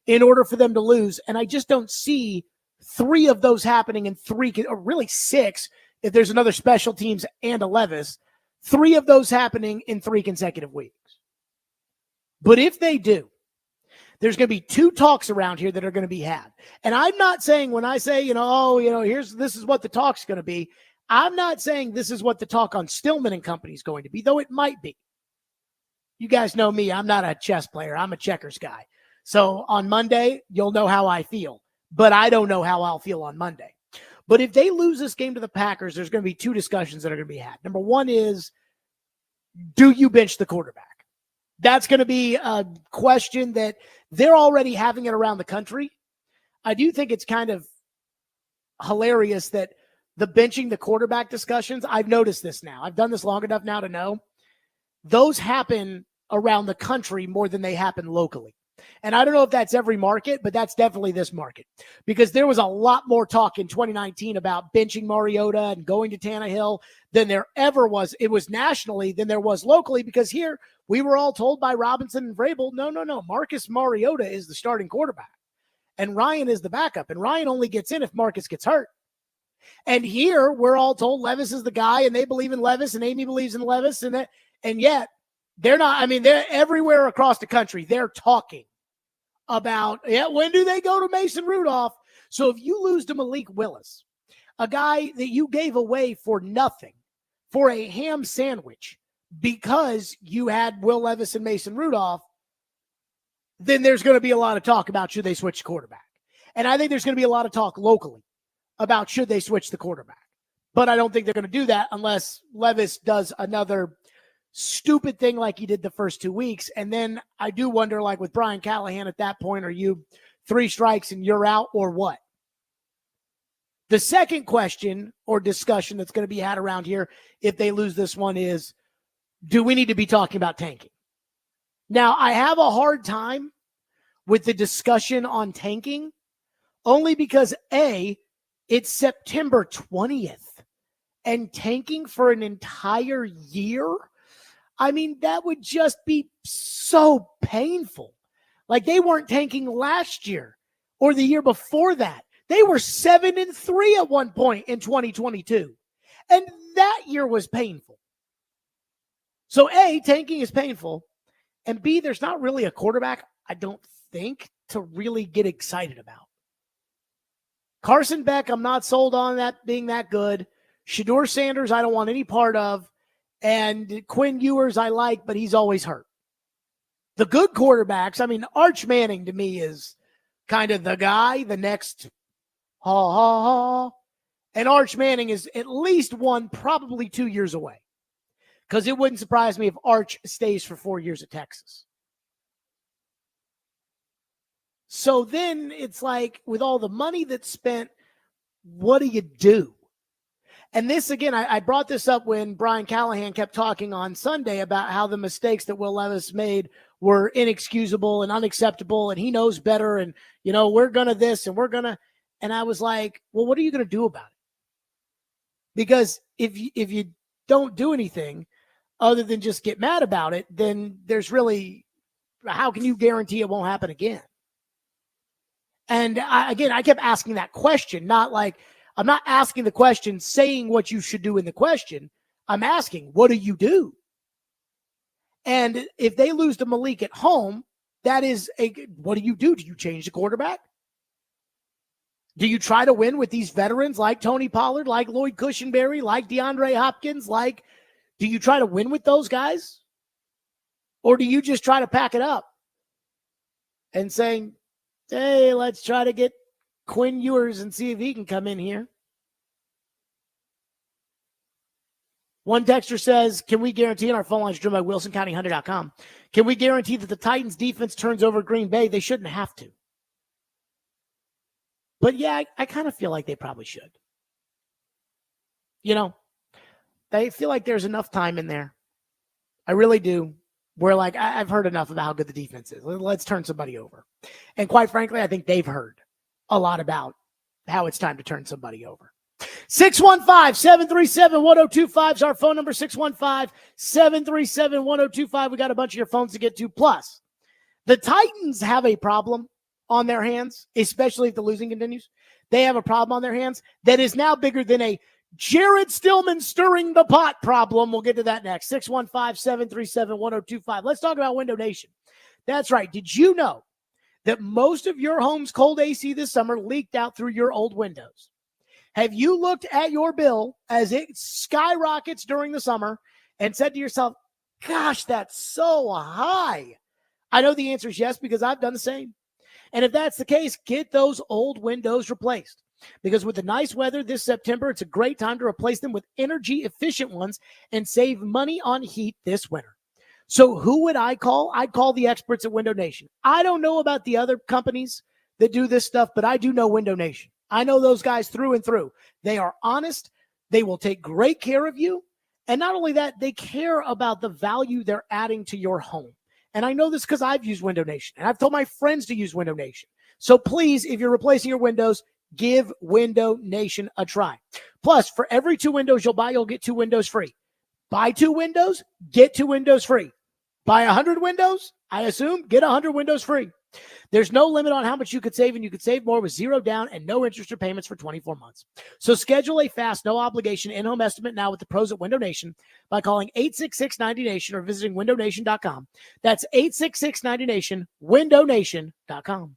in order for them to lose. And I just don't see 3 of those happening in 3, or really 6, if there's another special teams and a Levis, 3 of those happening in 3 consecutive weeks. But if they do, there's going to be 2 talks around here that are going to be had. And I'm not saying when I say, this is what the talk's going to be, I'm not saying this is what the talk on Stillman and company is going to be, though it might be. You guys know me. I'm not a chess player. I'm a checkers guy. So on Monday, you'll know how I feel. But I don't know how I'll feel on Monday. But if they lose this game to the Packers, there's going to be 2 discussions that are going to be had. Number 1 is, do you bench the quarterback? That's going to be a question that they're already having it around the country. I do think it's kind of hilarious that the benching the quarterback discussions, I've noticed this now. I've done this long enough now to know those happen around the country more than they happen locally. And I don't know if that's every market, but that's definitely this market, because there was a lot more talk in 2019 about benching Mariota and going to Tannehill than there ever was. It was nationally than there was locally, because here we were all told by Robinson and Vrabel, no, Marcus Mariota is the starting quarterback and Ryan is the backup, and Ryan only gets in if Marcus gets hurt. And here we're all told Levis is the guy, and they believe in Levis, and Amy believes in Levis, and yet they're not. I mean, they're everywhere across the country. They're talking about, when do they go to Mason Rudolph? So if you lose to Malik Willis, a guy that you gave away for nothing, for a ham sandwich, because you had Will Levis and Mason Rudolph, then there's going to be a lot of talk about should they switch quarterback. And I think there's going to be a lot of talk locally about should they switch the quarterback. But I don't think they're going to do that unless Levis does another stupid thing like he did the first 2 weeks. And then I do wonder, like with Brian Callahan at that point, are you 3 strikes and you're out, or what? The second question or discussion that's going to be had around here if they lose this one is, do we need to be talking about tanking? Now, I have a hard time with the discussion on tanking, only because it's September 20th, and tanking for an entire year, I mean, that would just be so painful. Like, they weren't tanking last year or the year before that. They were 7-3 at one point in 2022. And that year was painful. So tanking is painful. And B, there's not really a quarterback, I don't think, to really get excited about. Carson Beck, I'm not sold on that being that good. Shedeur Sanders, I don't want any part of. And Quinn Ewers, I like, but he's always hurt. The good quarterbacks, I mean, Arch Manning to me is kind of the guy, the next And Arch Manning is at least 1, probably 2 years away. Because it wouldn't surprise me if Arch stays for 4 years at Texas. So then it's like, with all the money that's spent, what do you do? And this, again, I brought this up when Brian Callahan kept talking on Sunday about how the mistakes that Will Levis made were inexcusable and unacceptable, and he knows better, and we're gonna this and we're gonna. And I was like, well, what are you gonna do about it? Because if you don't do anything other than just get mad about it, then there's really, how can you guarantee it won't happen again? And I kept asking that question, I'm not asking the question saying what you should do in the question. I'm asking, what do you do? And if they lose to Malik at home, what do you do? Do you change the quarterback? Do you try to win with these veterans like Tony Pollard, like Lloyd Cushenberry, like DeAndre Hopkins? Do you try to win with those guys? Or do you just try to pack it up and say, hey, let's try to get Quinn Ewers and see if he can come in here? One texter says, can we guarantee, and our phone line is driven by WilsonCountyHunter.com, can we guarantee that the Titans defense turns over Green Bay? They shouldn't have to. But yeah, I kind of feel like they probably should. They feel like there's enough time in there. I really do. Where I've heard enough about how good the defense is. Let's turn somebody over. And quite frankly, I think they've heard a lot about how it's time to turn somebody over. 615-737-1025 is our phone number, 615-737-1025. We got a bunch of your phones to get to. Plus, the Titans have a problem on their hands, especially if the losing continues. They have a problem on their hands that is now bigger than a Jared Stillman stirring the pot problem. We'll get to that next. 615-737-1025. Let's talk about Window Nation. That's right. Did you know that most of your home's cold AC this summer leaked out through your old windows? Have you looked at your bill as it skyrockets during the summer and said to yourself, gosh, that's so high? I know the answer is yes, because I've done the same. And if that's the case, get those old windows replaced. Because with the nice weather this September, it's a great time to replace them with energy-efficient ones and save money on heat this winter. So who would I call? I'd call the experts at Window Nation. I don't know about the other companies that do this stuff, but I do know Window Nation. I know those guys through and through. They are honest. They will take great care of you. And not only that, they care about the value they're adding to your home. And I know this because I've used Window Nation, and I've told my friends to use Window Nation. So please, if you're replacing your windows, give Window Nation a try. Plus, for every 2 windows you'll buy, you'll get 2 windows free. Buy 2 windows, get 2 windows free. Buy 100 windows, I assume, get 100 windows free. There's no limit on how much you could save, and you could save more with 0 down and no interest or payments for 24 months. So schedule a fast, no obligation in-home estimate now with the pros at Window Nation by calling 866-90NATION or visiting windownation.com. That's 866-90NATION, windownation.com.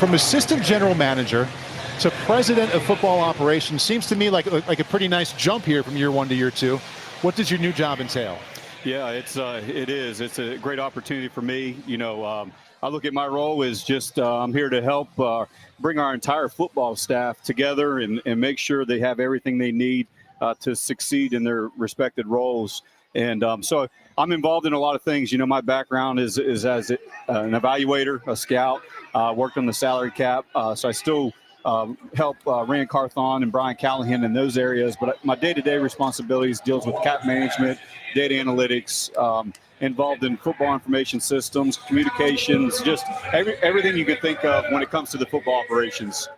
from assistant general manager to president of football operations seems to me like a pretty nice jump here from year 1 to year 2. What does your new job entail? Yeah, it is. It's a great opportunity for me. I look at my role as just I'm here to help bring our entire football staff together and make sure they have everything they need to succeed in their respected roles. And so I'm involved in a lot of things. My background is as an evaluator, a scout, worked on the salary cap. So I still help Rand Carthon and Brian Callahan in those areas. But my day-to-day responsibilities deals with cap management, data analytics, involved in football information systems, communications, just everything you could think of when it comes to the football operations.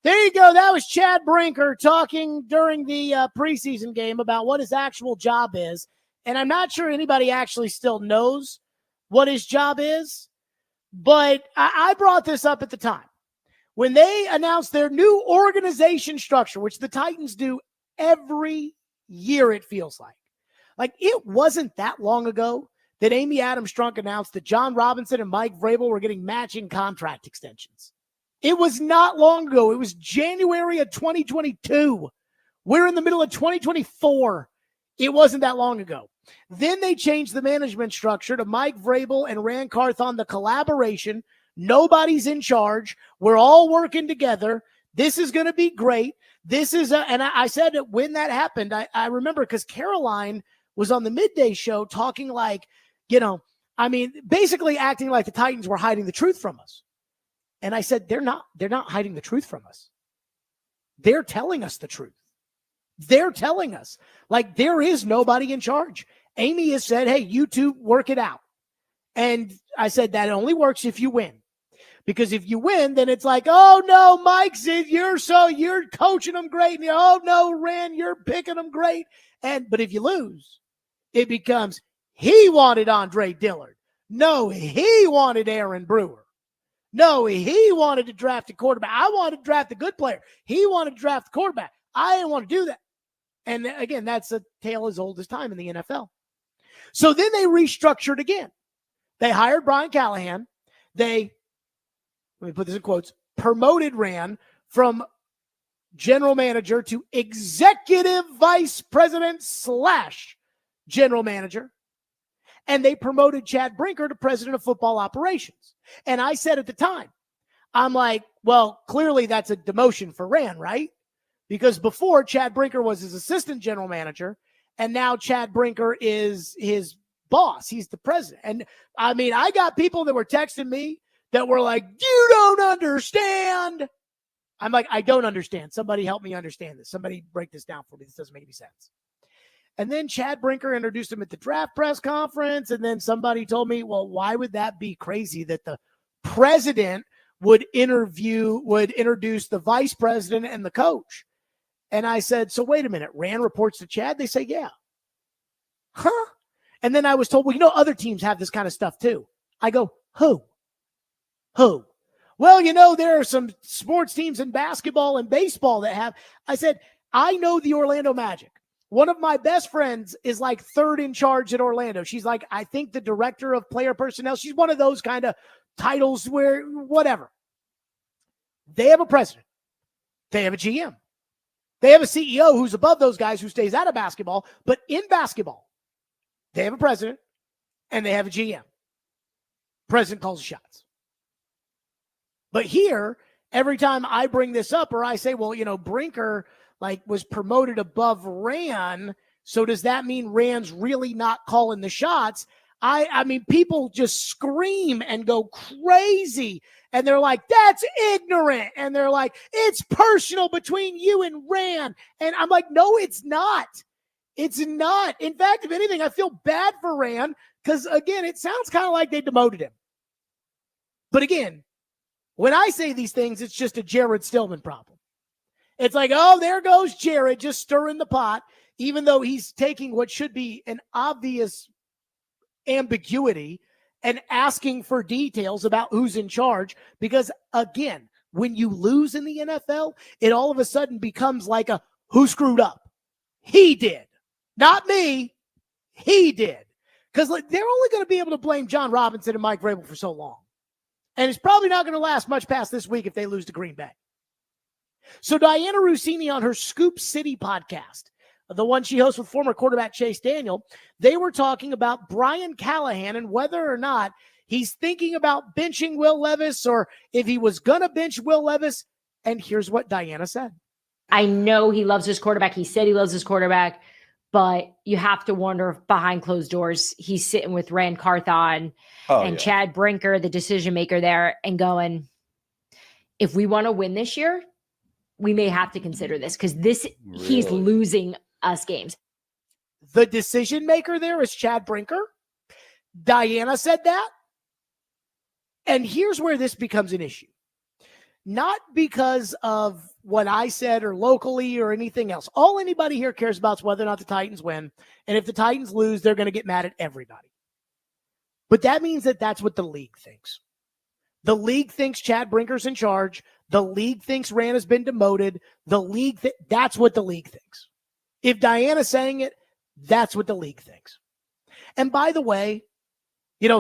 There you go. That was Chad Brinker talking during the preseason game about what his actual job is. And I'm not sure anybody actually still knows what his job is, but I brought this up at the time. When they announced their new organization structure, which the Titans do every year, it feels like. Like, it wasn't that long ago that Amy Adams-Strunk announced that John Robinson and Mike Vrabel were getting matching contract extensions. It was not long ago. It was January of 2022. We're in the middle of 2024. It wasn't that long ago. Then they changed the management structure to Mike Vrabel and Rand Carthon, the collaboration. Nobody's in charge. We're all working together. This is going to be great. This is and I said that when that happened, I remember because Caroline was on the midday show talking like, basically acting like the Titans were hiding the truth from us. And I said, they're not hiding the truth from us. They're telling us the truth. They're telling us like there is nobody in charge. Amy has said, hey, you two work it out. And I said, that only works if you win. Because if you win, then it's like, oh no, Mike said you're coaching them great. And oh no, Rand, you're picking them great. But if you lose, it becomes he wanted Andre Dillard. No, he wanted Aaron Brewer. No, he wanted to draft a quarterback. I wanted to draft a good player. He wanted to draft a quarterback. I didn't want to do that. And again, that's a tale as old as time in the NFL. So then they restructured again. They hired Brian Callahan. They, let me put this in quotes, promoted Rand from general manager to executive vice president / general manager. And they promoted Chad Brinker to president of football operations. And I said at the time, I'm like, well, clearly that's a demotion for Rand, right? Because before Chad Brinker was his assistant general manager, and now Chad Brinker is his boss. He's the president. And I got people that were texting me that were like, you don't understand. I'm like, I don't understand. Somebody help me understand this. Somebody break this down for me. This doesn't make any sense. And then Chad Brinker introduced him at the draft press conference. And then somebody told me, well, why would that be crazy that the president would introduce the vice president and the coach? And I said, so wait a minute, Rand reports to Chad? They say, yeah. Huh? And then I was told, well, other teams have this kind of stuff too. I go, who? Well, there are some sports teams in basketball and baseball that have. I said, I know the Orlando Magic. One of my best friends is like third in charge at Orlando. She's like, I think the director of player personnel. She's one of those kind of titles where whatever. They have a president. They have a GM. They have a CEO who's above those guys who stays out of basketball. But in basketball, they have a president and they have a GM. President calls the shots. But here, every time I bring this up or I say, well, Brinker was promoted above Rand. So does that mean Rand's really not calling the shots? I mean, people just scream and go crazy. And they're like, that's ignorant. And they're like, it's personal between you and Rand. And I'm like, no, it's not. It's not. In fact, if anything, I feel bad for Rand because, again, it sounds kind of like they demoted him. But again, when I say these things, it's just a Jared Stillman problem. It's like, oh, there goes Jared just stirring the pot, even though he's taking what should be an obvious ambiguity and asking for details about who's in charge. Because, again, when you lose in the NFL, it all of a sudden becomes like a who screwed up? He did. Not me. He did. Because they're only going to be able to blame John Robinson and Mike Vrabel for so long. And it's probably not going to last much past this week if they lose to Green Bay. So Diana Russini on her Scoop City podcast, the one she hosts with former quarterback Chase Daniel, they were talking about Brian Callahan and whether or not he's thinking about benching Will Levis or if he was going to bench Will Levis. And here's what Diana said. I know he loves his quarterback. He said he loves his quarterback, but you have to wonder if behind closed doors, he's sitting with Rand Carthon and Chad Brinker, the decision maker there, and going, if we want to win this year, we may have to consider this because he's losing us games. The decision maker there is Chad Brinker. Diana said that. And here's where this becomes an issue. Not because of what I said or locally or anything else. All anybody here cares about is whether or not the Titans win. And if the Titans lose, they're going to get mad at everybody. But that means that that's what the league thinks. The league thinks Chad Brinker's in charge. The league thinks Rand has been demoted. The league, that's what the league thinks. If Diana's saying it, that's what the league thinks. And by the way,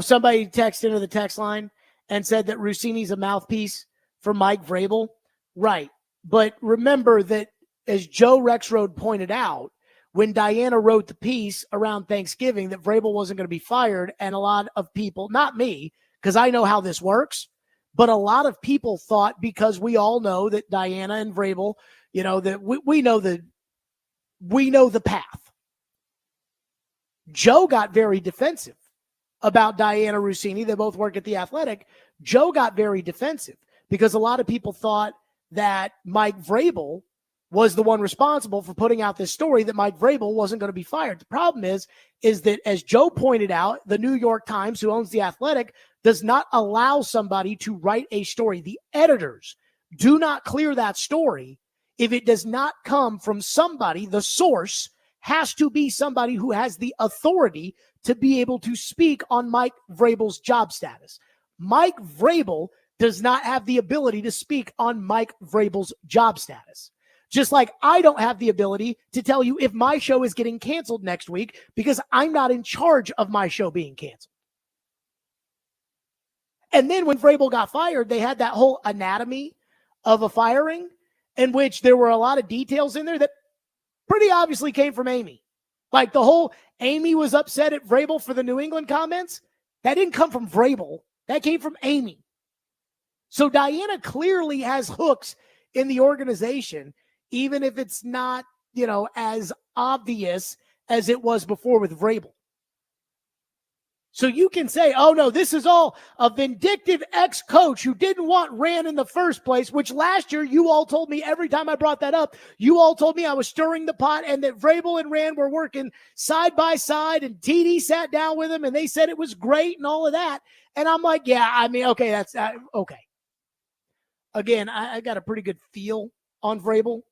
somebody texted into the text line and said that Russini's a mouthpiece for Mike Vrabel. Right. But remember that, as Joe Rexroad pointed out, when Diana wrote the piece around Thanksgiving that Vrabel wasn't going to be fired, and a lot of people, not me, because I know how this works, but a lot of people thought, because we all know that Diana and Vrabel, that we know the path. Joe got very defensive about Diana Russini. They both work at The Athletic. Joe got very defensive because a lot of people thought that Mike Vrabel was the one responsible for putting out this story that Mike Vrabel wasn't going to be fired. The problem is that, as Joe pointed out, the New York Times, who owns The Athletic, does not allow somebody to write a story. The editors do not clear that story if it does not come from somebody. The source has to be somebody who has the authority to be able to speak on Mike Vrabel's job status. Mike Vrabel does not have the ability to speak on Mike Vrabel's job status. Just like I don't have the ability to tell you if my show is getting canceled next week because I'm not in charge of my show being canceled. And then when Vrabel got fired, they had that whole anatomy of a firing in which there were a lot of details in there that pretty obviously came from Amy. Like the whole Amy was upset at Vrabel for the New England comments. That didn't come from Vrabel. That came from Amy. So Diana clearly has hooks in the organization, even if it's not, as obvious as it was before with Vrabel. So you can say, oh no, this is all a vindictive ex-coach who didn't want Rand in the first place, which last year you all told me every time I brought that up, you all told me I was stirring the pot and that Vrabel and Rand were working side by side and TD sat down with him and they said it was great and all of that. And I'm like, yeah, okay, that's okay. Again, I got a pretty good feel on Vrabel.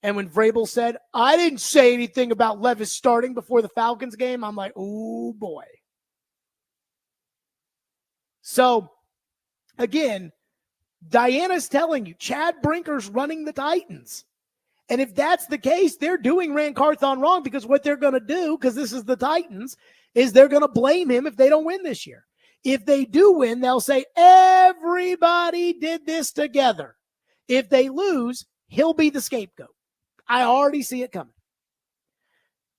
And when Vrabel said, I didn't say anything about Levis starting before the Falcons game, I'm like, oh boy. So, again, Diana's telling you, Chad Brinker's running the Titans. And if that's the case, they're doing Rand Carthon wrong because what they're going to do, because this is the Titans, is they're going to blame him if they don't win this year. If they do win, they'll say, everybody did this together. If they lose, he'll be the scapegoat. I already see it coming.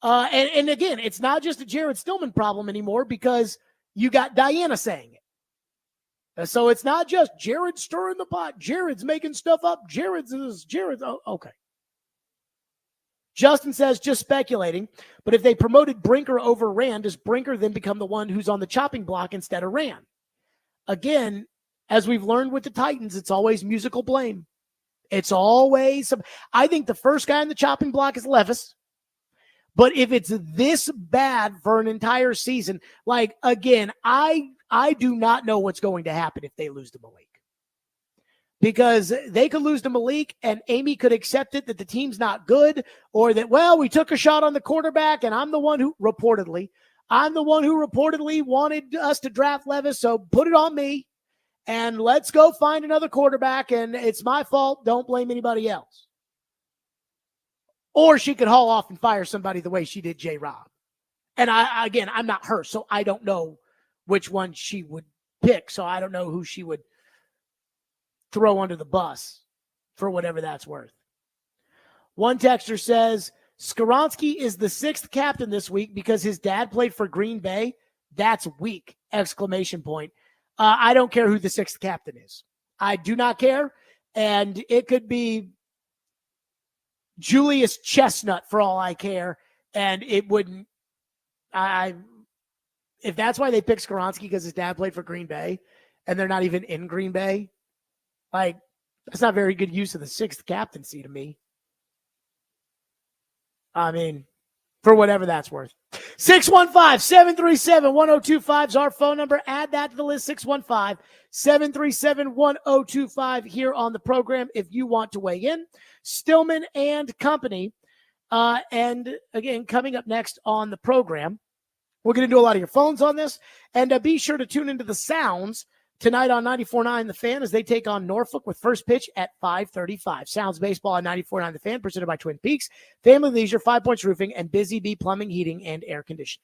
And again, it's not just a Jared Stillman problem anymore because you got Diana saying it. So it's not just Jared stirring the pot. Jared's making stuff up. Jared's. Oh, okay. Justin says, just speculating, but if they promoted Brinker over Rand, does Brinker then become the one who's on the chopping block instead of Rand? Again, as we've learned with the Titans, it's always musical blame. It's always, I think the first guy on the chopping block is Levis. But if it's this bad for an entire season, like, again, I do not know what's going to happen if they lose to Malik. Because they could lose to Malik and Amy could accept it that the team's not good or that, well, we took a shot on the quarterback and I'm the one who reportedly wanted us to draft Levis, so put it on me and let's go find another quarterback and it's my fault. Don't blame anybody else. Or she could haul off and fire somebody the way she did J-Rob. And I'm not her, so I don't know which one she would pick. So I don't know who she would throw under the bus for whatever that's worth. One texter says, Skoronski is the 6th captain this week because his dad played for Green Bay. That's weak! ! I don't care who the 6th captain is. I do not care. And it could be Julius Chestnut for all I care. And it wouldn't, if that's why they picked Skoronski because his dad played for Green Bay and they're not even in Green Bay, like, that's not very good use of the 6th captaincy to me. I mean, for whatever that's worth. 615-737-1025 is our phone number. Add that to the list, 615-737-1025 here on the program if you want to weigh in. Stillman and company. And again, coming up next on the program, we're going to do a lot of your phones on this. And be sure to tune into the Sounds tonight on 94.9 The Fan as they take on Norfolk with first pitch at 5:35. Sounds baseball on 94.9 The Fan, presented by Twin Peaks, Family Leisure, 5 Points Roofing, and Busy Bee Plumbing, Heating, and Air Conditioning.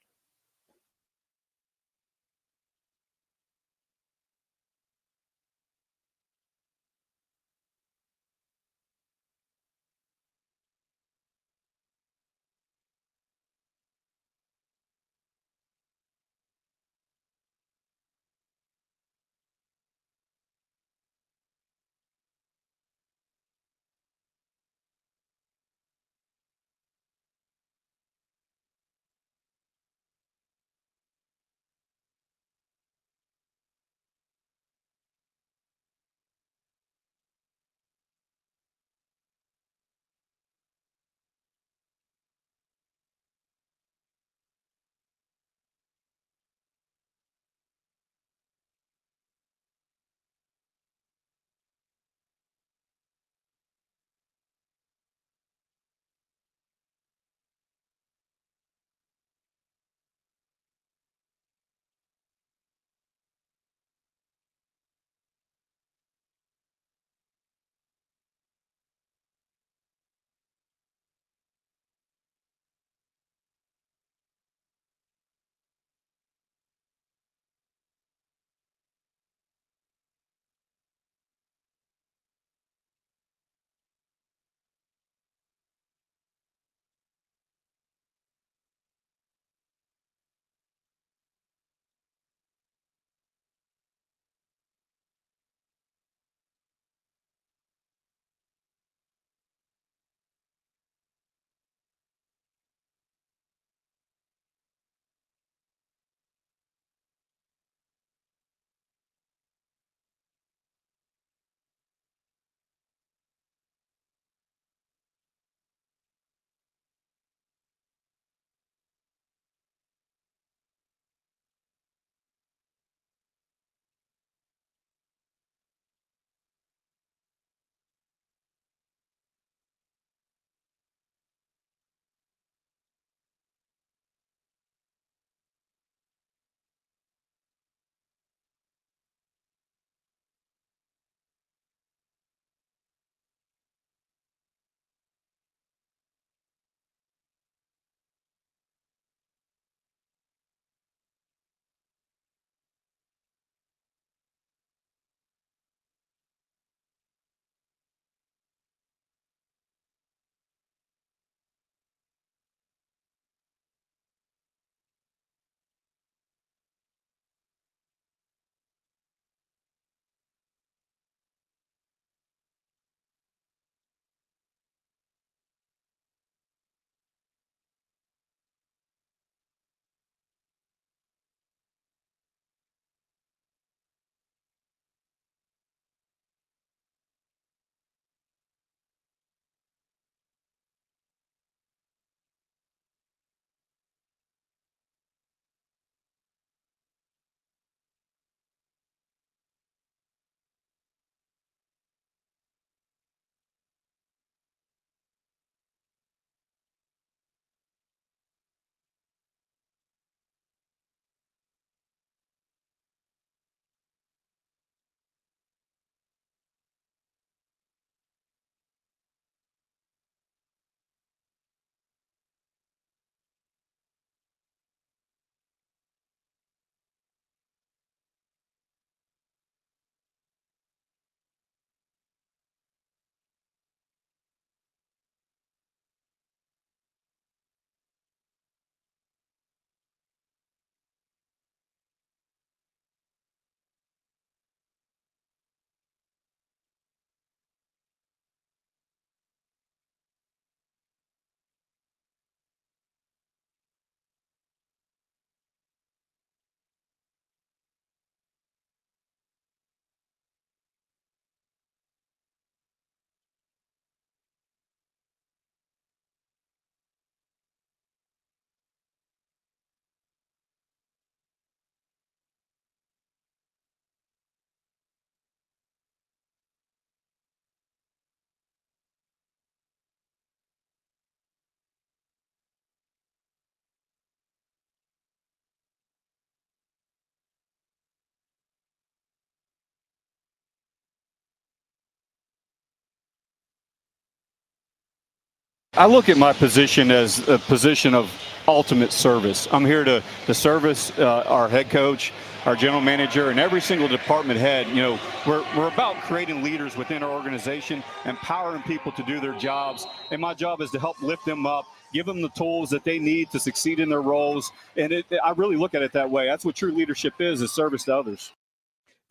I look at my position as a position of ultimate service. I'm here to service our head coach, our general manager, and every single department head. You know, we're about creating leaders within our organization, empowering people to do their jobs. And my job is to help lift them up, give them the tools that they need to succeed in their roles. And I really look at it that way. That's what true leadership is service to others.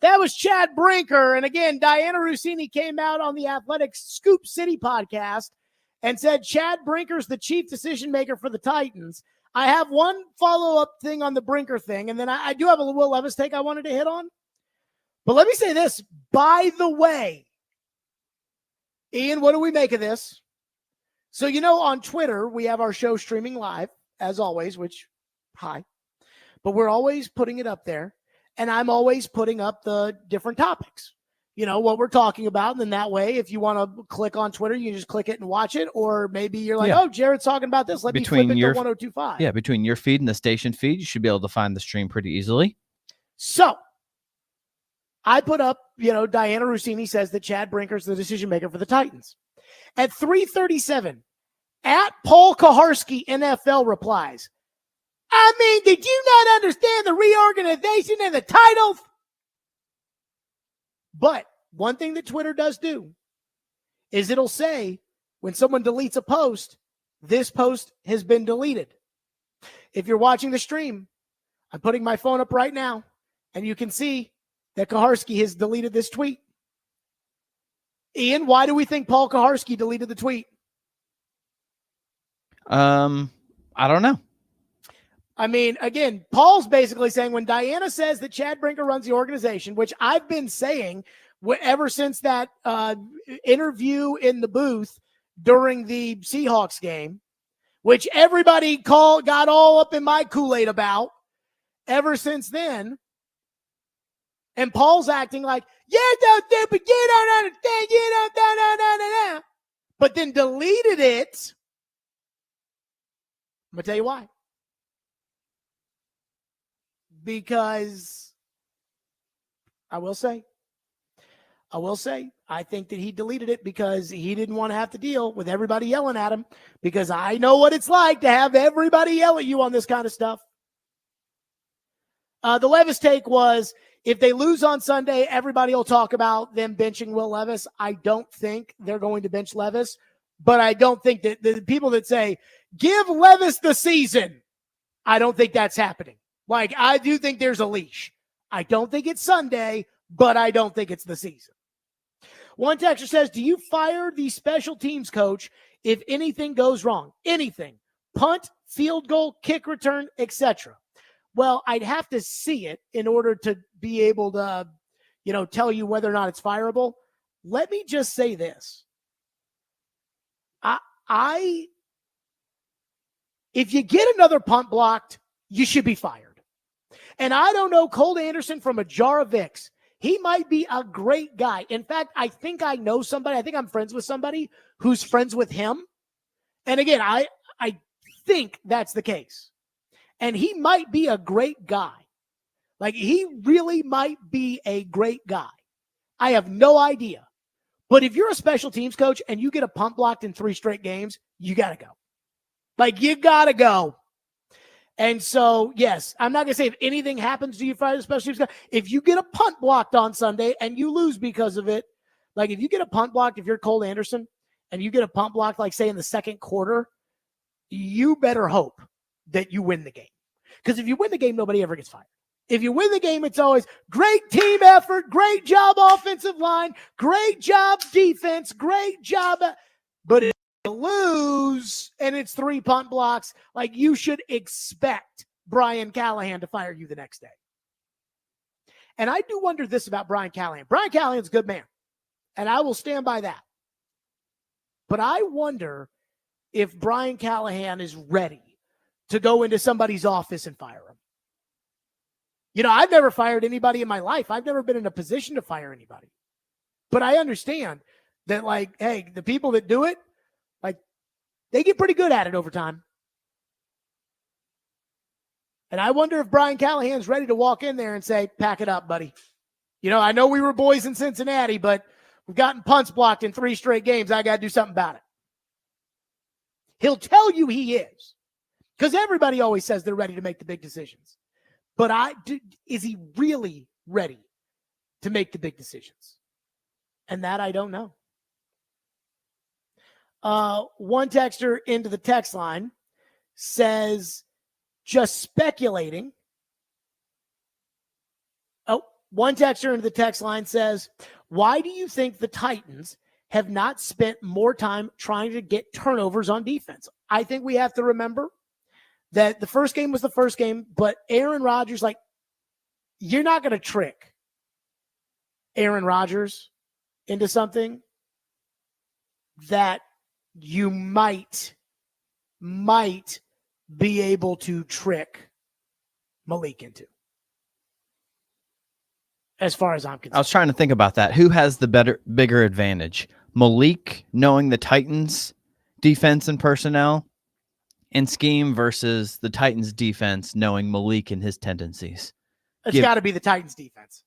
That was Chad Brinker. And again, Diana Rossini came out on the Athletic Scoop City podcast and said Chad Brinker's the chief decision maker for the Titans. I have one follow-up thing on the Brinker thing, and then I do have a Will Levis take I wanted to hit on. But let me say this. By the way, Ian, what do we make of this? So, you know, on Twitter, we have our show streaming live, as always, which, hi. But we're always putting it up there. And I'm always putting up the different topics, you know, what we're talking about. And then that way, if you want to click on Twitter, you can just click it and watch it. Or maybe you're like, oh, Jared's talking about this. Let me flip it to 1025. Yeah, between your feed and the station feed, you should be able to find the stream pretty easily. So I put up, you know, Diana Rossini says that Chad Brinker's the decision maker for the Titans. At 3:37, at Paul Kaharski NFL replies, I mean, did you not understand the reorganization and the titles? But one thing that Twitter does do is it'll say when someone deletes a post, this post has been deleted. If you're watching the stream, I'm putting my phone up right now, and you can see that Kaharski has deleted this tweet. Ian, why do we think Paul Kaharski deleted the tweet? I don't know. I mean, again, Paul's basically saying when Diana says that Chad Brinker runs the organization, which I've been saying ever since that interview in the booth during the Seahawks game, which everybody got all up in my Kool-Aid about ever since then. And Paul's acting like, yeah, but you don't understand, you don't, da. But then deleted it. I'm going to tell you why. Because I will say, I think that he deleted it because he didn't want to have to deal with everybody yelling at him, because I know what it's like to have everybody yell at you on this kind of stuff. The Levis take was, if they lose on Sunday, everybody will talk about them benching Will Levis. I don't think they're going to bench Levis, but I don't think that the people that say, give Levis the season, I don't think that's happening. Like, I do think there's a leash. I don't think it's Sunday, but I don't think it's the season. One texter says, do you fire the special teams coach if anything goes wrong? Anything. Punt, field goal, kick return, etc. Well, I'd have to see it in order to be able to, you know, tell you whether or not it's fireable. Let me just say this. If you get another punt blocked, you should be fired. And I don't know Cole Anderson from a jar of Vicks. He might be a great guy. In fact, I think I know somebody. I think I'm friends with somebody who's friends with him. And again, I think that's the case. And he might be a great guy. Like, he really might be a great guy. I have no idea. But if you're a special teams coach and you get a punt blocked in 3 straight games, you got to go. Like, you got to go. And so, yes, I'm not going to say if anything happens to you, fire the special teams coach. If you get a punt blocked on Sunday and you lose because of it, like if you get a punt blocked, if you're Cole Anderson and you get a punt blocked, like say in the second quarter, you better hope that you win the game. Because if you win the game, nobody ever gets fired. If you win the game, it's always great team effort, great job offensive line, great job defense, great job. But if you lose and it's 3 punt blocks, like, you should expect Brian Callahan to fire you the next day. And I do wonder this about Brian Callahan. Brian Callahan's a good man, and I will stand by that. But I wonder if Brian Callahan is ready to go into somebody's office and fire him. You know, I've never fired anybody in my life. I've never been in a position to fire anybody. But I understand that, like, hey, the people that do it, like, they get pretty good at it over time. And I wonder if Brian Callahan's ready to walk in there and say, pack it up, buddy. You know, I know we were boys in Cincinnati, but we've gotten punts blocked in 3 straight games. I got to do something about it. He'll tell you he is, because everybody always says they're ready to make the big decisions. But is he really ready to make the big decisions? And that I don't know. One texter into the text line says, just speculating. One texter into the text line says, why do you think the Titans have not spent more time trying to get turnovers on defense? I think we have to remember that the first game was the first game, but Aaron Rodgers, you're not going to trick Aaron Rodgers into something that you might be able to trick Malik into. As far as I'm concerned. I was trying to think about that. Who has the bigger advantage? Malik knowing the Titans defense and personnel and scheme versus the Titans defense knowing Malik and his tendencies? It's got to be the Titans defense.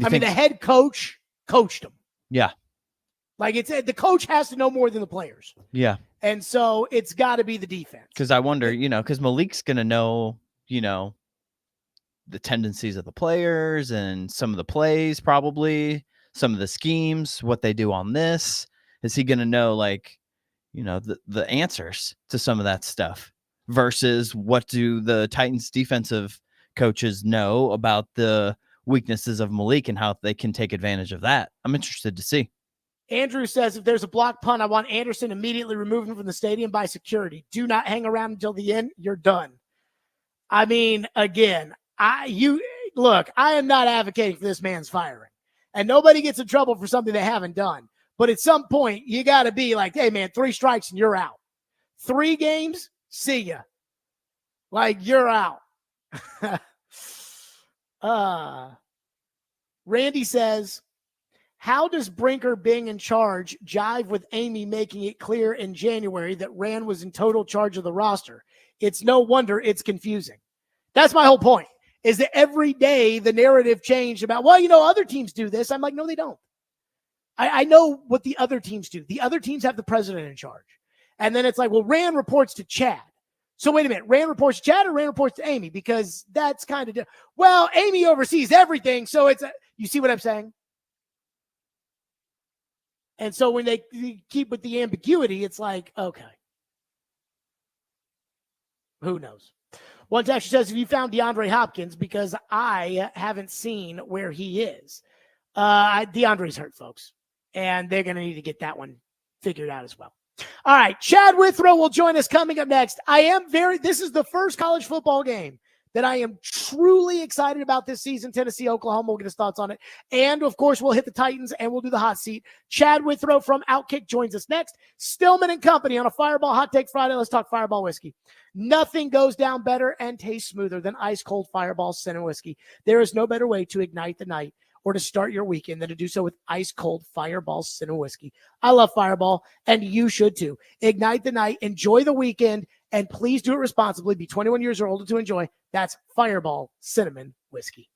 I mean, the head coach coached them. Yeah. The coach has to know more than the players. Yeah. And so it's got to be the defense. Because I wonder, because Malik's going to know, the tendencies of the players and some of the plays, probably some of the schemes, what they do on this. Is he going to know, the answers to some of that stuff versus what do the Titans defensive coaches know about the weaknesses of Malik and how they can take advantage of that? I'm interested to see. Andrew says, if there's a block punt, I want Anderson immediately removed from the stadium by security. Do not hang around until the end. You're done. I mean, again, I am not advocating for this man's firing. And nobody gets in trouble for something they haven't done. But at some point, you got to be like, hey, man, 3 strikes and you're out. 3 games, see ya. You're out. Randy says, how does Brinker being in charge jive with Amy making it clear in January that Rand was in total charge of the roster? It's no wonder it's confusing. That's my whole point, is that every day the narrative changed about, other teams do this. I'm like, no, they don't. I know what the other teams do. The other teams have the president in charge. And then it's like, well, Rand reports to Chad. So wait a minute, Rand reports to Chad or Rand reports to Amy? Because that's kind of, Amy oversees everything. So you see what I'm saying? And so when they keep with the ambiguity, it's like, okay. Who knows? One texter says, have you found DeAndre Hopkins? Because I haven't seen where he is. DeAndre's hurt, folks. And they're going to need to get that one figured out as well. All right. Chad Withrow will join us coming up next. This is the first college football game that I am truly excited about this season. Tennessee, Oklahoma. We'll get his thoughts on it. And, of course, we'll hit the Titans and we'll do the hot seat. Chad Withrow from Outkick joins us next. Stillman and Company on a Fireball Hot Take Friday. Let's talk Fireball whiskey. Nothing goes down better and tastes smoother than ice-cold Fireball Cinnamon whiskey. There is no better way to ignite the night or to start your weekend than to do so with ice-cold Fireball Cinnamon whiskey. I love Fireball, and you should too. Ignite the night, enjoy the weekend, and please do it responsibly. Be 21 years or older to enjoy. That's Fireball Cinnamon whiskey.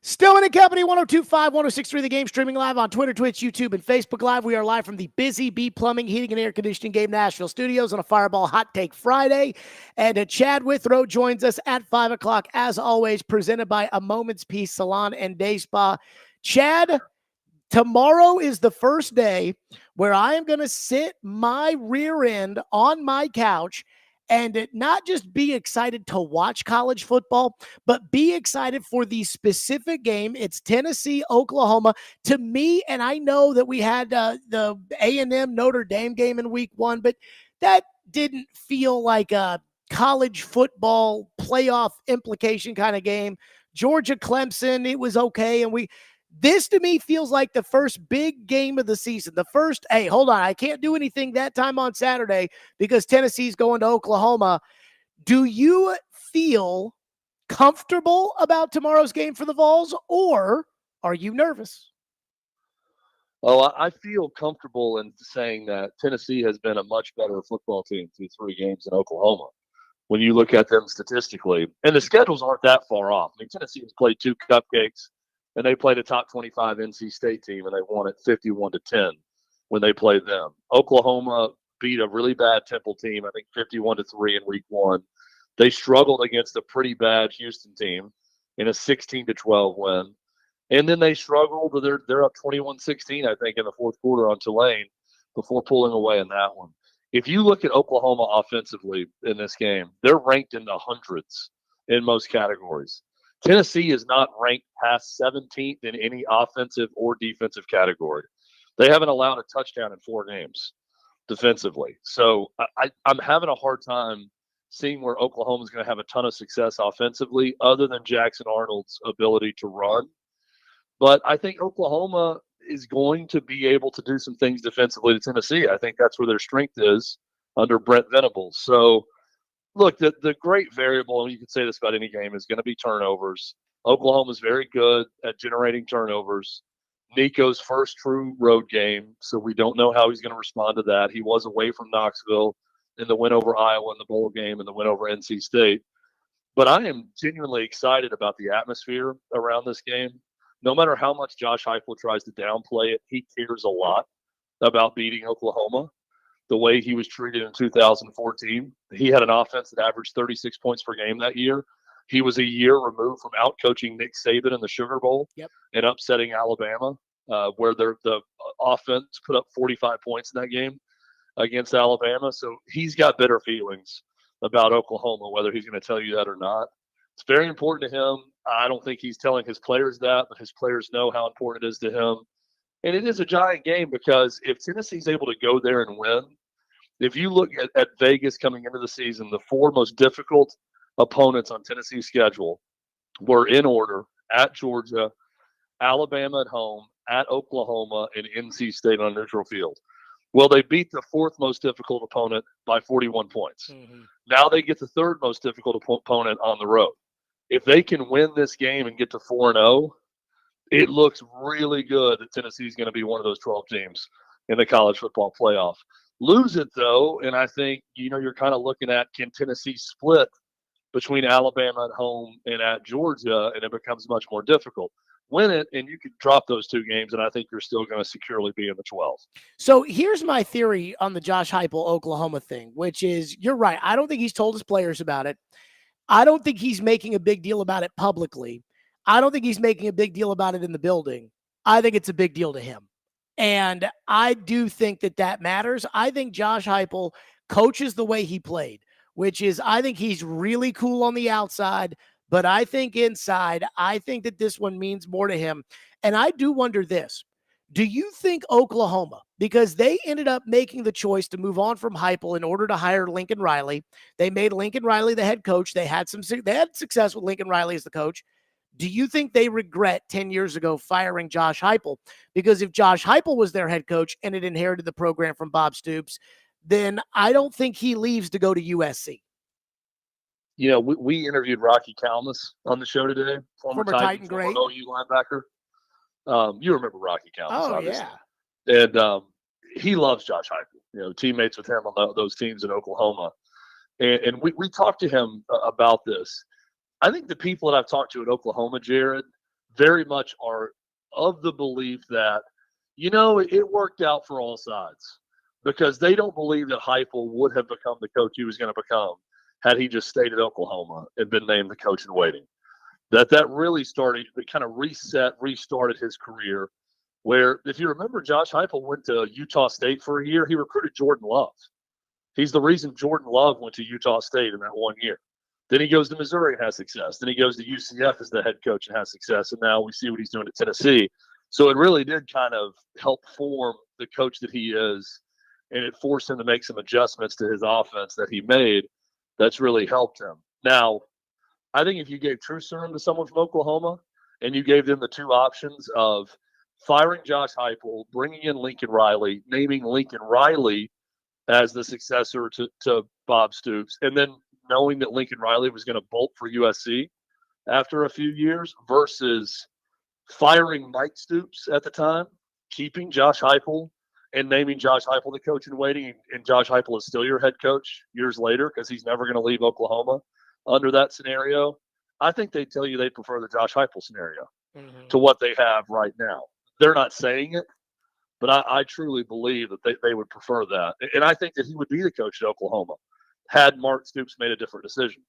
Stillman and Company, 102.5, 106.3 The Game, streaming live on Twitter, Twitch, YouTube, and Facebook Live. We are live from the busy B Plumbing, Heating, and Air Conditioning Game Nashville studios on a Fireball Hot Take Friday. And Chad Withrow joins us at 5 o'clock, as always, presented by A Moment's Peace Salon and Day Spa. Chad, tomorrow is the first day where I am going to sit my rear end on my couch and not just be excited to watch college football, but be excited for the specific game. It's Tennessee, Oklahoma. To me, and I know that we had the A&M Notre Dame game in week 1, but that didn't feel like a college football playoff implication kind of game. Georgia, Clemson, it was okay. And this to me feels like the first big game of the season. The first, hey, hold on, I can't do anything that time on Saturday because Tennessee's going to Oklahoma. Do you feel comfortable about tomorrow's game for the Vols, or are you nervous? Oh, I feel comfortable in saying that Tennessee has been a much better football team through 3 games than Oklahoma when you look at them statistically. And the schedules aren't that far off. I mean, Tennessee has played 2 cupcakes, and they played a top 25 NC State team, and they won it 51-10 when they played them. Oklahoma beat a really bad Temple team, I think 51-3 in week 1. They struggled against a pretty bad Houston team in a 16-12 win. And then they struggled, but they're up 21-16, I think, in the fourth quarter on Tulane before pulling away in that one. If you look at Oklahoma offensively in this game, they're ranked in the hundreds in most categories. Tennessee is not ranked past 17th in any offensive or defensive category. They haven't allowed a touchdown in 4 games defensively. So I'm having a hard time seeing where Oklahoma is going to have a ton of success offensively other than Jackson Arnold's ability to run. But I think Oklahoma is going to be able to do some things defensively to Tennessee. I think that's where their strength is under Brent Venables. So, look, the great variable, and you can say this about any game, is going to be turnovers. Oklahoma is very good at generating turnovers. Nico's first true road game, so we don't know how he's going to respond to that. He was away from Knoxville in the win over Iowa in the bowl game and the win over NC State. But I am genuinely excited about the atmosphere around this game. No matter how much Josh Heupel tries to downplay it, he cares a lot about beating Oklahoma. The way he was treated in 2014, he had an offense that averaged 36 points per game that year. He was a year removed from out-coaching Nick Saban in the Sugar Bowl and upsetting Alabama, where the offense put up 45 points in that game against Alabama. So he's got bitter feelings about Oklahoma, whether he's going to tell you that or not. It's very important to him. I don't think he's telling his players that, but his players know how important it is to him. And it is a giant game because if Tennessee's able to go there and win, if you look at Vegas coming into the season, the 4 most difficult opponents on Tennessee's schedule were in order: at Georgia, Alabama at home, at Oklahoma, and NC State on neutral field. Well, they beat the 4th most difficult opponent by 41 points. Now they get the 3rd most difficult opponent on the road. If they can win this game and get to 4-0, it looks really good that Tennessee is going to be one of those 12 teams in the college football playoff. Lose it, though, and I think, you're kind of looking at, can Tennessee split between Alabama at home and at Georgia, and it becomes much more difficult. Win it, and you can drop those 2 games, and I think you're still going to securely be in the 12. So here's my theory on the Josh Heupel Oklahoma thing, which is, you're right. I don't think he's told his players about it. I don't think he's making a big deal about it publicly. I don't think he's making a big deal about it in the building. I think it's a big deal to him. And I do think that matters. I think Josh Heupel coaches the way he played, which is, I think he's really cool on the outside, but I think inside, I think that this one means more to him. And I do wonder this. Do you think Oklahoma, because they ended up making the choice to move on from Heupel in order to hire Lincoln Riley, they made Lincoln Riley the head coach. They had success with Lincoln Riley as the coach. Do you think they regret 10 years ago firing Josh Heupel? Because if Josh Heupel was their head coach and had inherited the program from Bob Stoops, then I don't think he leaves to go to USC. We interviewed Rocky Kalmus on the show today, former Titan great, OU linebacker. You remember Rocky Kalmus, obviously. Yeah. And he loves Josh Heupel. Teammates with him on those teams in Oklahoma. And we talked to him about this. I think the people that I've talked to at Oklahoma, Jared, very much are of the belief that, it worked out for all sides, because they don't believe that Heupel would have become the coach he was going to become had he just stayed at Oklahoma and been named the coach in waiting. That really restarted his career, where, if you remember, Josh Heupel went to Utah State for a year. He recruited Jordan Love. He's the reason Jordan Love went to Utah State in that 1 year. Then he goes to Missouri and has success. Then he goes to UCF as the head coach and has success. And now we see what he's doing at Tennessee. So it really did kind of help form the coach that he is, and it forced him to make some adjustments to his offense that he made. That's really helped him. Now, I think if you gave true serum to someone from Oklahoma and you gave them the two options of firing Josh Heupel, bringing in Lincoln Riley, naming Lincoln Riley as the successor to Bob Stoops, and then knowing that Lincoln Riley was going to bolt for USC after a few years, versus firing Mike Stoops at the time, keeping Josh Heupel, and naming Josh Heupel the coach in waiting, and Josh Heupel is still your head coach years later because he's never going to leave Oklahoma under that scenario, I think they'd tell you they prefer the Josh Heupel scenario to what they have right now. They're not saying it, but I truly believe that they would prefer that. And I think that he would be the coach at Oklahoma had Mark Stoops made a different decision.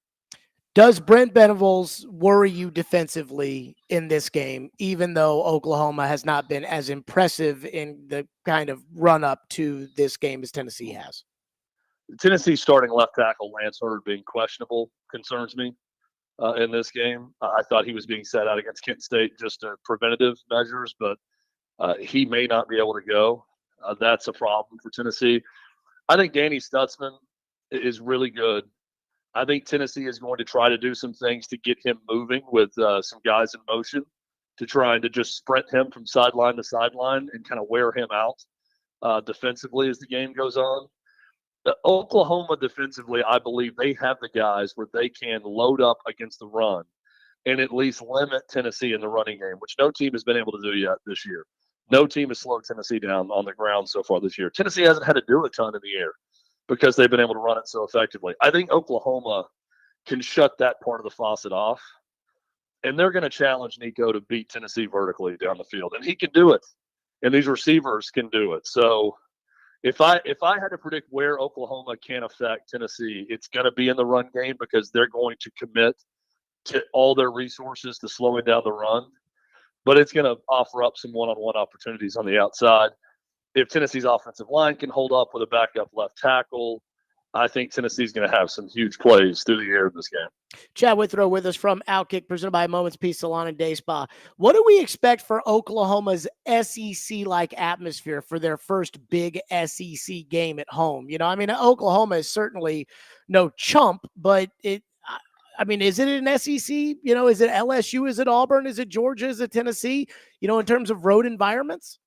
Does Brent Venables worry you defensively in this game, even though Oklahoma has not been as impressive in the kind of run up to this game as Tennessee has? Tennessee starting left tackle Lance Hurd being questionable concerns me in this game. I thought he was being set out against Kent State just to preventative measures, but he may not be able to go. That's a problem for Tennessee. I think Danny Stutzman is really good. I think Tennessee is going to try to do some things to get him moving with some guys in motion to try to just sprint him from sideline to sideline and kind of wear him out defensively as the game goes on. Oklahoma defensively, I believe they have the guys where they can load up against the run and at least limit Tennessee in the running game, which no team has been able to do yet this year. No team has slowed Tennessee down on the ground so far this year. Tennessee hasn't had to do a ton in the air because they've been able to run it so effectively. I think Oklahoma can shut that part of the faucet off, and they're going to challenge Nico to beat Tennessee vertically down the field, and he can do it, and these receivers can do it. So if I had to predict where Oklahoma can affect Tennessee, it's going to be in the run game because they're going to commit to all their resources to slowing down the run, but it's going to offer up some one-on-one opportunities on the outside. If Tennessee's offensive line can hold up with a backup left tackle, I think Tennessee's going to have some huge plays through the air in this game. Chad Withrow with us from Outkick, presented by Moments Peace Salon and Day Spa. What do we expect for Oklahoma's SEC-like atmosphere for their first big SEC game at home? You know, I mean, Oklahoma is certainly no chump, but is it an SEC? You know, is it LSU? Is it Auburn? Is it Georgia? Is it Tennessee? You know, in terms of road environments?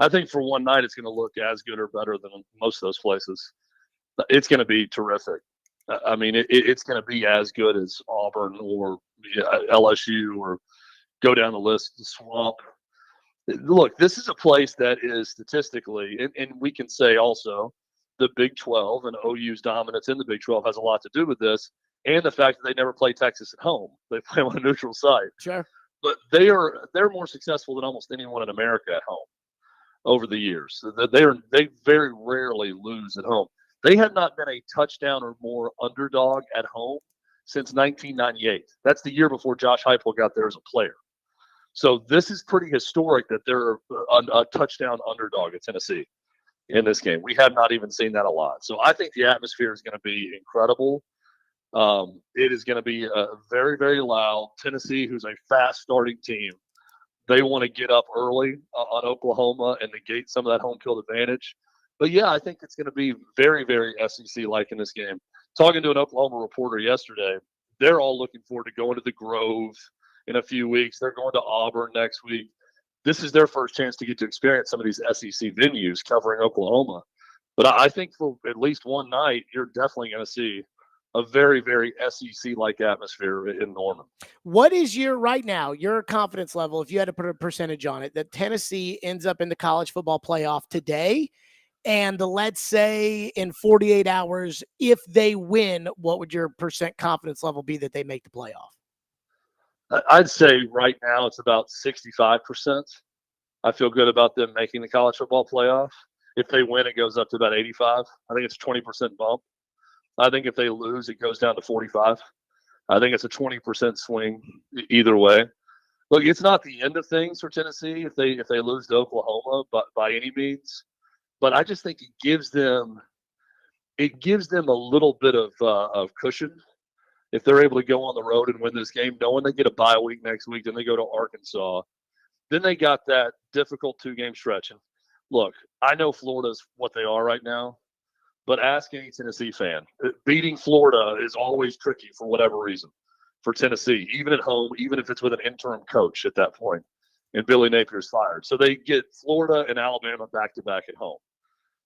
I think for one night, it's going to look as good or better than most of those places. It's going to be terrific. I mean, it's going to be as good as Auburn or LSU or go down the list, the Swamp. Look, this is a place that is statistically, and we can say also the Big 12 and OU's dominance in the Big 12 has a lot to do with this, and the fact that they never play Texas at home. They play on a neutral site. Sure. But they're more successful than almost anyone in America at home over the years. They very rarely lose at home. They have not been a touchdown or more underdog at home since 1998. That's the year before Josh Heupel got there as a player. So this is pretty historic that they're a touchdown underdog at Tennessee in this game. We have not even seen that a lot. So I think the atmosphere is going to be incredible. It is going to be very, very loud. Tennessee, who's a fast starting team, they want to get up early on Oklahoma and negate some of that home field advantage. But, yeah, I think it's going to be very, very SEC-like in this game. Talking to an Oklahoma reporter yesterday, they're all looking forward to going to the Grove in a few weeks. They're going to Auburn next week. This is their first chance to get to experience some of these SEC venues covering Oklahoma. But I think for at least one night, you're definitely going to see a very, very SEC-like atmosphere in Norman. What is your confidence level, if you had to put a percentage on it, that Tennessee ends up in the college football playoff today? And let's say in 48 hours, if they win, what would your percent confidence level be that they make the playoff? I'd say right now it's about 65%. I feel good about them making the college football playoff. If they win, it goes up to about 85. I think it's a 20% bump. I think if they lose, it goes down to 45. I think it's a 20% swing either way. Look, it's not the end of things for Tennessee if they lose to Oklahoma, but by any means. But I just think it gives them a little bit of cushion if they're able to go on the road and win this game, knowing they get a bye week next week, then they go to Arkansas. Then they got that difficult 2-game stretch. And look, I know Florida's what they are right now, but ask any Tennessee fan. Beating Florida is always tricky for whatever reason for Tennessee, even at home, even if it's with an interim coach at that point, and Billy Napier's fired. So they get Florida and Alabama back-to-back at home.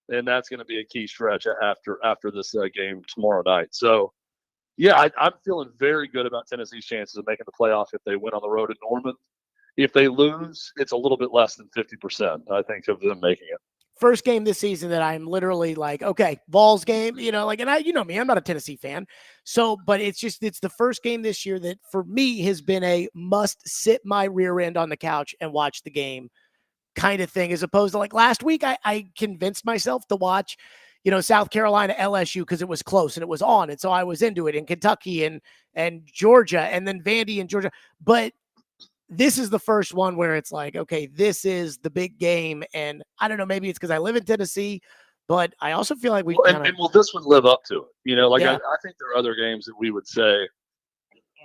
And that's going to be a key stretch after this game tomorrow night. So, yeah, I'm feeling very good about Tennessee's chances of making the playoff if they win on the road at Norman. If they lose, it's a little bit less than 50%, I think, of them making it. First game this season that I'm literally like, okay, Vols game, and you know me, I'm not a Tennessee fan. So, but it's the first game this year that for me has been a must sit my rear end on the couch and watch the game kind of thing, as opposed to like last week, I convinced myself to watch, South Carolina, LSU, because it was close and it was on. And so I was into it in Kentucky and Georgia and then Vandy and Georgia. But this is the first one where it's like, okay, this is the big game. And I don't know, maybe it's because I live in Tennessee, but I also feel like will this one live up to it? Yeah. I think there are other games that we would say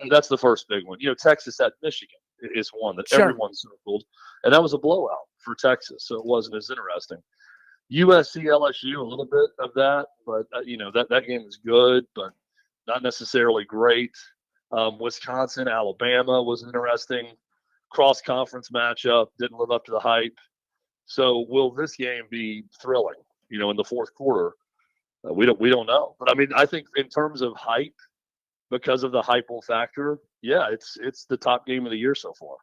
that's the first big one. Texas at Michigan is one that everyone circled, and that was a blowout for Texas, so it wasn't as interesting. USC, LSU, a little bit of that, but that game is good, but not necessarily great. Wisconsin, Alabama was interesting. Cross-conference matchup, didn't live up to the hype. So will this game be thrilling, in the fourth quarter? We don't know. But, I think in terms of hype, because of the hype-ul factor, yeah, it's the top game of the year so far.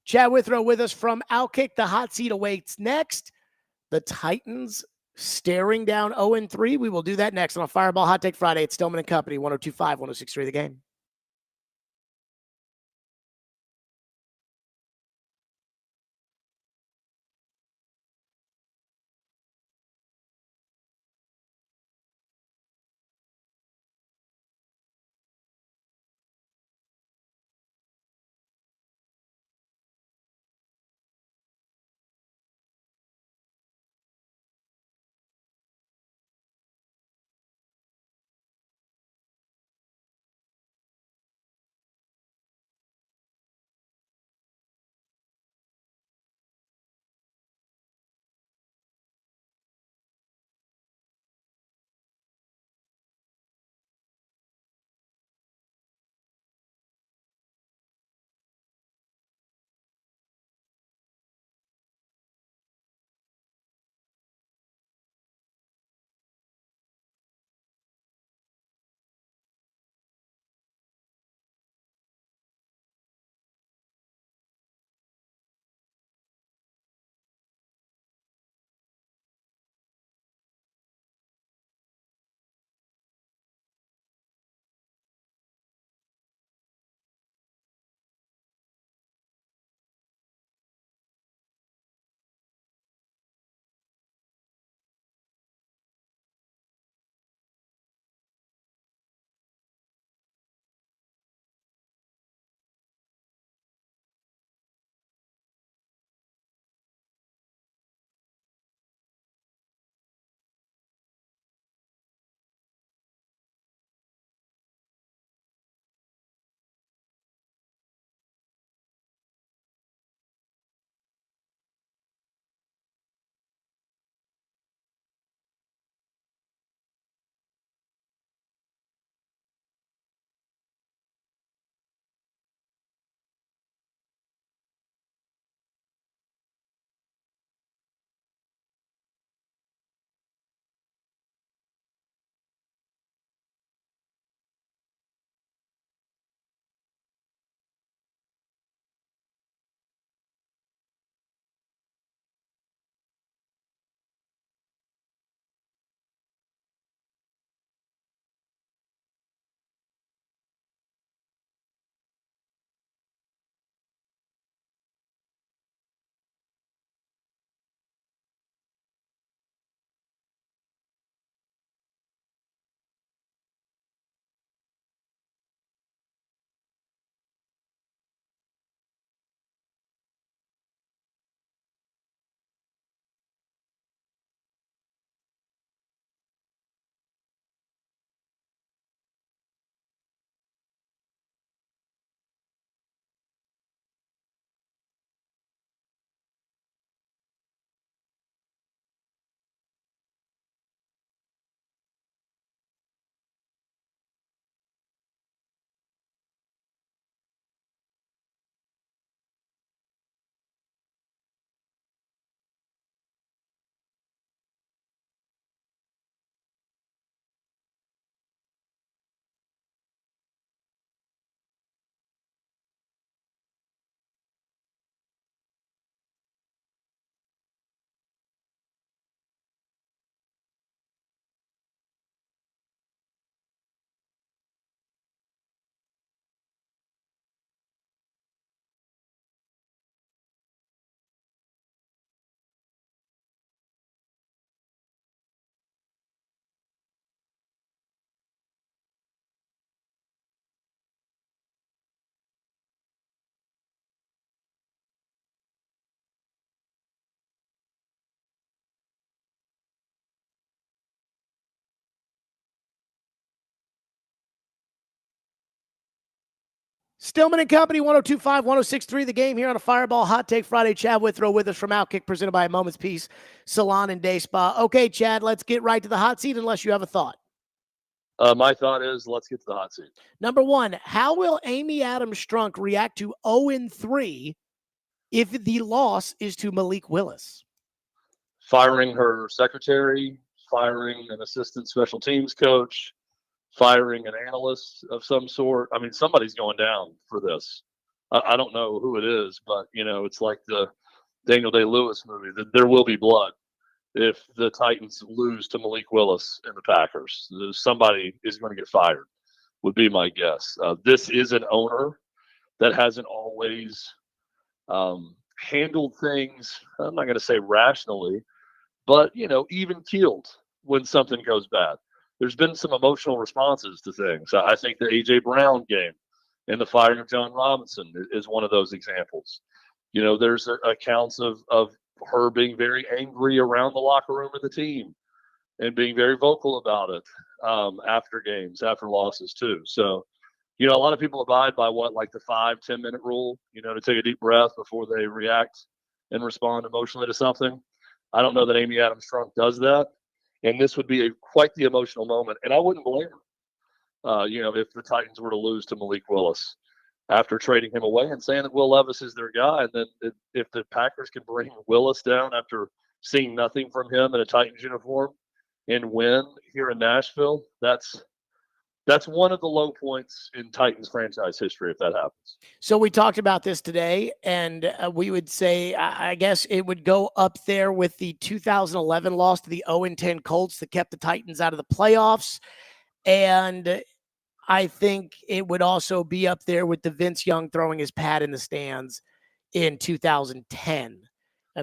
Chad Withrow with us from Outkick. The hot seat awaits next. The Titans staring down 0-3. We will do that next on a Fireball Hot Take Friday at Stillman & Company, 102.5, 106.3 The Game. Stillman and Company, 102.5, 106.3, The Game here on a Fireball Hot Take Friday. Chad Withrow with us from Outkick, presented by Moment's Peace Salon and Day Spa. Okay, Chad, let's get right to the hot seat unless you have a thought. My thought is let's get to the hot seat. Number one, how will Amy Adams-Strunk react to 0-3 if the loss is to Malik Willis? Firing her secretary, firing an assistant special teams coach, firing an analyst of some sort. I mean, somebody's going down for this. I don't know who it is, but, it's like the Daniel Day-Lewis movie. There will be blood if the Titans lose to Malik Willis and the Packers. Somebody is going to get fired, would be my guess. This is an owner that hasn't always handled things, I'm not going to say rationally, but, even keeled when something goes bad. There's been some emotional responses to things. I think the A.J. Brown game and the firing of John Robinson is one of those examples. There's accounts of her being very angry around the locker room of the team and being very vocal about it after games, after losses too. So, a lot of people abide by the 5-10 minute rule, to take a deep breath before they react and respond emotionally to something. I don't know that Amy Adams-Strunk does that. And this would be quite the emotional moment. And I wouldn't blame her, if the Titans were to lose to Malik Willis after trading him away and saying that Will Levis is their guy. And then if the Packers can bring Willis down after seeing nothing from him in a Titans uniform and win here in Nashville, that's one of the low points in Titans franchise history if that happens. So we talked about this today, and we would say, I guess it would go up there with the 2011 loss to the 0-10 Colts that kept the Titans out of the playoffs. And I think it would also be up there with the Vince Young throwing his pad in the stands in 2010.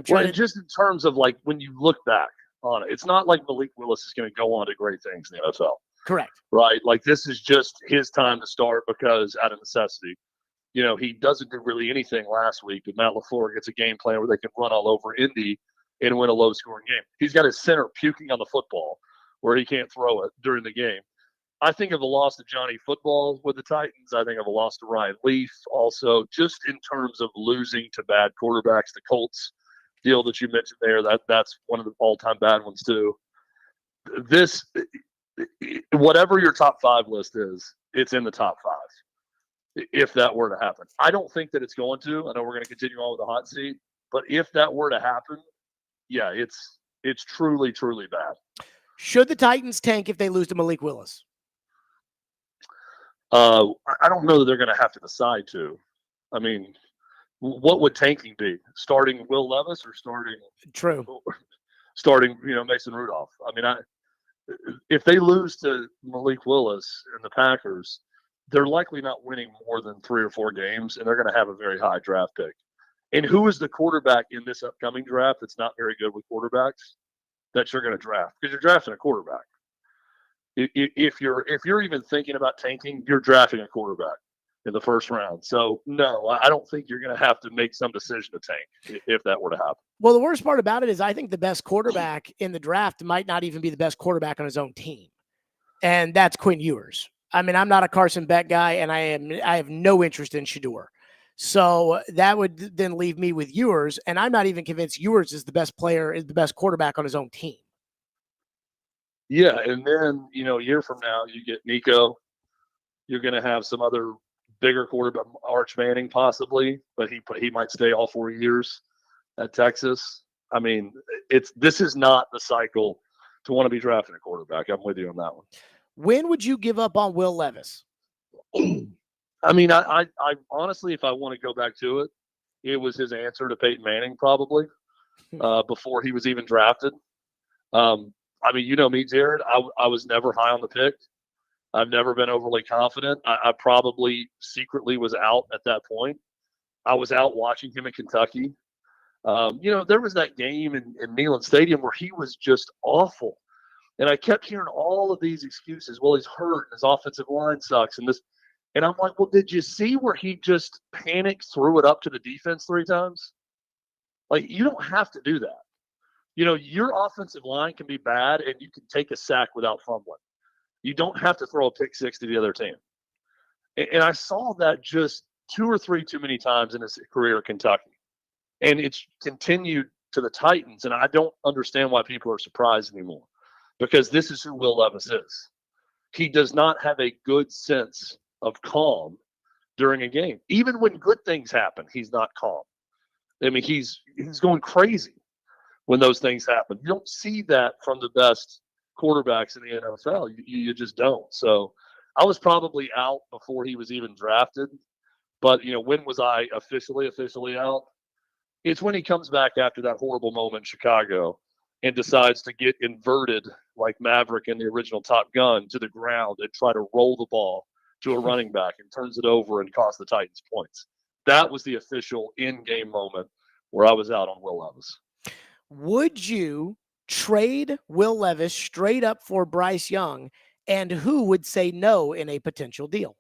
Just in terms of when you look back on it, it's not like Malik Willis is going to go on to great things in the NFL. Correct. Right. This is just his time to start because out of necessity. He doesn't do really anything last week, but Matt LaFleur gets a game plan where they can run all over Indy and win a low scoring game. He's got his center puking on the football where he can't throw it during the game. I think of a loss to Johnny Football with the Titans. I think of a loss to Ryan Leaf also, just in terms of losing to bad quarterbacks. The Colts deal that you mentioned there, that's one of the all-time bad ones too. This, whatever your top 5 list is, it's in the top 5 if that were to happen. I don't think that it's going to. I know we're going to continue on with the hot seat, but if that were to happen, yeah, it's truly, truly bad. Should the Titans tank if they lose to Malik Willis? I don't know that they're going to have to decide to. I mean, what would tanking be? Starting Will Levis or starting Mason Rudolph? I mean, if they lose to Malik Willis and the Packers, they're likely not winning more than 3 or 4 games, and they're going to have a very high draft pick. And who is the quarterback in this upcoming draft that's not very good with quarterbacks that you're going to draft? Because you're drafting a quarterback. If you're even thinking about tanking, you're drafting a quarterback in the first round. So no, I don't think you're going to have to make some decision to tank if that were to happen. Well, the worst part about it is I think the best quarterback in the draft might not even be the best quarterback on his own team. And that's Quinn Ewers. I mean, I'm not a Carson Beck guy, and I have no interest in Shador. So that would then leave me with Ewers, and I'm not even convinced Ewers is the best quarterback on his own team. Yeah, and then, a year from now, you get Nico. You're going to have some other bigger quarterback, Arch Manning possibly, but he might stay all 4 years at Texas. I mean, this is not the cycle to want to be drafting a quarterback. I'm with you on that one. When would you give up on Will Levis? I mean, I honestly, if I want to go back to it, it was his answer to Peyton Manning probably before he was even drafted. I mean, you know me, Jared. I was never high on the pick. I've never been overly confident. I probably secretly was out at that point. I was out watching him in Kentucky. There was that game in Neyland Stadium where he was just awful. And I kept hearing all of these excuses. Well, he's hurt and his offensive line sucks. And I'm like, well, did you see where he just panicked, threw it up to the defense 3 times? Like, you don't have to do that. Your offensive line can be bad and you can take a sack without fumbling. You don't have to throw a pick 6 to the other team. And I saw that just 2 or 3 too many times in his career at Kentucky. And it's continued to the Titans. And I don't understand why people are surprised anymore, because this is who Will Levis is. He does not have a good sense of calm during a game. Even when good things happen, he's not calm. I mean, he's going crazy when those things happen. You don't see that from the best quarterbacks in the NFL. You just don't. So I was probably out before he was even drafted. But, when was I officially out? It's when he comes back after that horrible moment in Chicago and decides to get inverted like Maverick in the original Top Gun to the ground and try to roll the ball to a running back and turns it over and costs the Titans points. That was the official in-game moment where I was out on Will Levis. Would you trade Will Levis straight up for Bryce Young, and who would say no in a potential deal?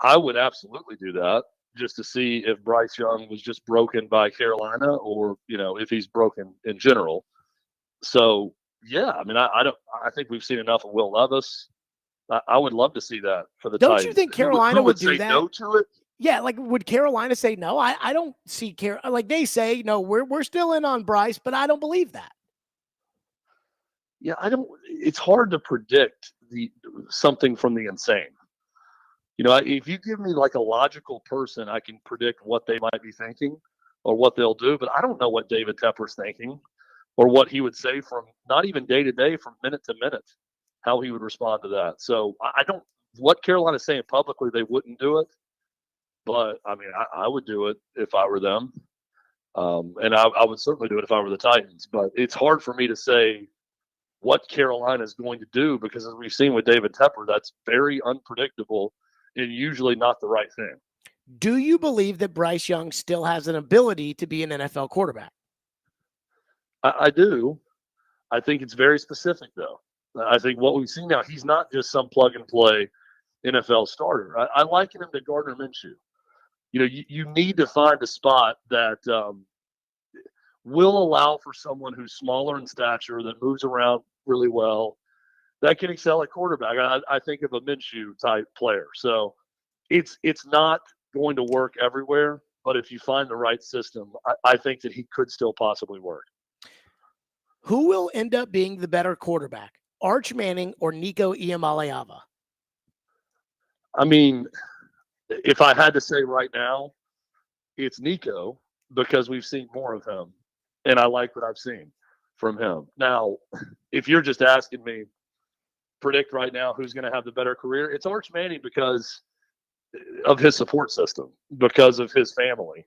I would absolutely do that, just to see if Bryce Young was just broken by Carolina or, if he's broken in general. So, yeah, I mean, I think we've seen enough of Will Levis. I would love to see that for the Titans. Don't you think Carolina who would say do that? No to it? Yeah, like would Carolina say no? I don't see like they say, no, we're still in on Bryce, but I don't believe that. Yeah, it's hard to predict something from the insane. If you give me like a logical person, I can predict what they might be thinking or what they'll do, but I don't know what David Tepper's thinking or what he would say from not even day to day, from minute to minute, how he would respond to that. So what Carolina's saying publicly, they wouldn't do it. But, I mean, I would do it if I were them. And I would certainly do it if I were the Titans. But it's hard for me to say what Carolina is going to do because, as we've seen with David Tepper, that's very unpredictable and usually not the right thing. Do you believe that Bryce Young still has an ability to be an NFL quarterback? I do. I think it's very specific, though. I think what we've seen now, he's not just some plug-and-play NFL starter. I liken him to Gardner Minshew. You need to find a spot that will allow for someone who's smaller in stature, that moves around really well, that can excel at quarterback. I think of a Minshew type player. So it's not going to work everywhere, but if you find the right system, I think that he could still possibly work. Who will end up being the better quarterback, Arch Manning or Nico Iamaleava? I mean, if I had to say right now, it's Nico, because we've seen more of him, and I like what I've seen from him. Now, if you're just asking me, predict right now who's going to have the better career, it's Arch Manning because of his support system, because of his family,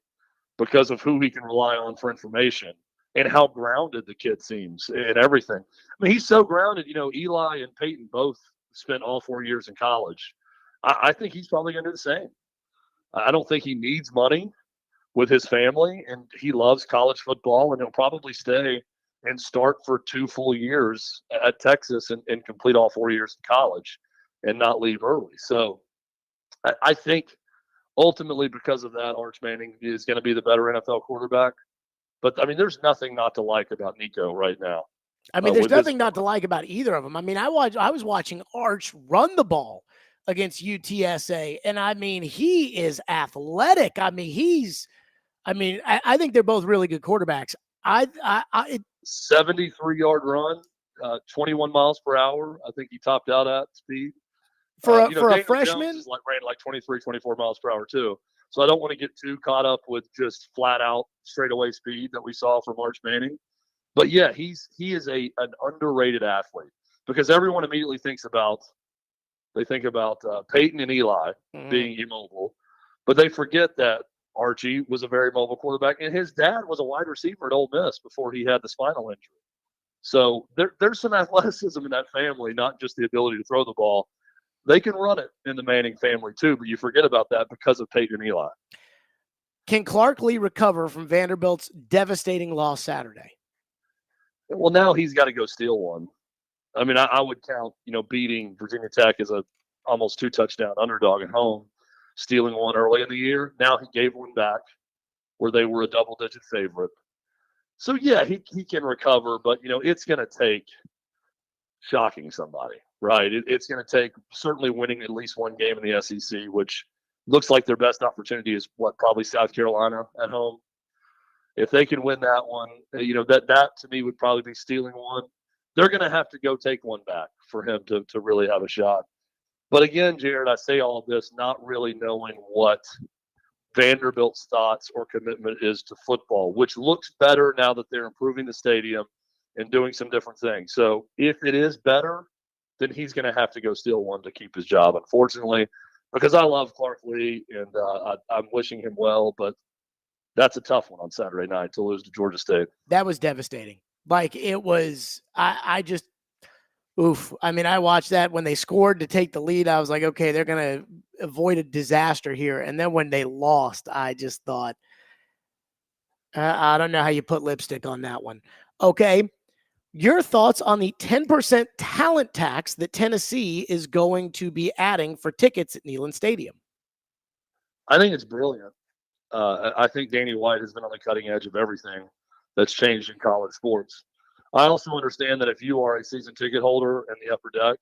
because of who he can rely on for information, and how grounded the kid seems and everything. I mean, he's so grounded. Eli and Peyton both spent all 4 years in college. I think he's probably going to do the same. I don't think he needs money with his family, and he loves college football, and he'll probably stay and start for 2 full years at Texas and complete all 4 years in college and not leave early. So I think ultimately because of that, Arch Manning is going to be the better NFL quarterback. But, I mean, there's nothing not to like about Nico right now. I mean, there's nothing not to like about either of them. I mean, I was watching Arch run the ball against UTSA, and I mean, he is athletic. I mean, I think they're both really good quarterbacks. 73-yard run, 21 miles per hour. I think he topped out at speed. For a Daniel freshman, Jones ran like 23, 24 miles per hour too. So I don't want to get too caught up with just flat out straightaway speed that we saw from Arch Manning. But yeah, he is an underrated athlete, because everyone immediately thinks about Peyton and Eli being immobile, but they forget that Archie was a very mobile quarterback, and his dad was a wide receiver at Ole Miss before he had the spinal injury. So there's some athleticism in that family, not just the ability to throw the ball. They can run it in the Manning family too, but you forget about that because of Peyton and Eli. Can Clark Lee recover from Vanderbilt's devastating loss Saturday? Well, now he's got to go steal one. I mean, I would count, beating Virginia Tech as a almost 2-touchdown underdog at home, stealing one early in the year. Now he gave one back where they were a double-digit favorite. So, yeah, he can recover, but, it's going to take shocking somebody. right? It's going to take certainly winning at least one game in the SEC, which looks like their best opportunity is probably South Carolina at home. If they can win that one, that to me would probably be stealing one. They're going to have to go take one back for him to really have a shot. But again, Jared, I say all of this not really knowing what Vanderbilt's thoughts or commitment is to football, which looks better now that they're improving the stadium and doing some different things. So if it is better, then he's going to have to go steal one to keep his job, unfortunately, because I love Clark Lee and I'm wishing him well, but that's a tough one on Saturday night to lose to Georgia State. That was devastating. Like it was, I just, oof. I mean, I watched that when they scored to take the lead. I was like, okay, they're going to avoid a disaster here. And then when they lost, I just thought, I don't know how you put lipstick on that one. Okay. Your thoughts on the 10% talent tax that Tennessee is going to be adding for tickets at Neyland Stadium? I think it's brilliant. I think Danny White has been on the cutting edge of everything that's changed in college sports. I also understand that if you are a season ticket holder in the upper deck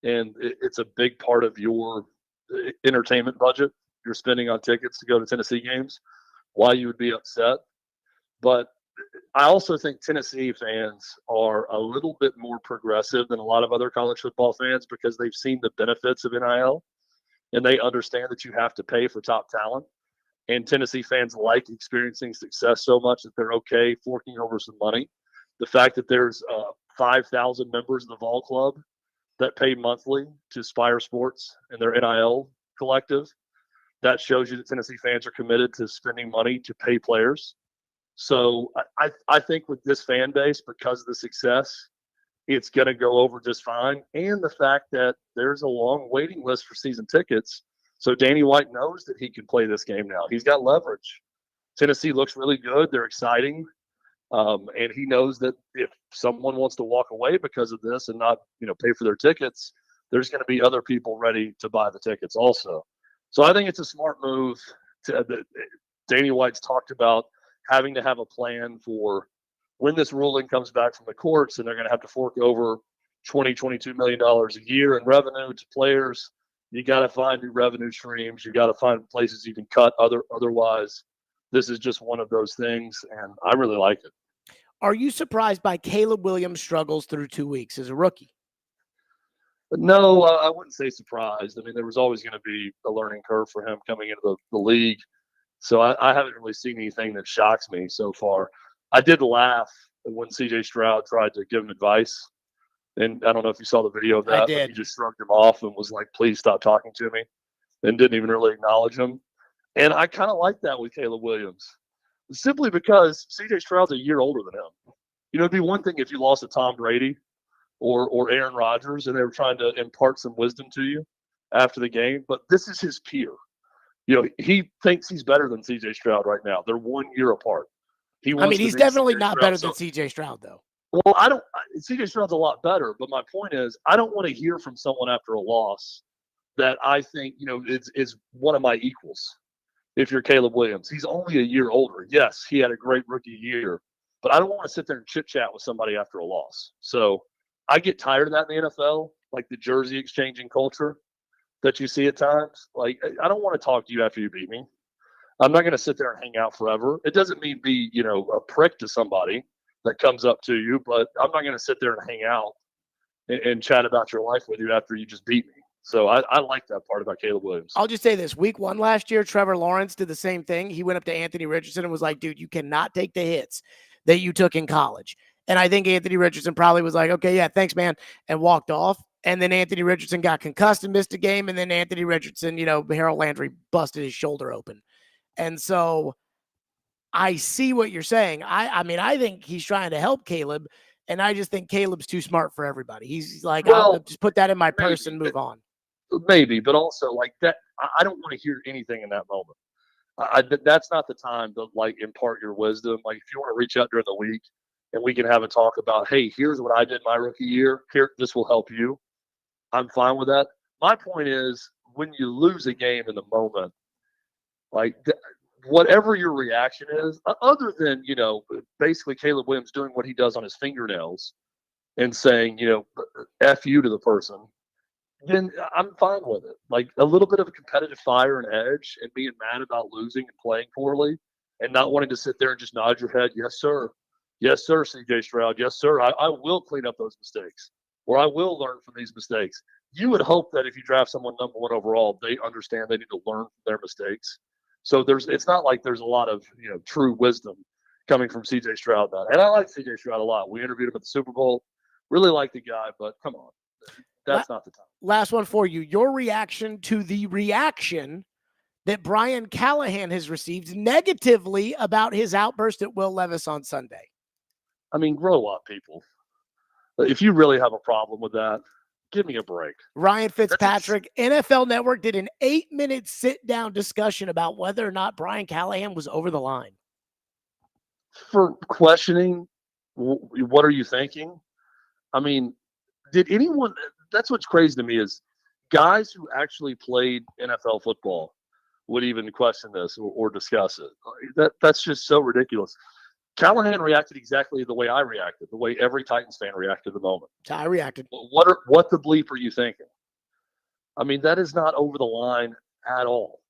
and it's a big part of your entertainment budget, you're spending on tickets to go to Tennessee games, why you would be upset. But I also think Tennessee fans are a little bit more progressive than a lot of other college football fans because they've seen the benefits of NIL and they understand that you have to pay for top talent. And Tennessee fans like experiencing success so much that they're okay forking over some money. The fact that there's 5,000 members of the Vol Club that pay monthly to Spire Sports and their NIL collective, that shows you that Tennessee fans are committed to spending money to pay players. So I think with this fan base, because of the success, it's going to go over just fine. And the fact that there's a long waiting list for season tickets. So Danny White knows that he can play this game now. He's got leverage. Tennessee looks really good. They're exciting. And he knows that if someone wants to walk away because of this and not, pay for their tickets, there's going to be other people ready to buy the tickets also. So I think it's a smart move. Danny White's talked about having to have a plan for when this ruling comes back from the courts and they're going to have to fork over $22 million a year in revenue to players. You got to find new revenue streams. You got to find places you can cut otherwise. This is just one of those things, and I really like it. Are you surprised by Caleb Williams' struggles through 2 weeks as a rookie? No, I wouldn't say surprised. I mean, there was always going to be a learning curve for him coming into the league. So I haven't really seen anything that shocks me so far. I did laugh when C.J. Stroud tried to give him advice. And I don't know if you saw the video of that. I did. But he just shrugged him off and was like, please stop talking to me, and didn't even really acknowledge him. And I kind of like that with Caleb Williams, simply because C.J. Stroud's a year older than him. It'd be one thing if you lost to Tom Brady or Aaron Rodgers and they were trying to impart some wisdom to you after the game, but this is his peer. He thinks he's better than C.J. Stroud right now. They're 1 year apart. He's definitely not better than C.J. Stroud, though. Well, C.J. Stroud's a lot better, but my point is I don't want to hear from someone after a loss that I think, is one of my equals. If you're Caleb Williams, he's only a year older. Yes, he had a great rookie year, but I don't want to sit there and chit chat with somebody after a loss. So I get tired of that in the NFL, like the jersey exchanging culture that you see at times. Like, I don't want to talk to you after you beat me. I'm not going to sit there and hang out forever. It doesn't mean be, a prick to somebody that comes up to you, but I'm not going to sit there and hang out and chat about your life with you after you just beat me. So I like that part about Caleb Williams. I'll just say this. Week 1 last year, Trevor Lawrence did the same thing. He went up to Anthony Richardson and was like, dude, you cannot take the hits that you took in college. And I think Anthony Richardson probably was like, okay, yeah, thanks, man, and walked off. And then Anthony Richardson got concussed and missed a game. And then Anthony Richardson, Harold Landry busted his shoulder open. And so I see what you're saying. I think he's trying to help Caleb. And I just think Caleb's too smart for everybody. He's like, I'll just put that in my purse and move on. Maybe, but also like that, I don't want to hear anything in that moment. That's not the time to like impart your wisdom. Like if you want to reach out during the week and we can have a talk about, hey, here's what I did my rookie year. Here, this will help you. I'm fine with that. My point is when you lose a game in the moment, like whatever your reaction is, other than, basically Caleb Williams doing what he does on his fingernails, and saying, F you to the person, then I'm fine with it. Like a little bit of a competitive fire and edge and being mad about losing and playing poorly and not wanting to sit there and just nod your head. Yes, sir. Yes, sir, CJ Stroud. Yes, sir. I will clean up those mistakes, or I will learn from these mistakes. You would hope that if you draft someone number one overall, they understand they need to learn from their mistakes. So it's not like there's a lot of true wisdom coming from CJ Stroud. And I like CJ Stroud a lot. We interviewed him at the Super Bowl. Really like the guy, but come on, that's not the time. Last one for you. Your reaction to the reaction that Brian Callahan has received negatively about his outburst at Will Levis on Sunday. I mean, grow up, people. If you really have a problem with that, give me a break. Ryan Fitzpatrick, NFL Network did an 8-minute sit-down discussion about whether or not Brian Callahan was over the line. For questioning, what are you thinking? I mean, did anyone – that's what's crazy to me is guys who actually played NFL football would even question this or discuss it. That's just so ridiculous. Callahan reacted exactly the way I reacted, the way every Titans fan reacted at the moment. I reacted. What the bleep are you thinking? I mean, that is not over the line at all.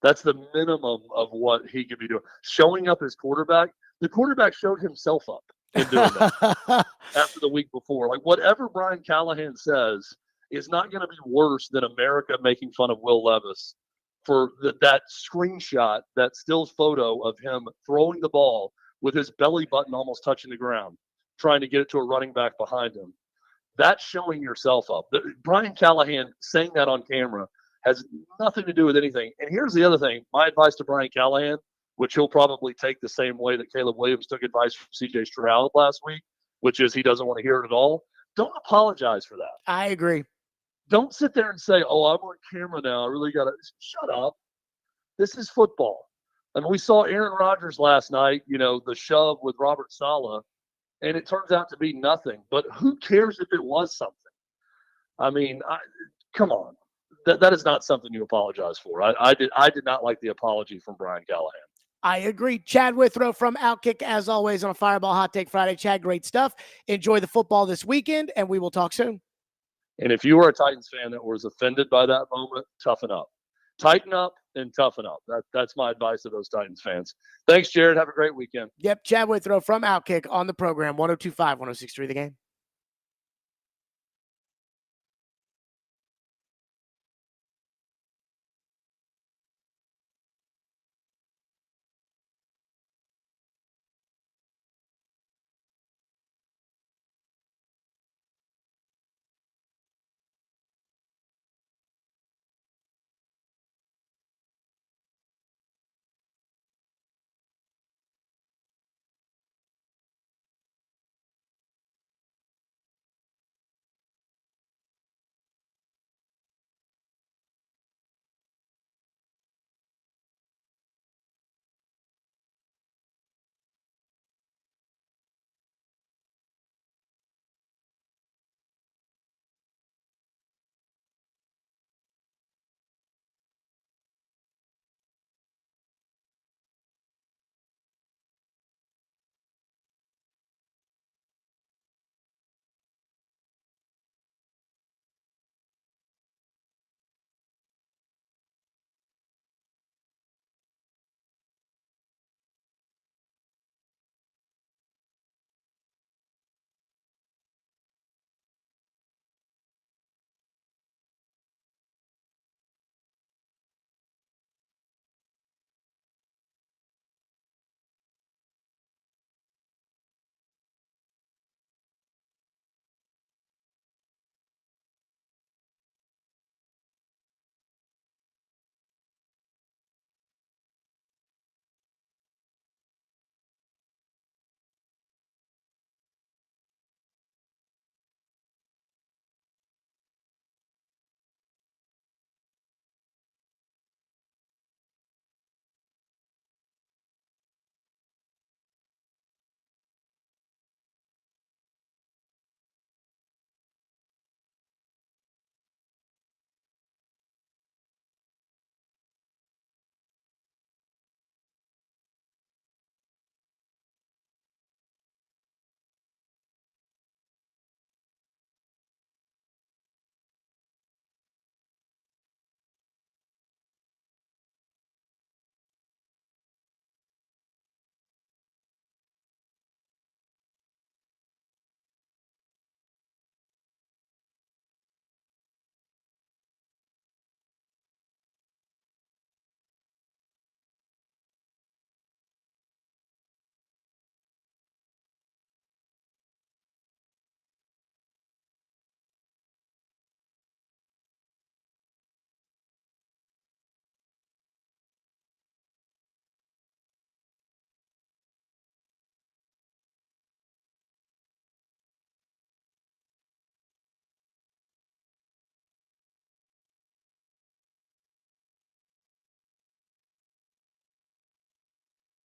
That's the minimum of what he could be doing. Showing up as quarterback, the quarterback showed himself up in doing that after the week before. Like, whatever Brian Callahan says is not going to be worse than America making fun of Will Levis for that screenshot, that still photo of him throwing the ball with his belly button almost touching the ground, trying to get it to a running back behind him. That's showing yourself up. Brian Callahan saying that on camera has nothing to do with anything. And here's the other thing. My advice to Brian Callahan, which he'll probably take the same way that Caleb Williams took advice from CJ Stroud last week, which is he doesn't want to hear it at all. Don't apologize for that. I agree. Don't sit there and say, oh, I'm on camera now. I really got to shut up. This is football. And we saw Aaron Rodgers last night, the shove with Robert Saleh, and it turns out to be nothing. But who cares if it was something? I mean, come on. That is not something you apologize for. I did not like the apology from Brian Callahan. I agree. Chad Withrow from Outkick, as always, on a Fireball Hot Take Friday. Chad, great stuff. Enjoy the football this weekend, and we will talk soon. And if you were a Titans fan that was offended by that moment, toughen up. Tighten up and toughen up. That's my advice to those Titans fans. Thanks, Jared. Have a great weekend. Yep, Chad Withrow from Outkick on the program, 102.5, 106.3 The Game.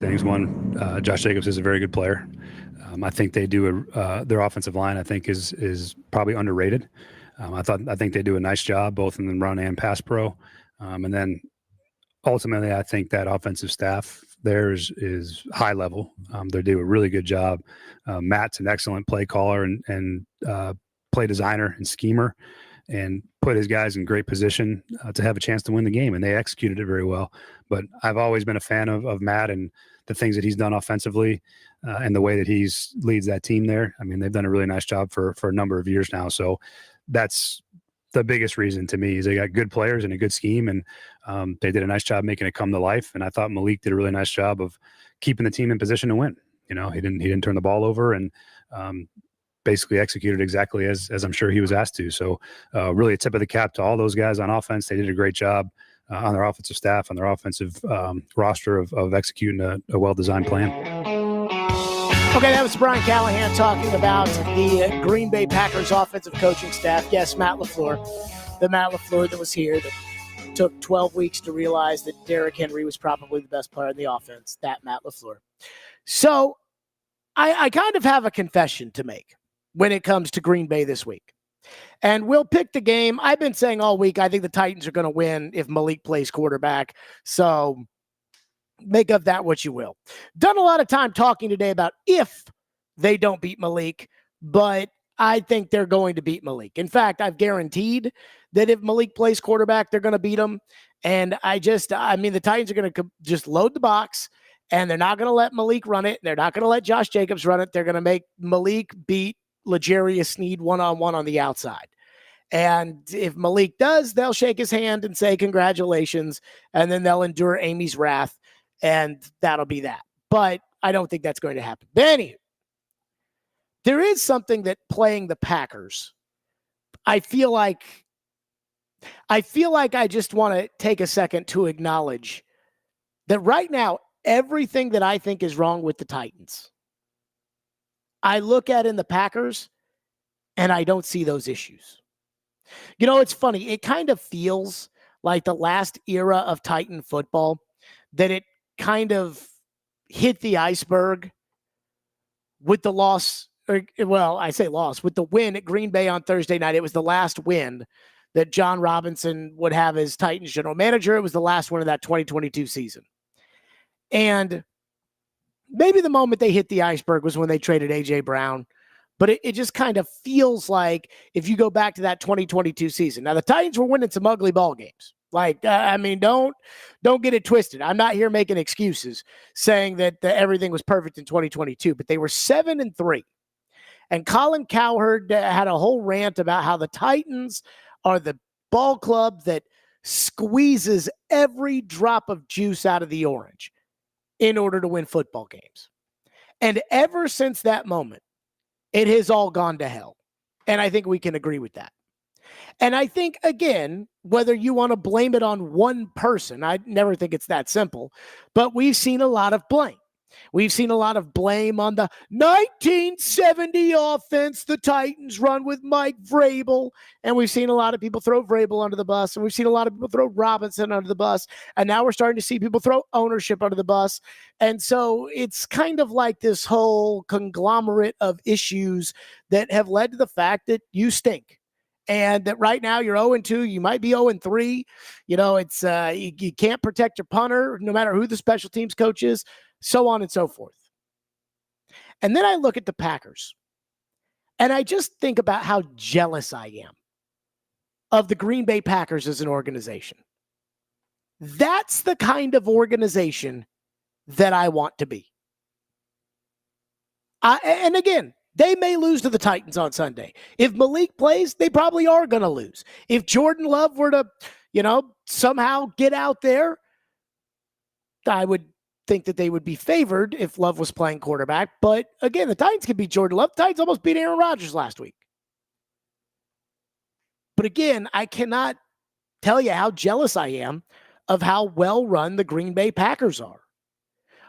things. One, Josh Jacobs is a very good player. I think they do their offensive line, I think, is probably underrated. I think they do a nice job both in the run and pass pro. And then ultimately, I think that offensive staff there is high level. They do a really good job. Matt's an excellent play caller and play designer and schemer, and put his guys in great position to have a chance to win the game. And they executed it very well. But I've always been a fan of Matt and the things that he's done offensively and the way that he's leads that team there. I mean, they've done a really nice job for a number of years now. So that's the biggest reason to me is they got good players and a good scheme, and they did a nice job making it come to life. And I thought Malik did a really nice job of keeping the team in position to win. You know, he didn't turn the ball over, and basically executed exactly as I'm sure he was asked to. So really a tip of the cap to all those guys on offense. They did a great job on their offensive staff, on their offensive roster of executing a well-designed plan. Okay, that was Brian Callahan talking about the Green Bay Packers offensive coaching staff. Yes, Matt LaFleur, the Matt LaFleur that was here that took 12 weeks to realize that Derrick Henry was probably the best player in the offense, that Matt LaFleur. So I kind of have a confession to make when it comes to Green Bay this week. And we'll pick the game. I've been saying all week, I think the Titans are going to win if Malik plays quarterback. So make of that what you will. Done a lot of time talking today about if they don't beat Malik, but I think they're going to beat Malik. In fact, I've guaranteed that if Malik plays quarterback, they're going to beat him. And I mean, the Titans are going to just load the box, and they're not going to let Malik run it. They're not going to let Josh Jacobs run it. They're going to make Malik beat L'Jarius Sneed one-on-one on the outside. And if Malik does, they'll shake his hand and say congratulations, and then they'll endure Amy's wrath, and that'll be that. But I don't think that's going to happen. But anyway, there is something that playing the Packers, I feel like I just want to take a second to acknowledge that right now, everything that I think is wrong with the Titans, I look at in the Packers, and I don't see those issues. You know, it's funny. It kind of feels like the last era of Titan football, that it kind of hit the iceberg with the loss, well, I say loss, with the win at Green Bay on Thursday night. It was the last win that John Robinson would have as Titans general manager. It was the last one of that 2022 season. And maybe the moment they hit the iceberg was when they traded A.J. Brown. But it just kind of feels like if you go back to that 2022 season. Now, the Titans were winning some ugly ball games. Like, I mean, don't get it twisted. I'm not here making excuses saying that everything was perfect in 2022, but they were 7-3. And Colin Cowherd had a whole rant about how the Titans are the ball club that squeezes every drop of juice out of the orange in order to win football games. And ever since that moment, it has all gone to hell. And I think we can agree with that. And I think, again, whether you want to blame it on one person, I never think it's that simple, but we've seen a lot of blame. We've seen a lot of blame on the 1970 offense the Titans run with Mike Vrabel, and we've seen a lot of people throw Vrabel under the bus, and we've seen a lot of people throw Robinson under the bus, and now we're starting to see people throw ownership under the bus. And so it's kind of like this whole conglomerate of issues that have led to the fact that you stink. And that right now you're 0-2, you might be 0-3. You know, it's you can't protect your punter, no matter who the special teams coach is, so on and so forth. And then I look at the Packers, and I just think about how jealous I am of the Green Bay Packers as an organization. That's the kind of organization that I want to be. And again, they may lose to the Titans on Sunday. If Malik plays, they probably are going to lose. If Jordan Love were to, somehow get out there, I would think that they would be favored if Love was playing quarterback. But again, the Titans can beat Jordan Love. The Titans almost beat Aaron Rodgers last week. But again, I cannot tell you how jealous I am of how well run the Green Bay Packers are.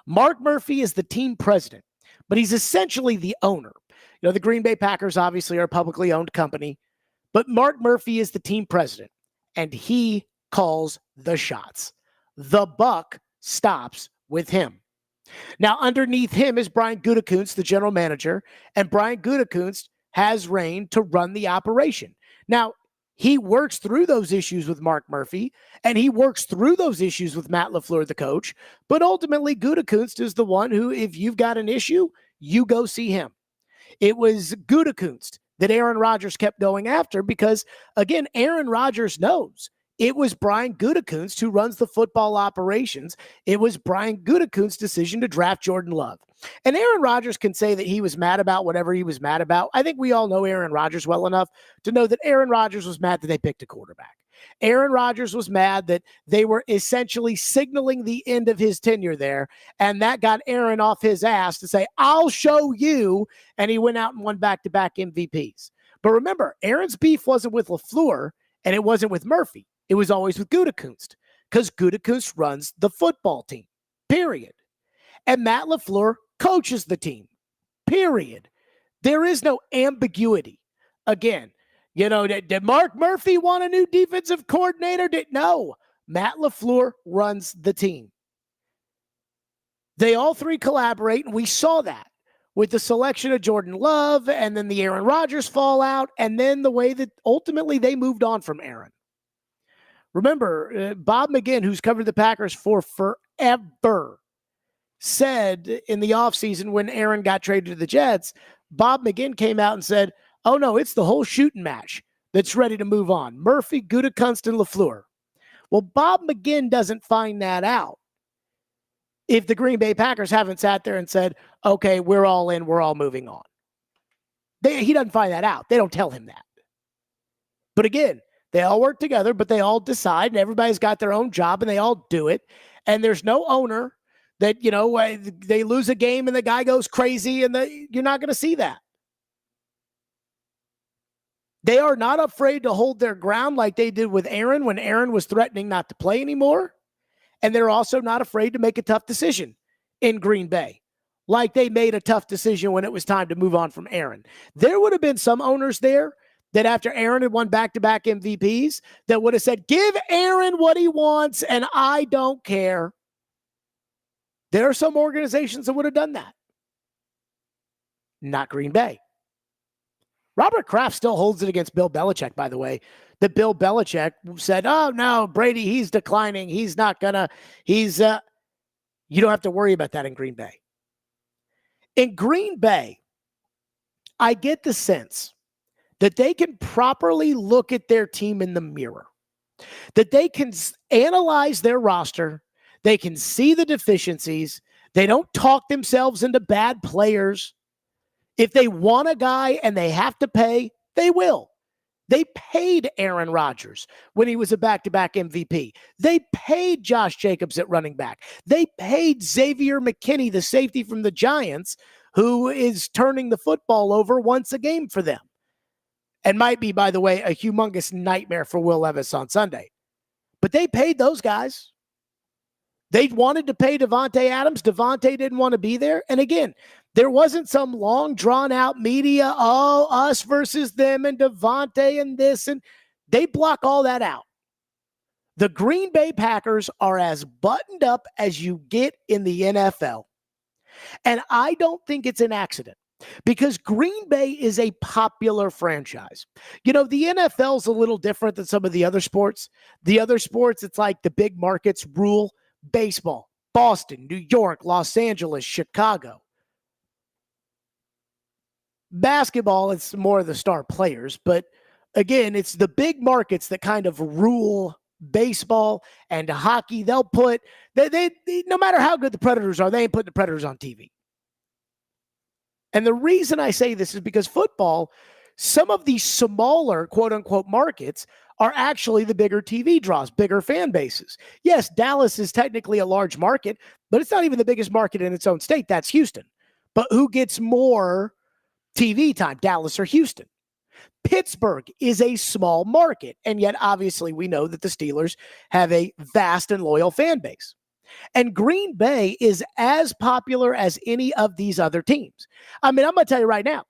Mark Murphy is the team president, but he's essentially the owner. The Green Bay Packers obviously are a publicly owned company, but Mark Murphy is the team president, and he calls the shots. The buck stops with him. Now, underneath him is Brian Gutekunst, the general manager, and Brian Gutekunst has reign to run the operation. Now, he works through those issues with Mark Murphy, and he works through those issues with Matt LaFleur, the coach, but ultimately Gutekunst is the one who, if you've got an issue, you go see him. It was Gutekunst that Aaron Rodgers kept going after because, again, Aaron Rodgers knows it was Brian Gutekunst who runs the football operations. It was Brian Gutekunst's decision to draft Jordan Love. And Aaron Rodgers can say that he was mad about whatever he was mad about. I think we all know Aaron Rodgers well enough to know that Aaron Rodgers was mad that they picked a quarterback. Aaron Rodgers was mad that they were essentially signaling the end of his tenure there, and that got Aaron off his ass to say, I'll show you, and he went out and won back-to-back MVPs. But remember, Aaron's beef wasn't with LaFleur, and it wasn't with Murphy. It was always with Gutekunst, because Gutekunst runs the football team, period. And Matt LaFleur coaches the team, period. There is no ambiguity. Again, did Mark Murphy want a new defensive coordinator? No. Matt LaFleur runs the team. They all three collaborate, and we saw that with the selection of Jordan Love and then the Aaron Rodgers fallout and then the way that ultimately they moved on from Aaron. Remember, Bob McGinn, who's covered the Packers for forever, said in the offseason when Aaron got traded to the Jets, Bob McGinn came out and said, oh, no, it's the whole shooting match that's ready to move on. Murphy, Gutekunst, and LaFleur. Well, Bob McGinn doesn't find that out if the Green Bay Packers haven't sat there and said, okay, we're all in, we're all moving on. He doesn't find that out. They don't tell him that. But again, they all work together, but they all decide, and everybody's got their own job, and they all do it. And there's no owner that, they lose a game and the guy goes crazy, and you're not going to see that. They are not afraid to hold their ground like they did with Aaron when Aaron was threatening not to play anymore. And they're also not afraid to make a tough decision in Green Bay, like they made a tough decision when it was time to move on from Aaron. There would have been some owners there that after Aaron had won back-to-back MVPs that would have said, give Aaron what he wants and I don't care. There are some organizations that would have done that. Not Green Bay. Robert Kraft still holds it against Bill Belichick, by the way, that Bill Belichick said, oh, no, Brady, he's declining. He's not going to, you don't have to worry about that in Green Bay. In Green Bay, I get the sense that they can properly look at their team in the mirror, that they can analyze their roster, they can see the deficiencies, they don't talk themselves into bad players. If they want a guy and they have to pay, they will. They paid Aaron Rodgers when he was a back-to-back MVP. They paid Josh Jacobs at running back. They paid Xavier McKinney, the safety from the Giants, who is turning the football over once a game for them. And might be, by the way, a humongous nightmare for Will Levis on Sunday. But they paid those guys. They wanted to pay Devontae Adams. Devontae didn't want to be there. And again, there wasn't some long, drawn-out media, oh, us versus them and Devontae and this. And they block all that out. The Green Bay Packers are as buttoned up as you get in the NFL. And I don't think it's an accident. Because Green Bay is a popular franchise. The NFL's a little different than some of the other sports. The other sports, it's like the big markets rule. Baseball, Boston, New York, Los Angeles, Chicago. Basketball, it's more of the star players. But again, it's the big markets that kind of rule baseball and hockey. They'll put, they no matter how good the Predators are, they ain't putting the Predators on TV. And the reason I say this is because football, some of these smaller, quote-unquote, markets are actually the bigger TV draws, bigger fan bases. Yes, Dallas is technically a large market, but it's not even the biggest market in its own state. That's Houston. But who gets more TV time, Dallas or Houston? Pittsburgh is a small market, and yet obviously we know that the Steelers have a vast and loyal fan base. And Green Bay is as popular as any of these other teams. I mean, I'm going to tell you right now.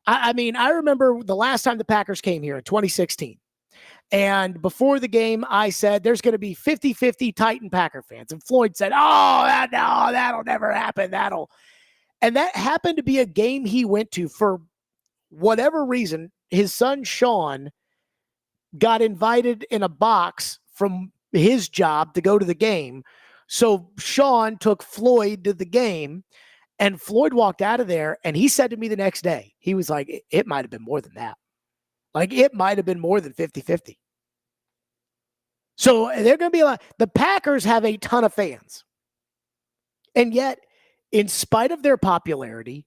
I remember the last time the Packers came here in 2016. And before the game, I said there's going to be 50-50 Titan Packer fans. And Floyd said, oh, no, that'll never happen. And that happened to be a game he went to for whatever reason. His son, Sean, got invited in a box from his job to go to the game. So Sean took Floyd to the game, and Floyd walked out of there, and he said to me the next day, he was like, it might have been more than that. Like, it might have been more than 50-50. So they're going to be a lot. The Packers have a ton of fans. And yet, in spite of their popularity,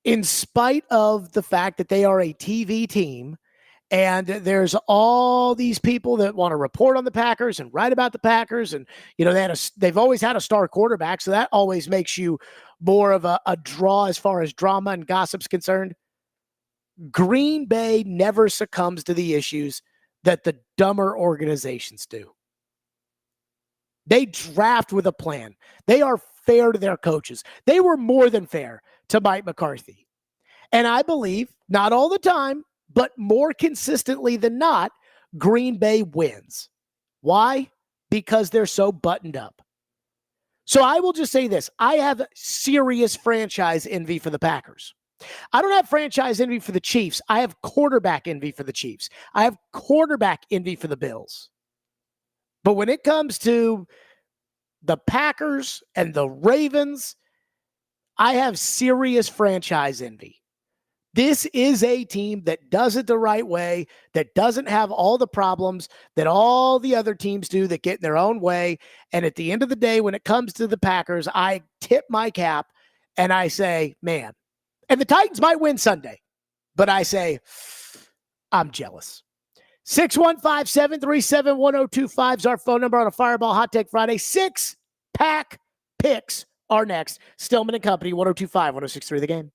in spite of the fact that they are a TV team, and there's all these people that want to report on the Packers and write about the Packers, and they've always had a star quarterback, so that always makes you more of a draw as far as drama and gossip's concerned. Green Bay never succumbs to the issues that the dumber organizations do. They draft with a plan. They are fair to their coaches. They were more than fair to Mike McCarthy. And I believe, not all the time, but more consistently than not, Green Bay wins. Why? Because they're so buttoned up. So I will just say this. I have serious franchise envy for the Packers. I don't have franchise envy for the Chiefs. I have quarterback envy for the Chiefs. I have quarterback envy for the Bills. But when it comes to the Packers and the Ravens, I have serious franchise envy. This is a team that does it the right way, that doesn't have all the problems that all the other teams do that get in their own way. And at the end of the day, when it comes to the Packers, I tip my cap and I say, man, and the Titans might win Sunday, but I say, I'm jealous. 615-737-1025 is our phone number on a Fireball Hot Take Friday. 6-pack picks are next. Stillman and Company, 1025, 1063 The Game.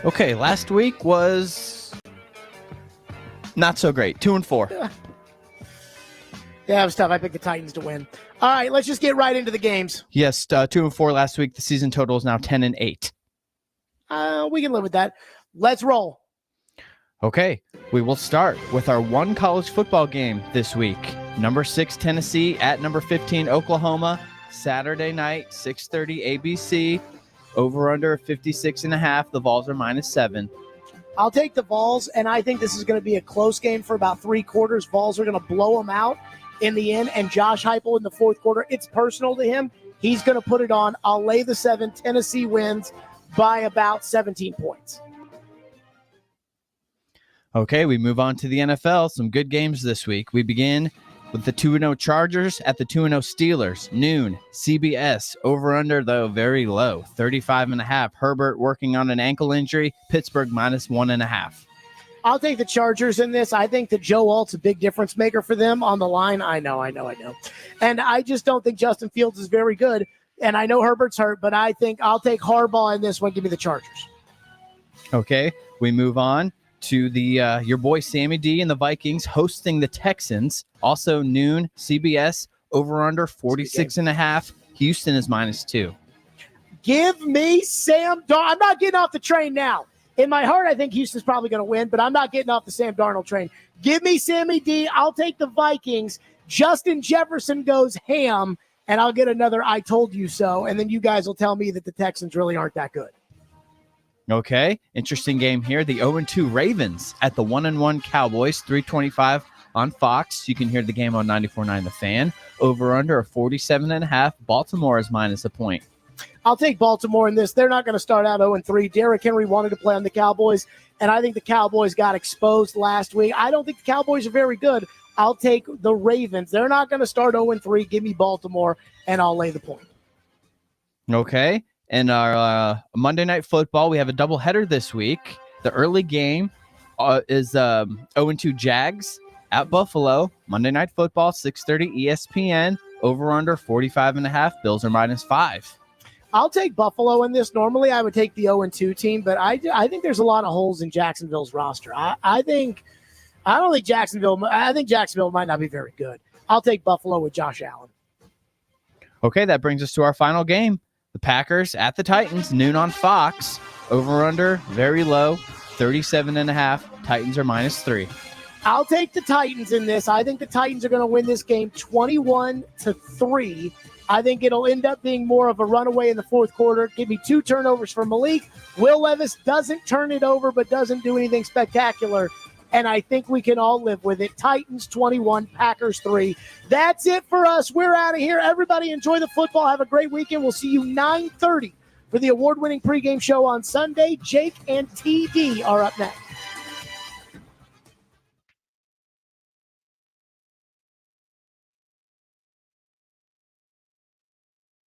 Okay, last week was not so great. 2-4. Yeah, it was tough. I picked the Titans to win. All right, let's just get right into the games. Yes, 2-4 last week. The season total is now 10-8. We can live with that. Let's roll. Okay, we will start with our one college football game this week. Number 6 Tennessee at number 15 Oklahoma. Saturday night, 6:30 ABC. Over under 56.5. The Vols are -7. I'll take the Vols, and I think this is going to be a close game for about 3 quarters. Vols are going to blow them out in the end, and Josh Heupel in the 4th quarter, it's personal to him. He's going to put it on. I'll lay the 7. Tennessee wins by about 17 points. Okay, we move on to the NFL. Some good games this week. We begin with the 2-0 Chargers at the 2-0 Steelers. Noon, CBS. Over under, though, very low. 35.5. Herbert working on an ankle injury. Pittsburgh -1.5. I'll take the Chargers in this. I think that Joe Alt's a big difference maker for them on the line. I know. And I just don't think Justin Fields is very good. And I know Herbert's hurt, but I think I'll take Harbaugh in this one. Give me the Chargers. Okay, we move on to the your boy Sammy D and the Vikings hosting the Texans. Also noon, CBS. Over under 46.5. Houston is -2. Give me Sam Darnold. I'm not getting off the train now. In my heart, I think Houston's probably going to win, but I'm not getting off the Sam Darnold train. Give me Sammy D. I'll take the Vikings. Justin Jefferson goes ham, and I'll get another I told you so, and then you guys will tell me that the Texans really aren't that good. Okay, interesting game here. The 0-2 Ravens at the 1-1 Cowboys, 3:25 on Fox. You can hear the game on 94.9 The Fan. Over under a 47.5. Baltimore is -1 point. I'll take Baltimore in this. They're not going to start out 0-3. Derrick Henry wanted to play on the Cowboys, and I think the Cowboys got exposed last week. I don't think the Cowboys are very good. I'll take the Ravens. They're not going to start 0-3. Give me Baltimore, and I'll lay the point. Okay. And our Monday Night Football, we have a doubleheader this week. The early game is 0-2 Jags at Buffalo. Monday Night Football, 6:30 ESPN. Over under 45.5. Bills are -5. I'll take Buffalo in this. Normally, I would take the 0-2 team, but I think there's a lot of holes in Jacksonville's roster. I think Jacksonville might not be very good. I'll take Buffalo with Josh Allen. Okay, that brings us to our final game. The Packers at the Titans, noon on Fox. Over under, very low, 37.5. Titans are -3. I'll take the Titans in this. I think the Titans are going to win this game 21-3. I think it'll end up being more of a runaway in the 4th quarter. Give me 2 turnovers for Malik. Will Levis doesn't turn it over, but doesn't do anything spectacular. And I think we can all live with it. Titans 21, Packers 3. That's it for us. We're out of here. Everybody enjoy the football. Have a great weekend. We'll see you 9:30 for the award-winning pregame show on Sunday. Jake and TD are up next.